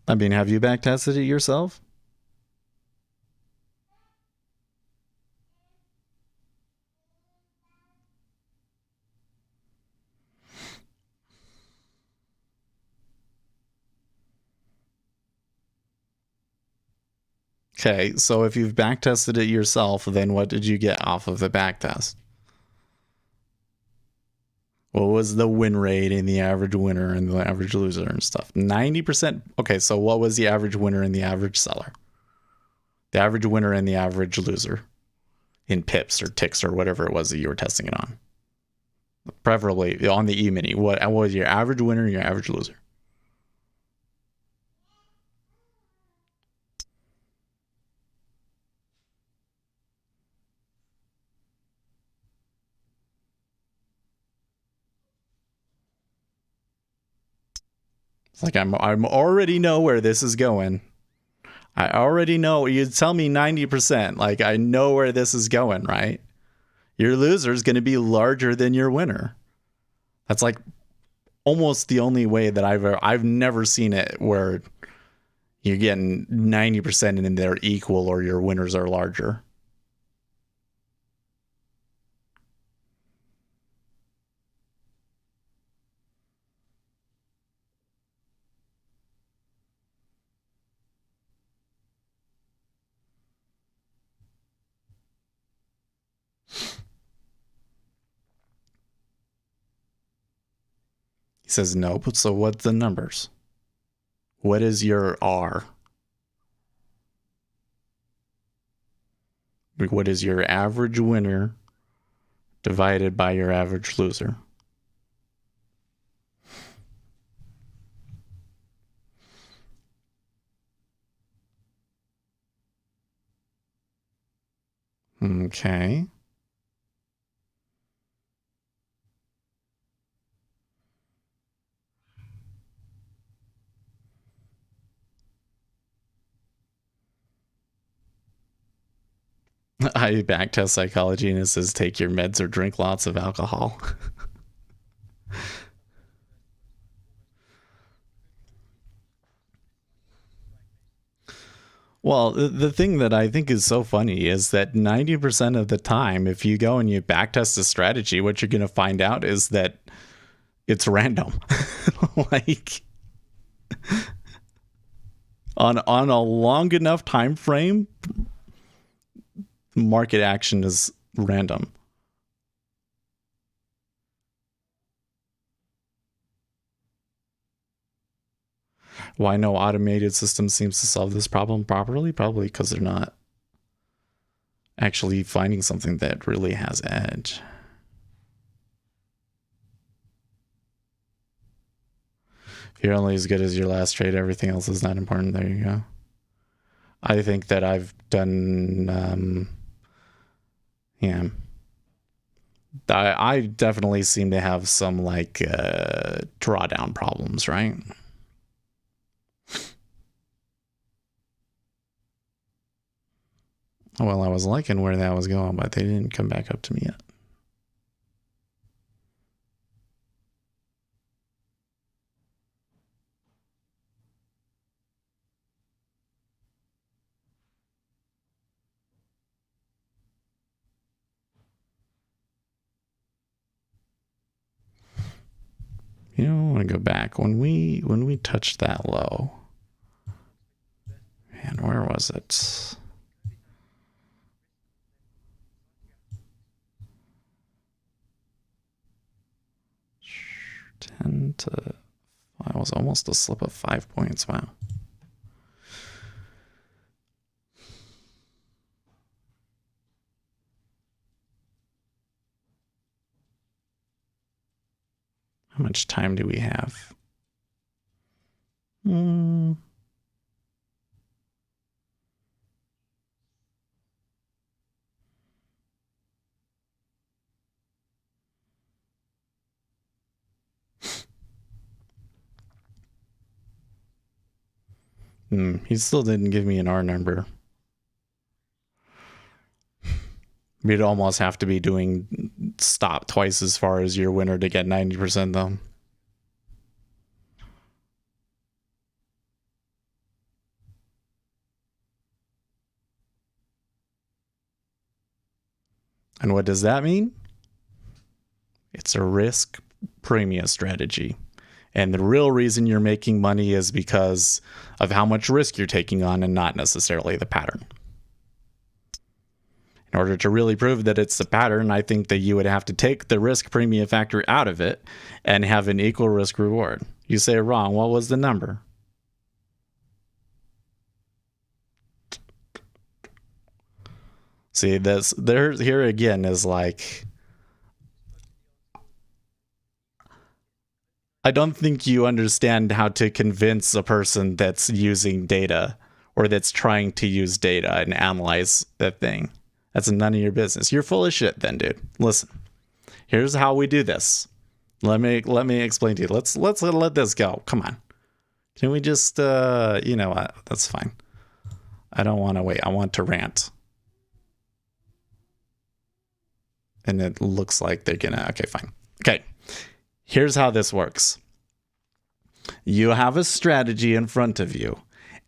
I mean, have you backtested it yourself? Okay, so if you've backtested it yourself, then what did you get off of the backtest? What was the win rate and the average winner and the average loser and stuff? 90%. Okay, so what was the average winner and the average seller? The average winner and the average loser in pips or ticks or whatever it was that you were testing it on. Preferably on the E-mini. What was your average winner and your average loser? It's like I'm already know where this is going. I already know. You tell me 90%. Like I know where this is going, right? Your loser is going to be larger than your winner. That's like almost the only way that I've never seen it where you're getting 90% and they're equal or your winners are larger. He says nope. So what's the numbers? What is your R? What is your average winner divided by your average loser? Okay. I backtest psychology and it says take your meds or drink lots of alcohol. Well, the thing that I think is so funny is that 90% of the time, if you go and you backtest a strategy, what you're going to find out is that it's random. Like on a long enough time frame, market action is random. Why no automated system seems to solve this problem properly? Probably because they're not actually finding something that really has edge. If you're only as good as your last trade, everything else is not important. There you go. I think that I've done, yeah. I definitely seem to have some like drawdown problems, right? Well, I was liking where that was going, but they didn't come back up to me yet. You know, I want to go back when we touched that low. Man, where was it? I was almost a slip of 5 points. Wow. How much time do we have? He still didn't give me an R number. We'd almost have to be doing stop twice as far as your winner to get 90% though. And what does that mean? It's a risk premium strategy. And the real reason you're making money is because of how much risk you're taking on and not necessarily the pattern. In order to really prove that it's the pattern, I think that you would have to take the risk premium factor out of it and have an equal risk reward. You say wrong. What was the number? See, here again is like, I don't think you understand how to convince a person that's using data or that's trying to use data and analyze that thing. That's none of your business. You're full of shit then, dude. Listen, here's how we do this. Let me explain to you. Let's let this go. Come on. Can we just, you know what? That's fine. I don't want to wait. I want to rant. And it looks like they're gonna, okay, fine. Okay. Here's how this works. You have a strategy in front of you,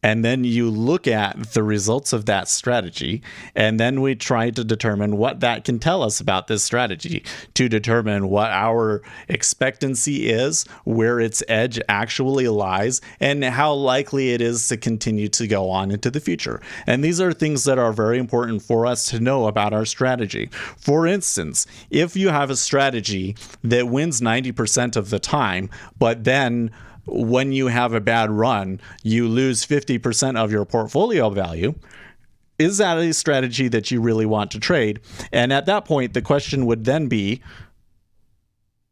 and then you look at the results of that strategy, and then we try to determine what that can tell us about this strategy to determine what our expectancy is, where its edge actually lies, and how likely it is to continue to go on into the future. And these are things that are very important for us to know about our strategy. For instance, if you have a strategy that wins 90% of the time, but then when you have a bad run, you lose 50% of your portfolio value, is that a strategy that you really want to trade? And at that point, the question would then be,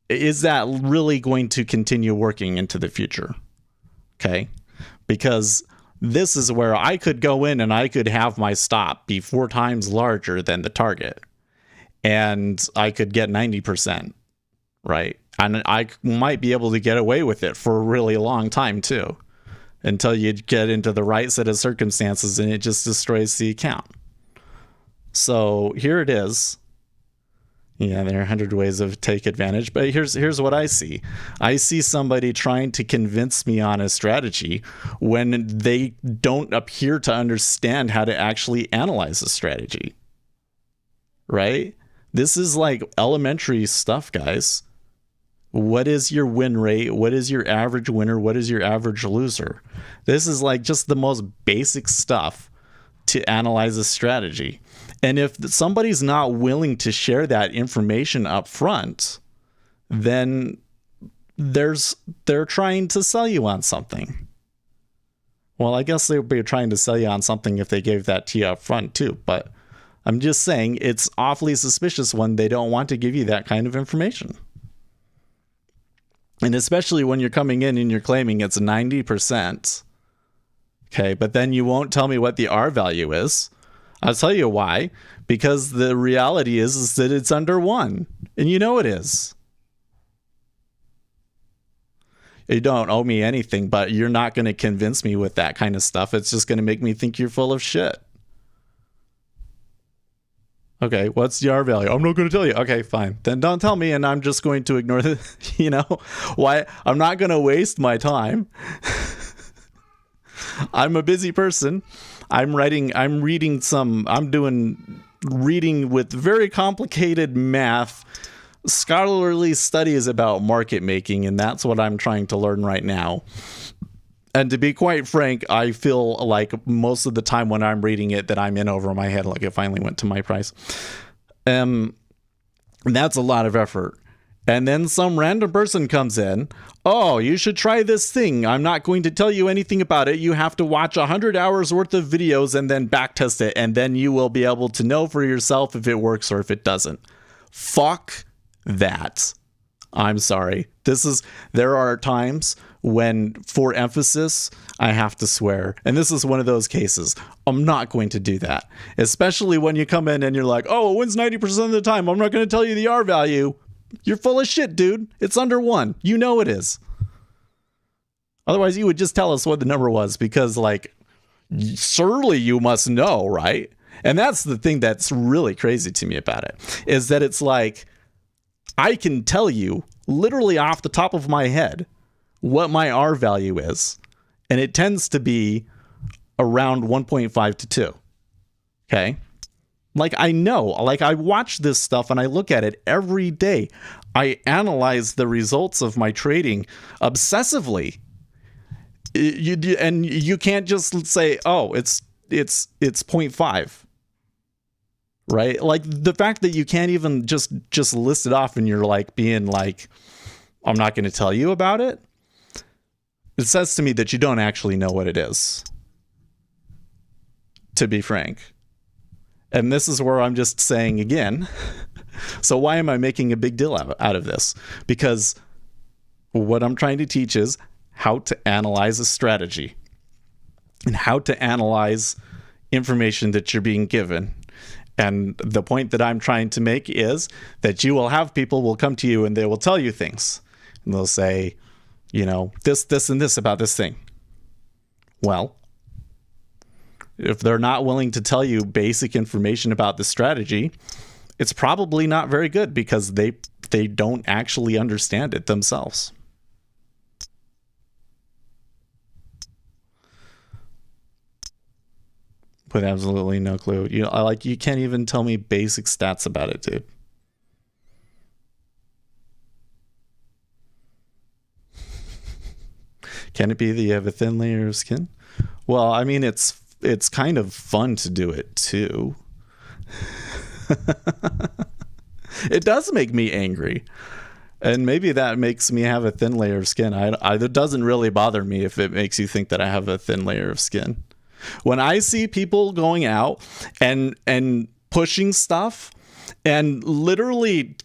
is that really going to continue working into the future? Okay. Because this is where I could go in and I could have my stop be 4 times larger than the target, and I could get 90%, right? And I might be able to get away with it for a really long time too, until you get into the right set of circumstances and it just destroys the account. So here it is. Yeah, there are 100 ways of take advantage, but here's what I see. I see somebody trying to convince me on a strategy when they don't appear to understand how to actually analyze a strategy. Right? This is like elementary stuff, guys. What is your win rate? What is your average winner? What is your average loser? This is like just the most basic stuff to analyze a strategy. And if somebody's not willing to share that information up front, then they're trying to sell you on something. Well, I guess they would be trying to sell you on something if they gave that to you up front too, but I'm just saying it's awfully suspicious when they don't want to give you that kind of information. And especially when you're coming in and you're claiming it's 90%. Okay, but then you won't tell me what the R value is. I'll tell you why. Because the reality is that it's under 1. And you know it is. You don't owe me anything, but you're not going to convince me with that kind of stuff. It's just going to make me think you're full of shit. Okay, what's the R value? I'm not going to tell you. Okay, fine. Then don't tell me, and I'm just going to ignore the, why? I'm not going to waste my time. I'm a busy person. I'm reading with very complicated math, scholarly studies about market making, and that's what I'm trying to learn right now. And to be quite frank, I feel like most of the time when I'm reading it that I'm in over my head, like it finally went to my price. And that's a lot of effort. And then some random person comes in, oh, you should try this thing. I'm not going to tell you anything about it. You have to watch 100 hours worth of videos and then backtest it. And then you will be able to know for yourself if it works or if it doesn't. Fuck that. I'm sorry. There are times when, for emphasis, I have to swear. And this is one of those cases. I'm not going to do that. Especially when you come in and you're like, oh, it wins 90% of the time. I'm not going to tell you the R value. You're full of shit, dude. It's under 1. You know it is. Otherwise, you would just tell us what the number was because, surely you must know, right? And that's the thing that's really crazy to me about it, is that it's like, I can tell you literally off the top of my head what my R value is, and it tends to be around 1.5 to 2. Okay? I know, I watch this stuff and I look at it every day. I analyze the results of my trading obsessively. You can't just say, oh, it's 0.5. Right? The fact that you can't even just list it off and you're being I'm not going to tell you about it. It says to me that you don't actually know what it is. To be frank. And this is where I'm just saying again. So why am I making a big deal out of this? Because what I'm trying to teach is how to analyze a strategy and how to analyze information that you're being given. And the point that I'm trying to make is that you will have people will come to you and they will tell you things. And they'll say, this, and this about this thing. Well, if they're not willing to tell you basic information about the strategy, it's probably not very good because they don't actually understand it themselves. With absolutely no clue. You can't even tell me basic stats about it, dude. Can it be that you have a thin layer of skin? Well, I mean, it's kind of fun to do it too. It does make me angry. And maybe that makes me have a thin layer of skin. It doesn't really bother me if it makes you think that I have a thin layer of skin. When I see people going out and pushing stuff and literally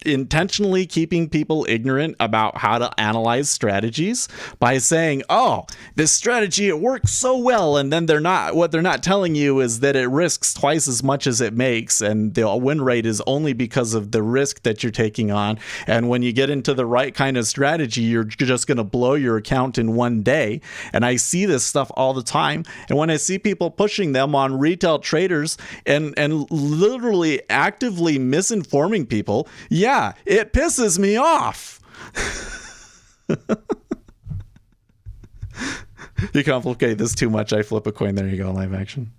intentionally keeping people ignorant about how to analyze strategies by saying, oh, this strategy, it works so well. And then what they're not telling you is that it risks twice as much as it makes. And the win rate is only because of the risk that you're taking on. And when you get into the right kind of strategy, you're just going to blow your account in one day. And I see this stuff all the time. And when I see people pushing them on retail traders and literally actively misinforming people, yeah, it pisses me off. You complicate this too much, I flip a coin. There you go, live action.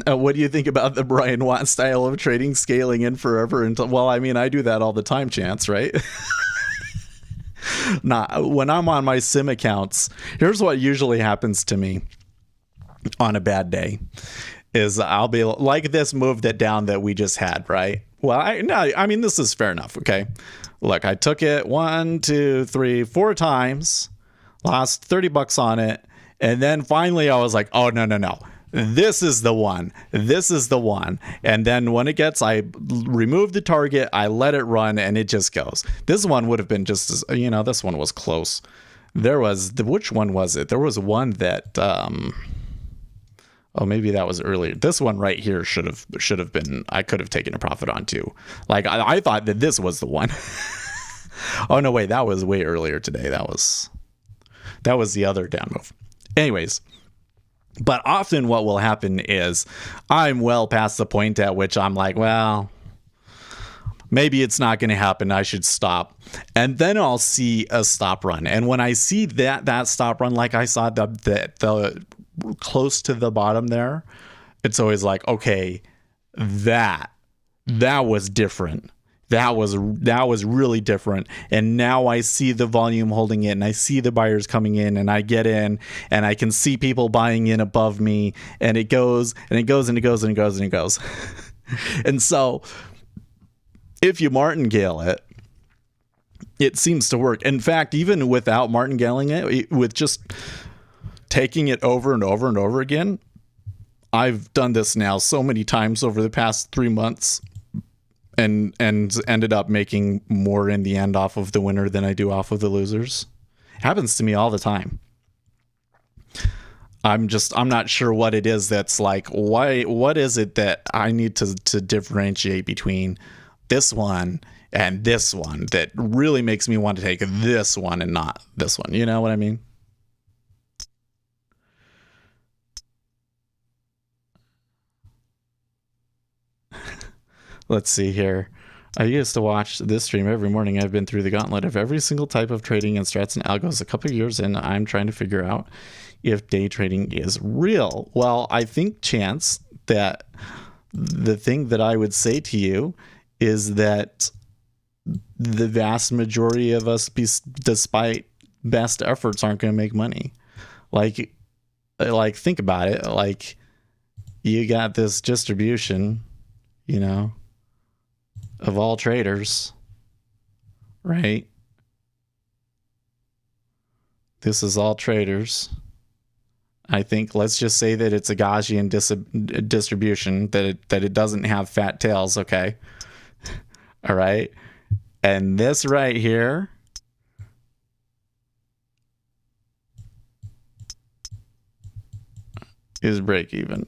What do you think about the Brian Watt style of trading, scaling in forever until? Well, I mean, I do that all the time, Chance, right? When I'm on my sim accounts, here's what usually happens to me on a bad day is I'll be like this move that we just had, right? Well, I mean, this is fair enough. Okay. Look, I took it 1, 2, 3, 4 times, lost $30 on it. And then finally I was like, oh, no. This is the one. This is the one. And then when it gets, I remove the target, I let it run, and it just goes. This one would have been just as, this one was close. Which one was it? There was one that, maybe that was earlier. This one right here should have been, I could have taken a profit on too. Like, I thought that this was the one. Oh, no, wait, that was way earlier today. That was the other down move. Anyways. But often what will happen is I'm well past the point at which I'm like, well, maybe it's not going to happen. I should stop. And then I'll see a stop run. And when I see that stop run, like I saw the close to the bottom there, it's always like, okay, that was different. That was really different. And now I see the volume holding it, and I see the buyers coming in, and I get in, and I can see people buying in above me, and it goes and it goes and it goes and it goes and it goes. And so if you martingale it, it seems to work. In fact, even without martingaling it, with just taking it over and over and over again, I've done this now so many times over the past 3 months. And ended up making more in the end off of the winner than I do off of the losers. Happens to me all the time. I'm not sure what it is that's like, what is it that I need to differentiate between this one and this one that really makes me want to take this one and not this one? You know what I mean? Let's see here. I used to watch this stream every morning. I've been through the gauntlet of every single type of trading and strats and algos. A couple of years in, I'm trying to figure out if day trading is real. Well, I think, Chance, that the thing that I would say to you is that the vast majority of us, despite best efforts, aren't going to make money. Like think about it. Like, you got this distribution, of all traders, right? This is all traders. I think, let's just say that it's a Gaussian distribution, that it doesn't have fat tails, okay? All right. And this right here is break even.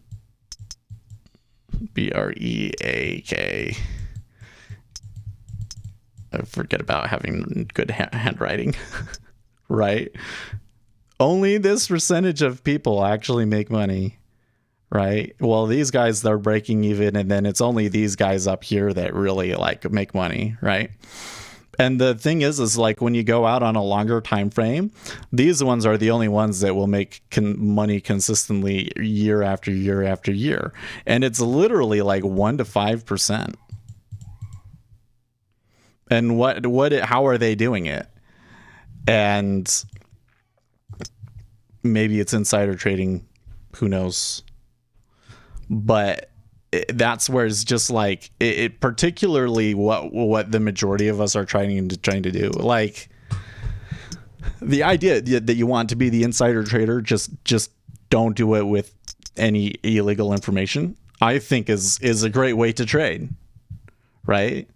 BREAK. I forget about having good handwriting, right? Only this percentage of people actually make money, right? Well, these guys, they're breaking even, and then it's only these guys up here that really make money, right? And the thing is like, when you go out on a longer time frame, these ones are the only ones that will make money consistently year after year after year, and it's literally like 1 to 5%. And how are they doing it? And maybe it's insider trading, who knows? But that's where it's just like, it particularly what the majority of us are trying to do. Like, the idea that you want to be the insider trader, just don't do it with any illegal information, I think is a great way to trade, right?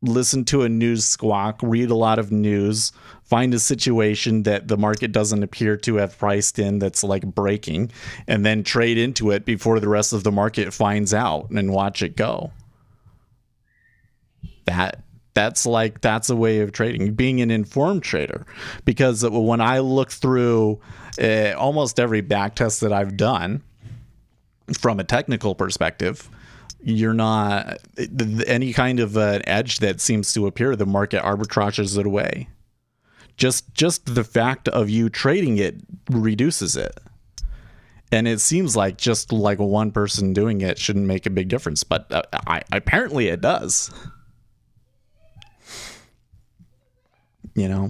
Listen to a news squawk, read a lot of news, find a situation that the market doesn't appear to have priced in that's like breaking, and then trade into it before the rest of the market finds out, and watch it go. That's a way of trading, being an informed trader. Because when I look through almost every back test that I've done from a technical perspective, you're not any kind of an edge that seems to appear, the market arbitrages it away. Just the fact of you trading it reduces it. And it seems like just like one person doing it shouldn't make a big difference, but apparently it does.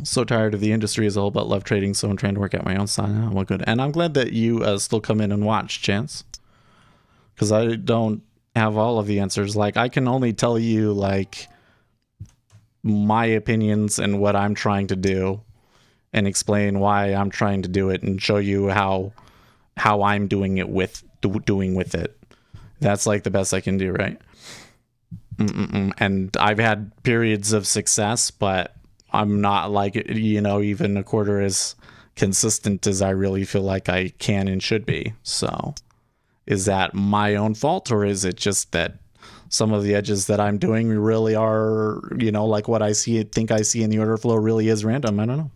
So tired of the industry as a whole, but love trading, so I'm trying to work out my own style. Well, good. And I'm glad that you still come in and watch, Chance. because I don't have all of the answers. Like, I can only tell you like my opinions and what I'm trying to do, and explain why I'm trying to do it, and show you how I'm doing with it. That's like the best I can do, right? And I've had periods of success, but I'm not like, even a quarter as consistent as I really feel like I can and should be. So is that my own fault, or is it just that some of the edges that I'm doing really are, like what I think I see in the order flow really is random? I don't know.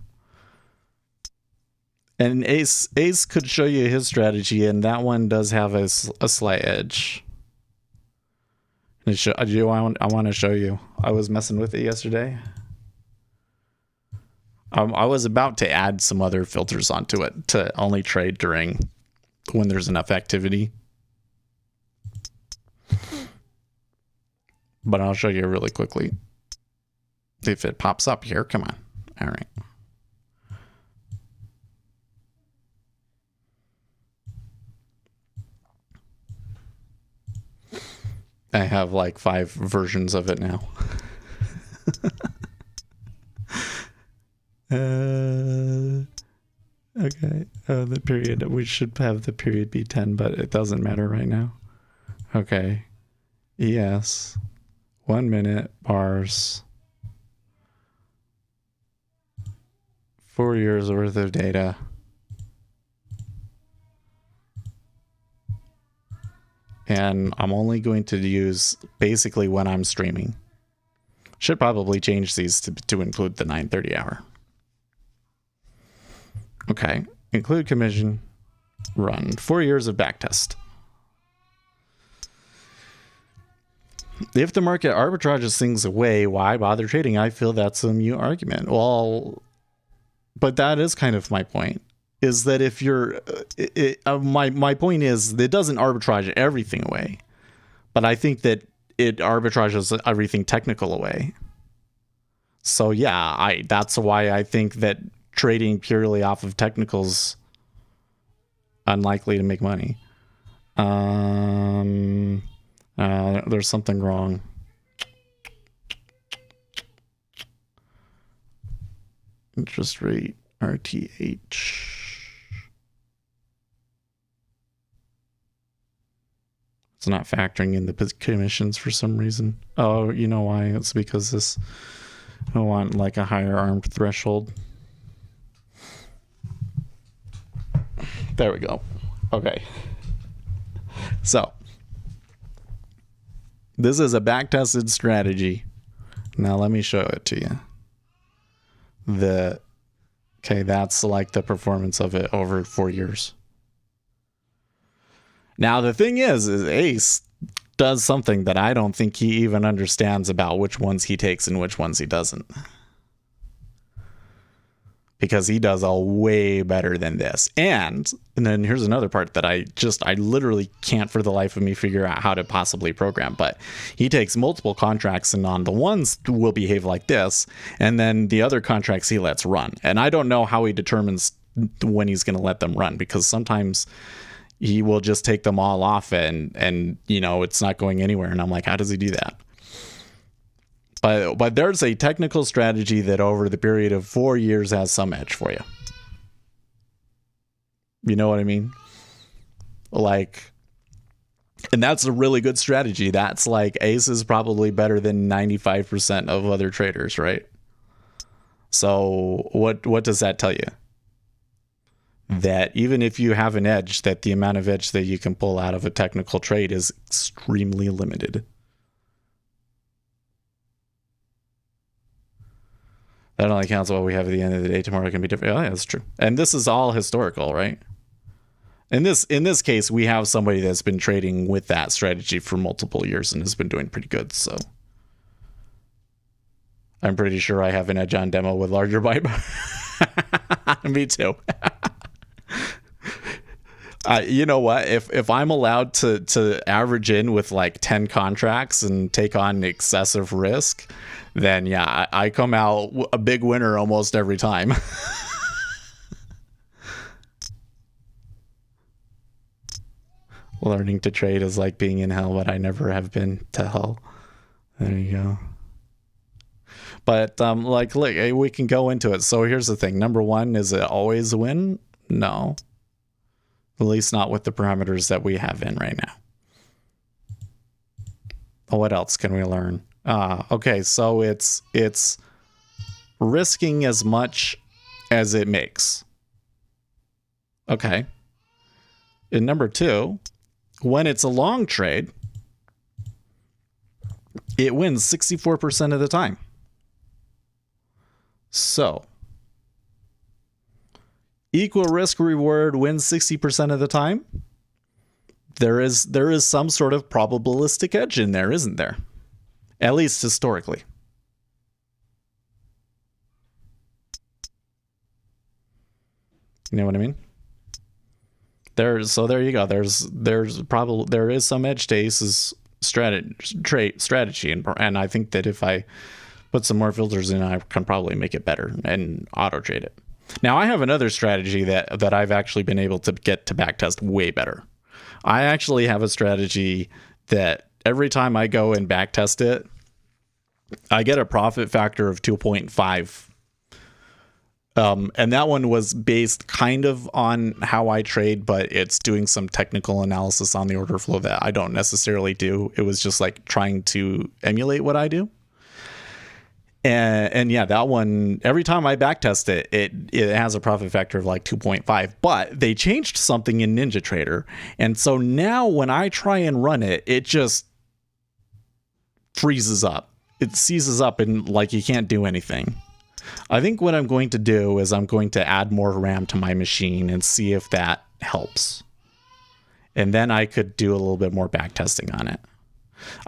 And Ace could show you his strategy, and that one does have a slight edge. I want to show you. I was messing with it yesterday. I was about to add some other filters onto it to only trade when there's enough activity. But I'll show you really quickly. If it pops up here, come on. All right. I have like 5 versions of it now. Okay. The period. We should have the period be 10, but it doesn't matter right now. Okay. Yes. 1 minute bars. 4 years worth of data. And I'm only going to use basically when I'm streaming. Should probably change these to include the 9:30 hour. Okay, include commission, run 4 years of backtest. If the market arbitrages things away, why bother trading? I feel that's a mute argument. Well, but that is kind of my point. Is that if you're, my point is that it doesn't arbitrage everything away, but I think that it arbitrages everything technical away. So yeah, that's why I think that trading purely off of technicals unlikely to make money. There's something wrong. Interest rate RTH. It's not factoring in the commissions for some reason. Oh, you know why? It's because I want like a higher armed threshold. There we go. Okay. So this is a back-tested strategy. Now let me show it to you. That's like the performance of it over 4 years. Now, the thing is Ace does something that I don't think he even understands about which ones he takes and which ones he doesn't. Because he does all way better than this. And then here's another part that I literally can't for the life of me figure out how to possibly program. But he takes multiple contracts, and on the ones will behave like this, and then the other contracts he lets run. And I don't know how he determines when he's going to let them run, because sometimes he will just take them all off and it's not going anywhere. And I'm like, how does he do that? But there's a technical strategy that over the period of 4 years has some edge for you. You know what I mean? Like, and that's a really good strategy. That's like Ace is probably better than 95% of other traders, right? So what does that tell you? That even if you have an edge, that the amount of edge that you can pull out of a technical trade is extremely limited. That only counts what we have at the end of the day. Tomorrow can be different. Oh, yeah, that's true. And this is all historical, right? In this case, we have somebody that's been trading with that strategy for multiple years and has been doing pretty good. So I'm pretty sure I have an edge on demo with larger buy. Me too. You know what? If I'm allowed to average in with like 10 contracts and take on excessive risk, then yeah, I come out a big winner almost every time. Learning to trade is like being in hell, but I never have been to hell. There you go. But like, look, we can go into it. So here's the thing. Number one, is it always a win? No. At least not with the parameters that we have in right now. What else can we learn? Okay, so it's risking as much as it makes. Okay. And number two, when it's a long trade, it wins 64% of the time. So, equal risk reward wins 60% of the time. There is some sort of probabilistic edge in there, isn't there? At least historically. You know what I mean? There you go. There is some edge to Ace's strategy, and I think that if I put some more filters in, I can probably make it better and auto trade it. Now I have another strategy that I've actually been able to get to backtest way better. I actually have a strategy that every time I go and backtest it, I get a profit factor of 2.5. And that one was based kind of on how I trade, but it's doing some technical analysis on the order flow that I don't necessarily do. It was just like trying to emulate what I do. And yeah, that one, every time I backtest it, it has a profit factor of like 2.5, but they changed something in NinjaTrader. And so now when I try and run it, it just freezes up. It seizes up and like you can't do anything. I think what I'm going to do is I'm going to add more RAM to my machine and see if that helps. And then I could do a little bit more backtesting on it.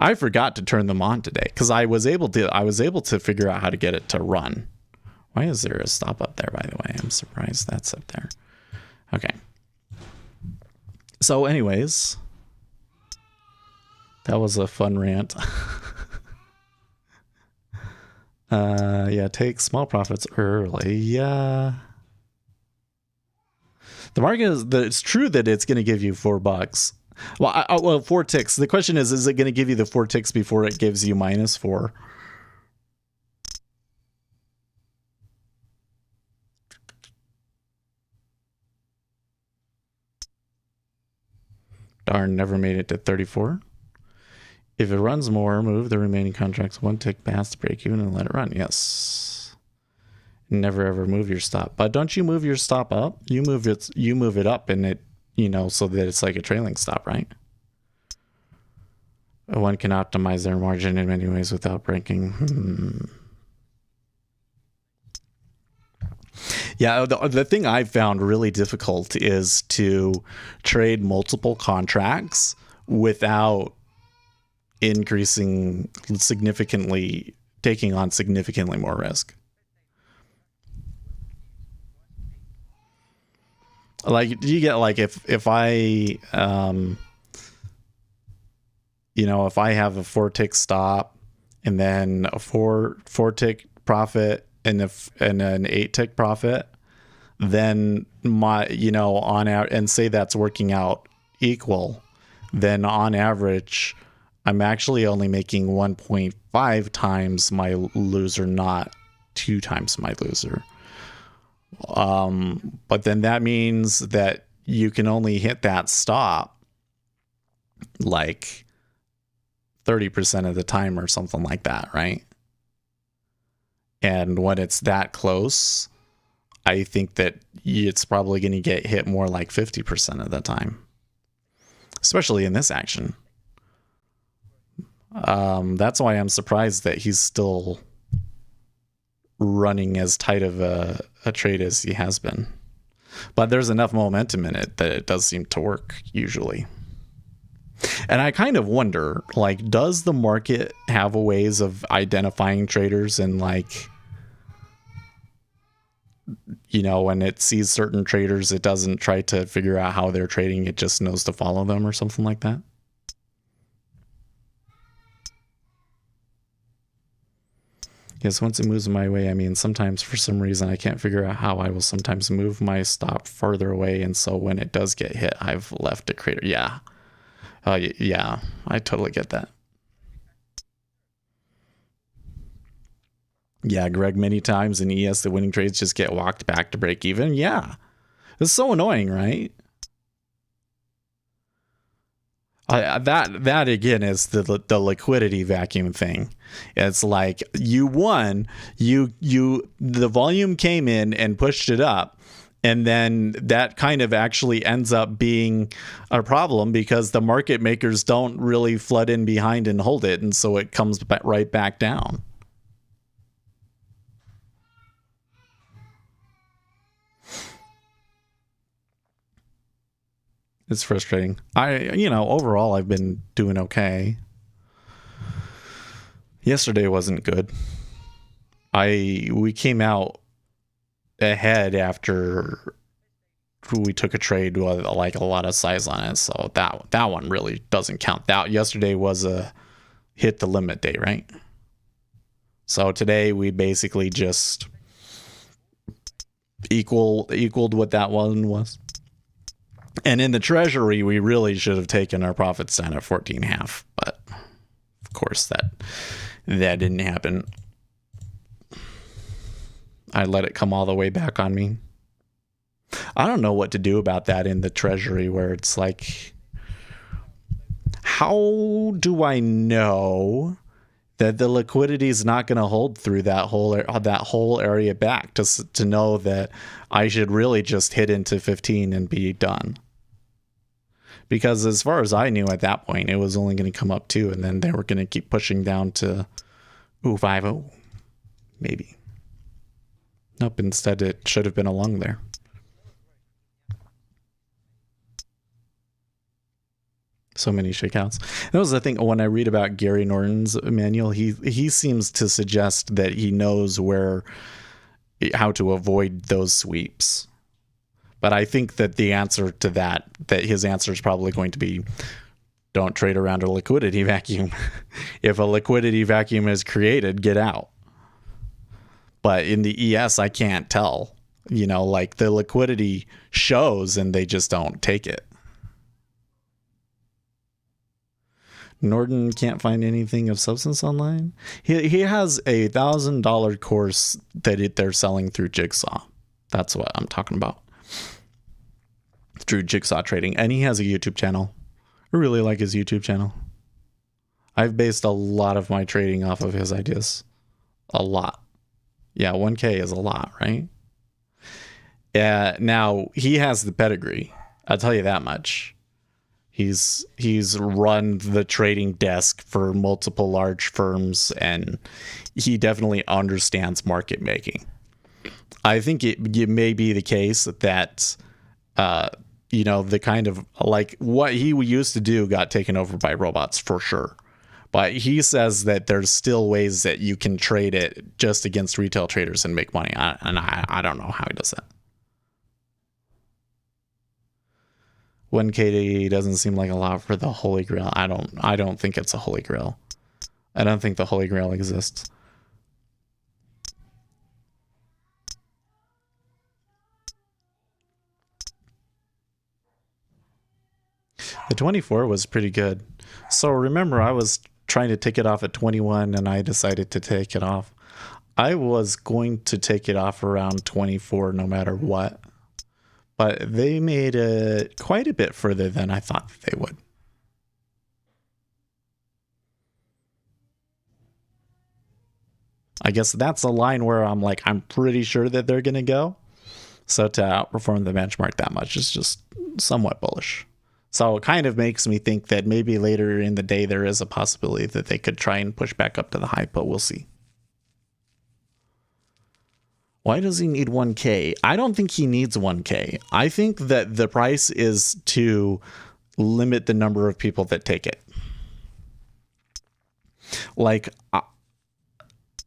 I forgot to turn them on today because I was able to figure out how to get it to run. Why is there a stop up there, by the way? I'm surprised that's up there. Okay. So anyways, that was a fun rant. Yeah, take small profits early. Yeah. The market it's true that it's going to give you $4. Well, 4 ticks. The question is it going to give you the 4 ticks before it gives you -4? Darn, never made it to 34. If it runs more, move the remaining contracts 1 tick past the break even and let it run. Yes. Never ever move your stop. But don't you move your stop up? You move it up and it, so that it's like a trailing stop, right? One can optimize their margin in many ways without breaking. Yeah, the thing I've found really difficult is to trade multiple contracts without taking on significantly more risk. Like you get like if I if I have a 4 tick stop and then a 4 tick profit and an 8 tick profit, then my on out and say that's working out equal, then on average I'm actually only making 1.5 times my loser, not 2 times my loser. But then that means that you can only hit that stop like 30% of the time or something like that, right? And when it's that close, I think that it's probably going to get hit more like 50% of the time, especially in this action. That's why I'm surprised that he's still running as tight of a trade as he has been. But there's enough momentum in it that it does seem to work usually. And I kind of wonder, like, does the market have a ways of identifying traders and like, when it sees certain traders, it doesn't try to figure out how they're trading. It just knows to follow them or something like that. Yes, once it moves my way, I mean, sometimes for some reason I can't figure out how I will sometimes move my stop further away, and so when it does get hit, I've left a crater. Yeah. Yeah, I totally get that. Yeah, Greg, many times in ES, the winning trades just get walked back to break even. Yeah. It's so annoying, right? That again is the liquidity vacuum thing. It's like you won, the volume came in and pushed it up, and then that kind of actually ends up being a problem because the market makers don't really flood in behind and hold it, and so it comes right back down. It's frustrating. Overall, I've been doing okay. Yesterday wasn't good. We came out ahead after we took a trade with like a lot of size on it, so that one really doesn't count. That yesterday was a hit the limit day, right? So today we basically just equaled what that one was. And in the treasury, we really should have taken our profits down at 14.5, but of course that didn't happen. I let it come all the way back on me. I don't know what to do about that in the treasury, where it's like, how do I know that the liquidity is not going to hold through that whole area back to know that I should really just hit into 15 and be done? Because as far as I knew at that point, it was only going to come up 2, and then they were going to keep pushing down to 5.0, maybe. Nope, instead it should have been along there. So many shakeouts. That was the thing when I read about Gary Norton's manual. He seems to suggest that he knows how to avoid those sweeps. But I think that the answer to that his answer is probably going to be, don't trade around a liquidity vacuum. If a liquidity vacuum is created, get out. But in the ES, I can't tell. Like the liquidity shows and they just don't take it. Norton can't find anything of substance online. He has a $1,000 course that they're selling through Jigsaw. That's what I'm talking about. Through Jigsaw Trading. And he has a YouTube channel. I really like his YouTube channel. I've based a lot of my trading off of his ideas. A lot. Yeah, 1K is a lot, right? Now, he has the pedigree. I'll tell you that much. He's run the trading desk for multiple large firms, and he definitely understands market making. I think it may be the case that the kind of like what he used to do got taken over by robots for sure. But he says that there's still ways that you can trade it just against retail traders and make money. I don't know how he does that. 1K doesn't seem like a lot for the Holy Grail. I don't think it's a Holy Grail. I don't think the Holy Grail exists. The 24 was pretty good. So remember, I was trying to take it off at 21 and I decided to take it off. I was going to take it off around 24 no matter what. But they made it quite a bit further than I thought they would. I guess that's a line where I'm like, I'm pretty sure that they're going to go. So to outperform the benchmark that much is just somewhat bullish. So it kind of makes me think that maybe later in the day there is a possibility that they could try and push back up to the high, but we'll see. Why does he need 1K? I don't think he needs 1K. I think that the price is to limit the number of people that take it. Like,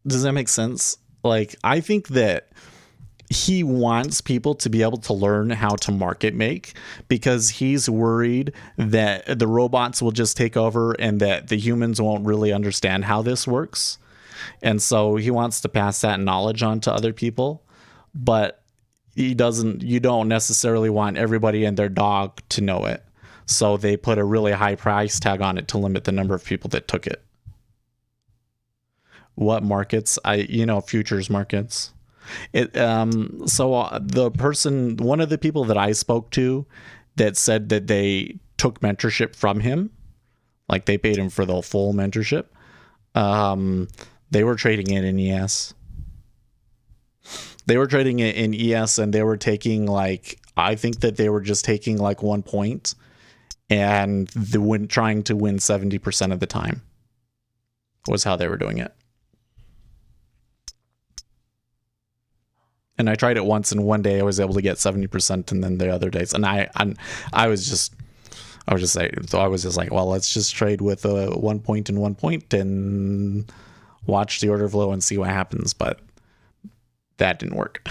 does that make sense? Like, I think that he wants people to be able to learn how to market make because he's worried that the robots will just take over and that the humans won't really understand how this works. And so he wants to pass that knowledge on to other people, but you don't necessarily want everybody and their dog to know it. So they put a really high price tag on it to limit the number of people that took it. What markets? Futures markets. The person, one of the people that I spoke to that said that they took mentorship from him, like they paid him for the full mentorship, they were trading it in ES. They were trading it in ES, and they were taking I think that they were just taking 1 point and trying to win 70% of the time was how they were doing it. And I tried it once, and one day I was able to get 70%, and then the other days, and I was just like, well, let's just trade with 1 point and 1 point and watch the order flow and see what happens. But that didn't work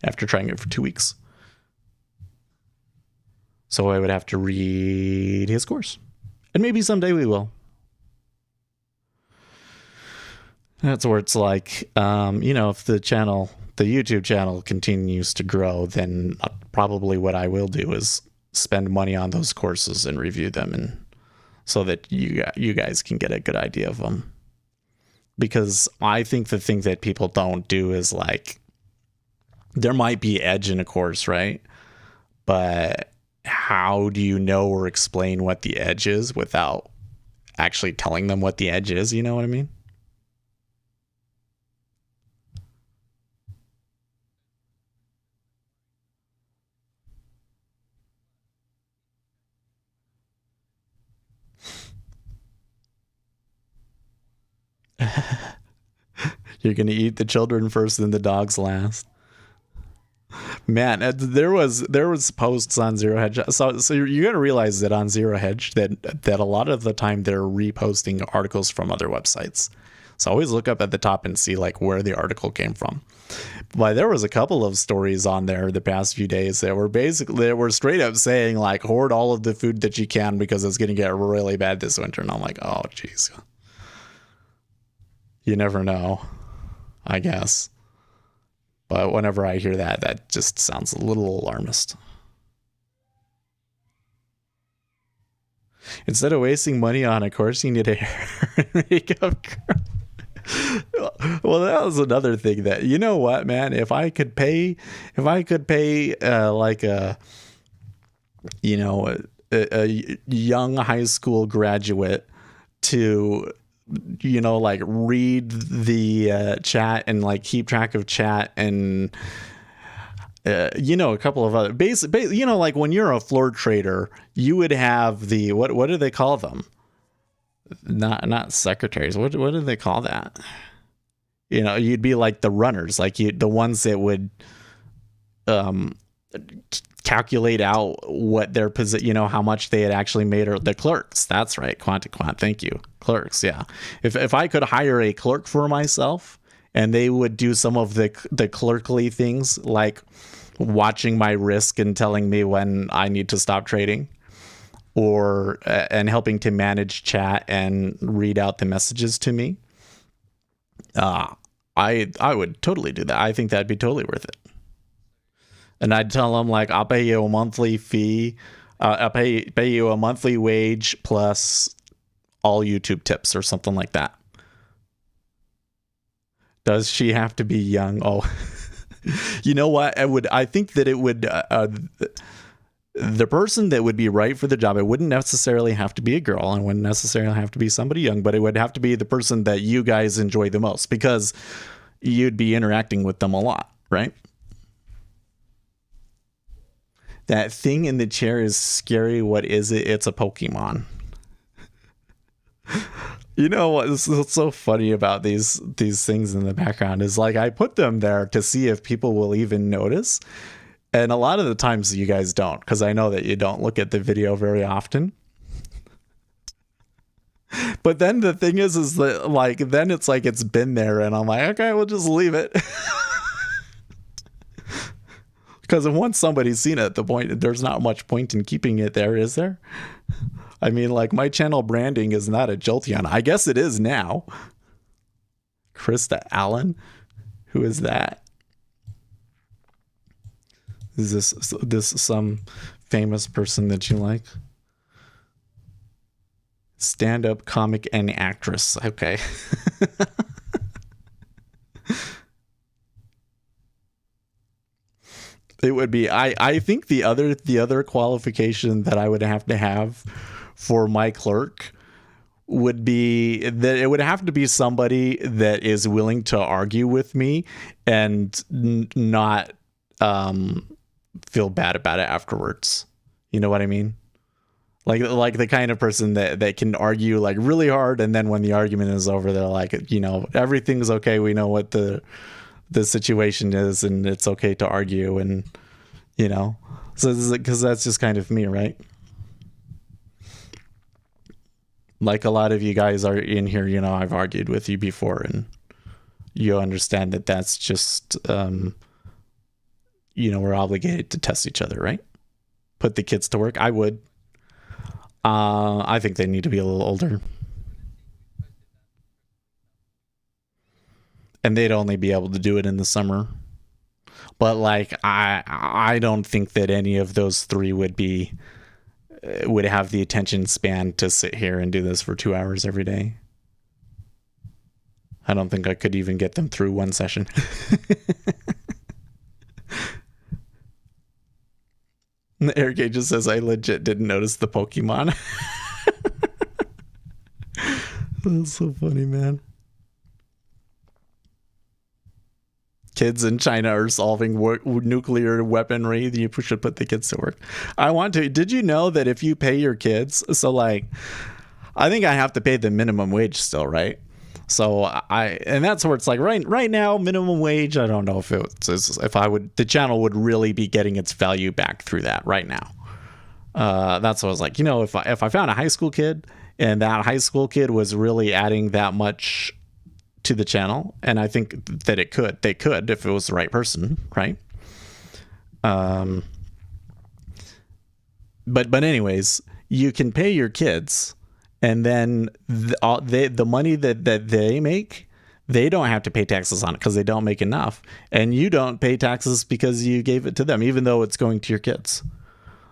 after trying it for 2 weeks. So I would have to read his course, and maybe someday we will. That's where it's like, if the YouTube channel continues to grow, then probably what I will do is spend money on those courses and review them, and so that you guys can get a good idea of them. Because I think the thing that people don't do is there might be edge in a course, right? But how do you know or explain what the edge is without actually telling them what the edge is? You know what I mean? You're gonna eat the children first and the dogs last. Man, there was posts on Zero Hedge. So you got to realize that on Zero Hedge that a lot of the time they're reposting articles from other websites. So always look up at the top and see where the article came from. But there was a couple of stories on there the past few days that were straight up saying hoard all of the food that you can because it's going to get really bad this winter. And I'm like, oh geez. You never know, I guess. But whenever I hear that, that just sounds a little alarmist. Instead of wasting money on a course, you need a hair and makeup girl. Well, that was another thing that, you know what, man, if I could pay a young high school graduate to read the chat and keep track of chat and a couple of other when you're a floor trader, you would have the what do they call them? Not secretaries. What do they call that? You'd be the runners, the ones that would calculate out what their position, how much they had actually made, or the clerks. That's right. Quant. Thank you. Clerks. Yeah. If I could hire a clerk for myself and they would do some of the clerkly things, like watching my risk and telling me when I need to stop trading, or and helping to manage chat and read out the messages to me, I would totally do that. I think that'd be totally worth it. And I'd tell them I'll pay you a monthly fee, I'll pay you a monthly wage plus all YouTube tips or something like that. Does she have to be young? Oh, you know what? I think that it would. The person that would be right for the job, it wouldn't necessarily have to be a girl, and wouldn't necessarily have to be somebody young, but it would have to be the person that you guys enjoy the most, because you'd be interacting with them a lot, right? That thing in the chair is scary. What is it? It's a Pokemon. You know what's so funny about these things in the background is I put them there to see if people will even notice. And a lot of the times you guys don't, because I know that you don't look at the video very often. But then the thing is that then it's it's been there, and I'm okay, we'll just leave it. Because once somebody's seen it, there's not much point in keeping it there, is there? I mean, my channel branding is not a Jolteon. I guess it is now. Krista Allen? Who is that? Is this some famous person that you like? stand-up comic and actress. Okay. It would be, I think the other qualification that I would have to have for my clerk would be that it would have to be somebody that is willing to argue with me and not feel bad about it afterwards. You know what I mean? Like the kind of person that can argue like really hard, and then when the argument is over, they're like, you know, everything's okay. We know what the situation is, and it's okay to argue, and you know, so because that's just kind of me, right? Like a lot of you guys are in here, you know, I've argued with you before, and you understand that that's just, you know, we're obligated to test each other, right? Put the kids to work. I would. I think they need to be a little older. And they'd only be able to do it in the summer. But like, I don't think that any of those three would have the attention span to sit here and do this for 2 hours every day. I don't think I could even get them through one session. Eric A just says, I legit didn't notice the Pokemon. That's so funny, man. Kids in China are solving nuclear weaponry. You should put the kids to work. I want to. Did you know that if you pay your kids, so like, I think I have to pay the minimum wage still, right? So and that's where it's like right now, minimum wage. I don't know if the channel would really be getting its value back through that right now. That's what I was like, you know, if I found a high school kid and that high school kid was really adding that much to the channel, and I think that they could if it was the right person, right? But anyways, you can pay your kids, and then the money that they make, they don't have to pay taxes on it because they don't make enough, and you don't pay taxes because you gave it to them, even though it's going to your kids.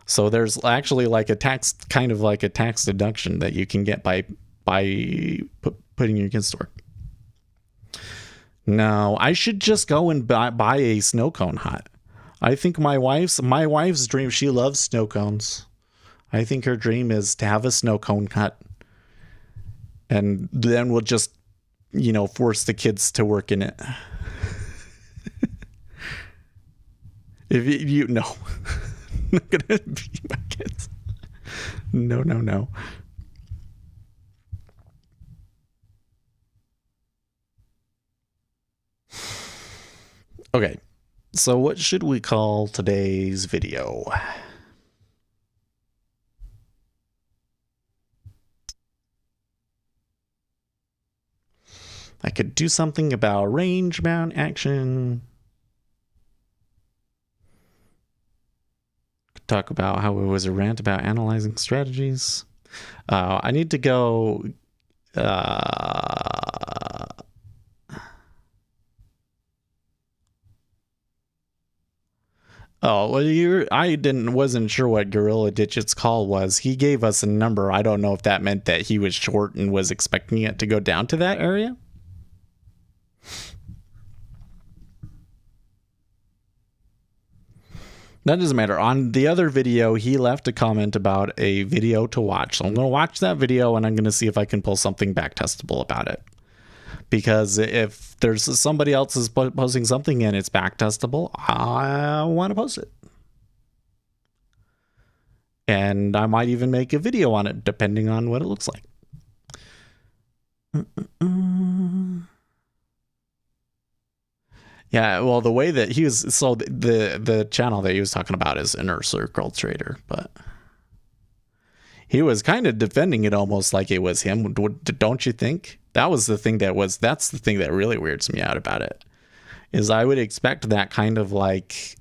So there's actually like a tax deduction that you can get by putting your kids to work. No, I should just go and buy a snow cone hut. I think my wife's dream, she loves snow cones. I think her dream is to have a snow cone hut. And then we'll just, you know, force the kids to work in it. If you no. I'm not gonna be my kids. No. Okay, so what should we call today's video? I could do something about range-bound action. Could talk about how it was a rant about analyzing strategies. I need to go... Oh, well, I wasn't sure what Gorilla Digit's call was. He gave us a number. I don't know if that meant that he was short and was expecting it to go down to that area. That doesn't matter. On the other video, he left a comment about a video to watch. So I'm going to watch that video, and I'm going to see if I can pull something back testable about it. Because if there's somebody else is posting something and it's back testable, I want to post it. And I might even make a video on it, depending on what it looks like. Yeah, well, the way that he was, so the channel that he was talking about is Inner Circle Trader, but he was kind of defending it almost like it was him, don't you think? That's the thing that really weirds me out about it, is I would expect that kind of like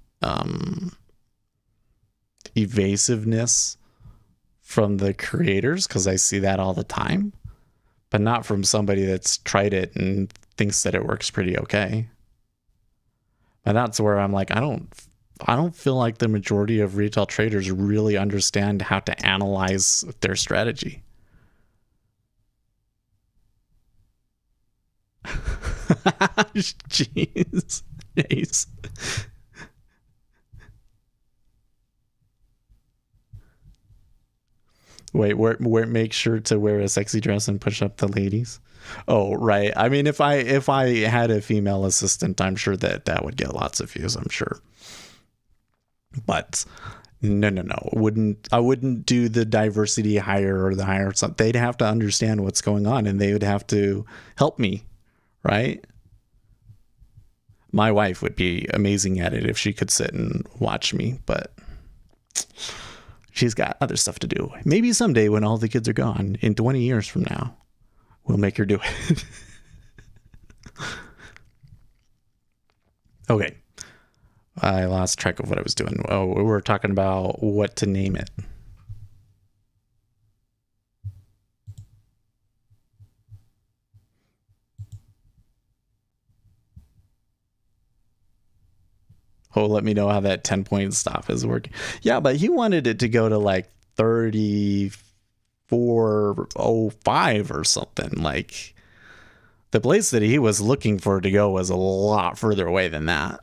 evasiveness from the creators, because I see that all the time, but not from somebody that's tried it and thinks that it works pretty okay. And that's where I'm like, I don't feel like the majority of retail traders really understand how to analyze their strategy. Jeez. Jeez. Wait, make sure to wear a sexy dress and push up the ladies. Oh, right. I mean, if I had a female assistant, I'm sure that would get lots of views, I'm sure. But no. I wouldn't do the diversity hire or the hire something. They'd have to understand what's going on and they would have to help me, right? My wife would be amazing at it if she could sit and watch me, but she's got other stuff to do. Maybe someday when all the kids are gone, in 20 years from now, we'll make her do it. Okay. I lost track of what I was doing. Oh, we were talking about what to name it. Oh, let me know how that 10-point stop is working. Yeah, but he wanted it to go to like 3405 or something. Like the place that he was looking for to go was a lot further away than that.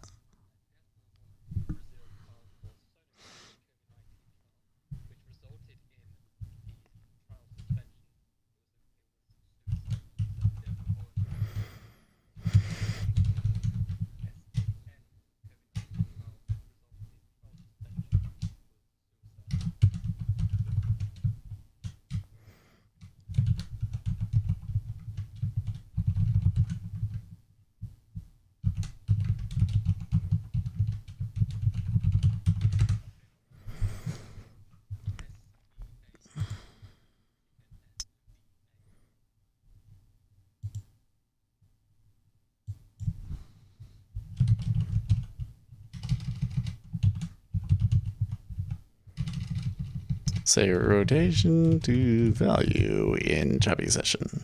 Say rotation to value in Choppy session.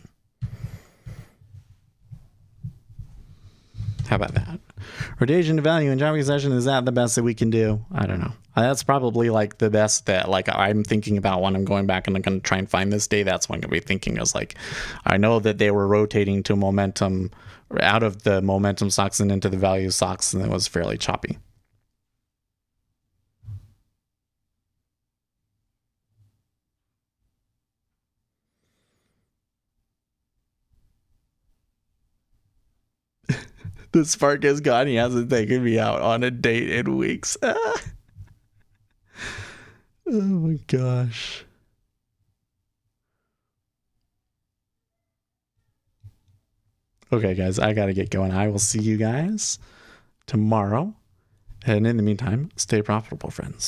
How about that? Rotation to value in Choppy session, is that the best that we can do? I don't know. That's probably like the best that like I'm thinking about when I'm going back and I'm going to try and find this day. That's what I'm going to be thinking is like, I know that they were rotating to momentum or out of the momentum stocks and into the value stocks, and it was fairly choppy. The spark is gone. He hasn't taken me out on a date in weeks. Oh my gosh. Okay, guys, I gotta get going. I will see you guys tomorrow. And in the meantime, stay profitable, friends.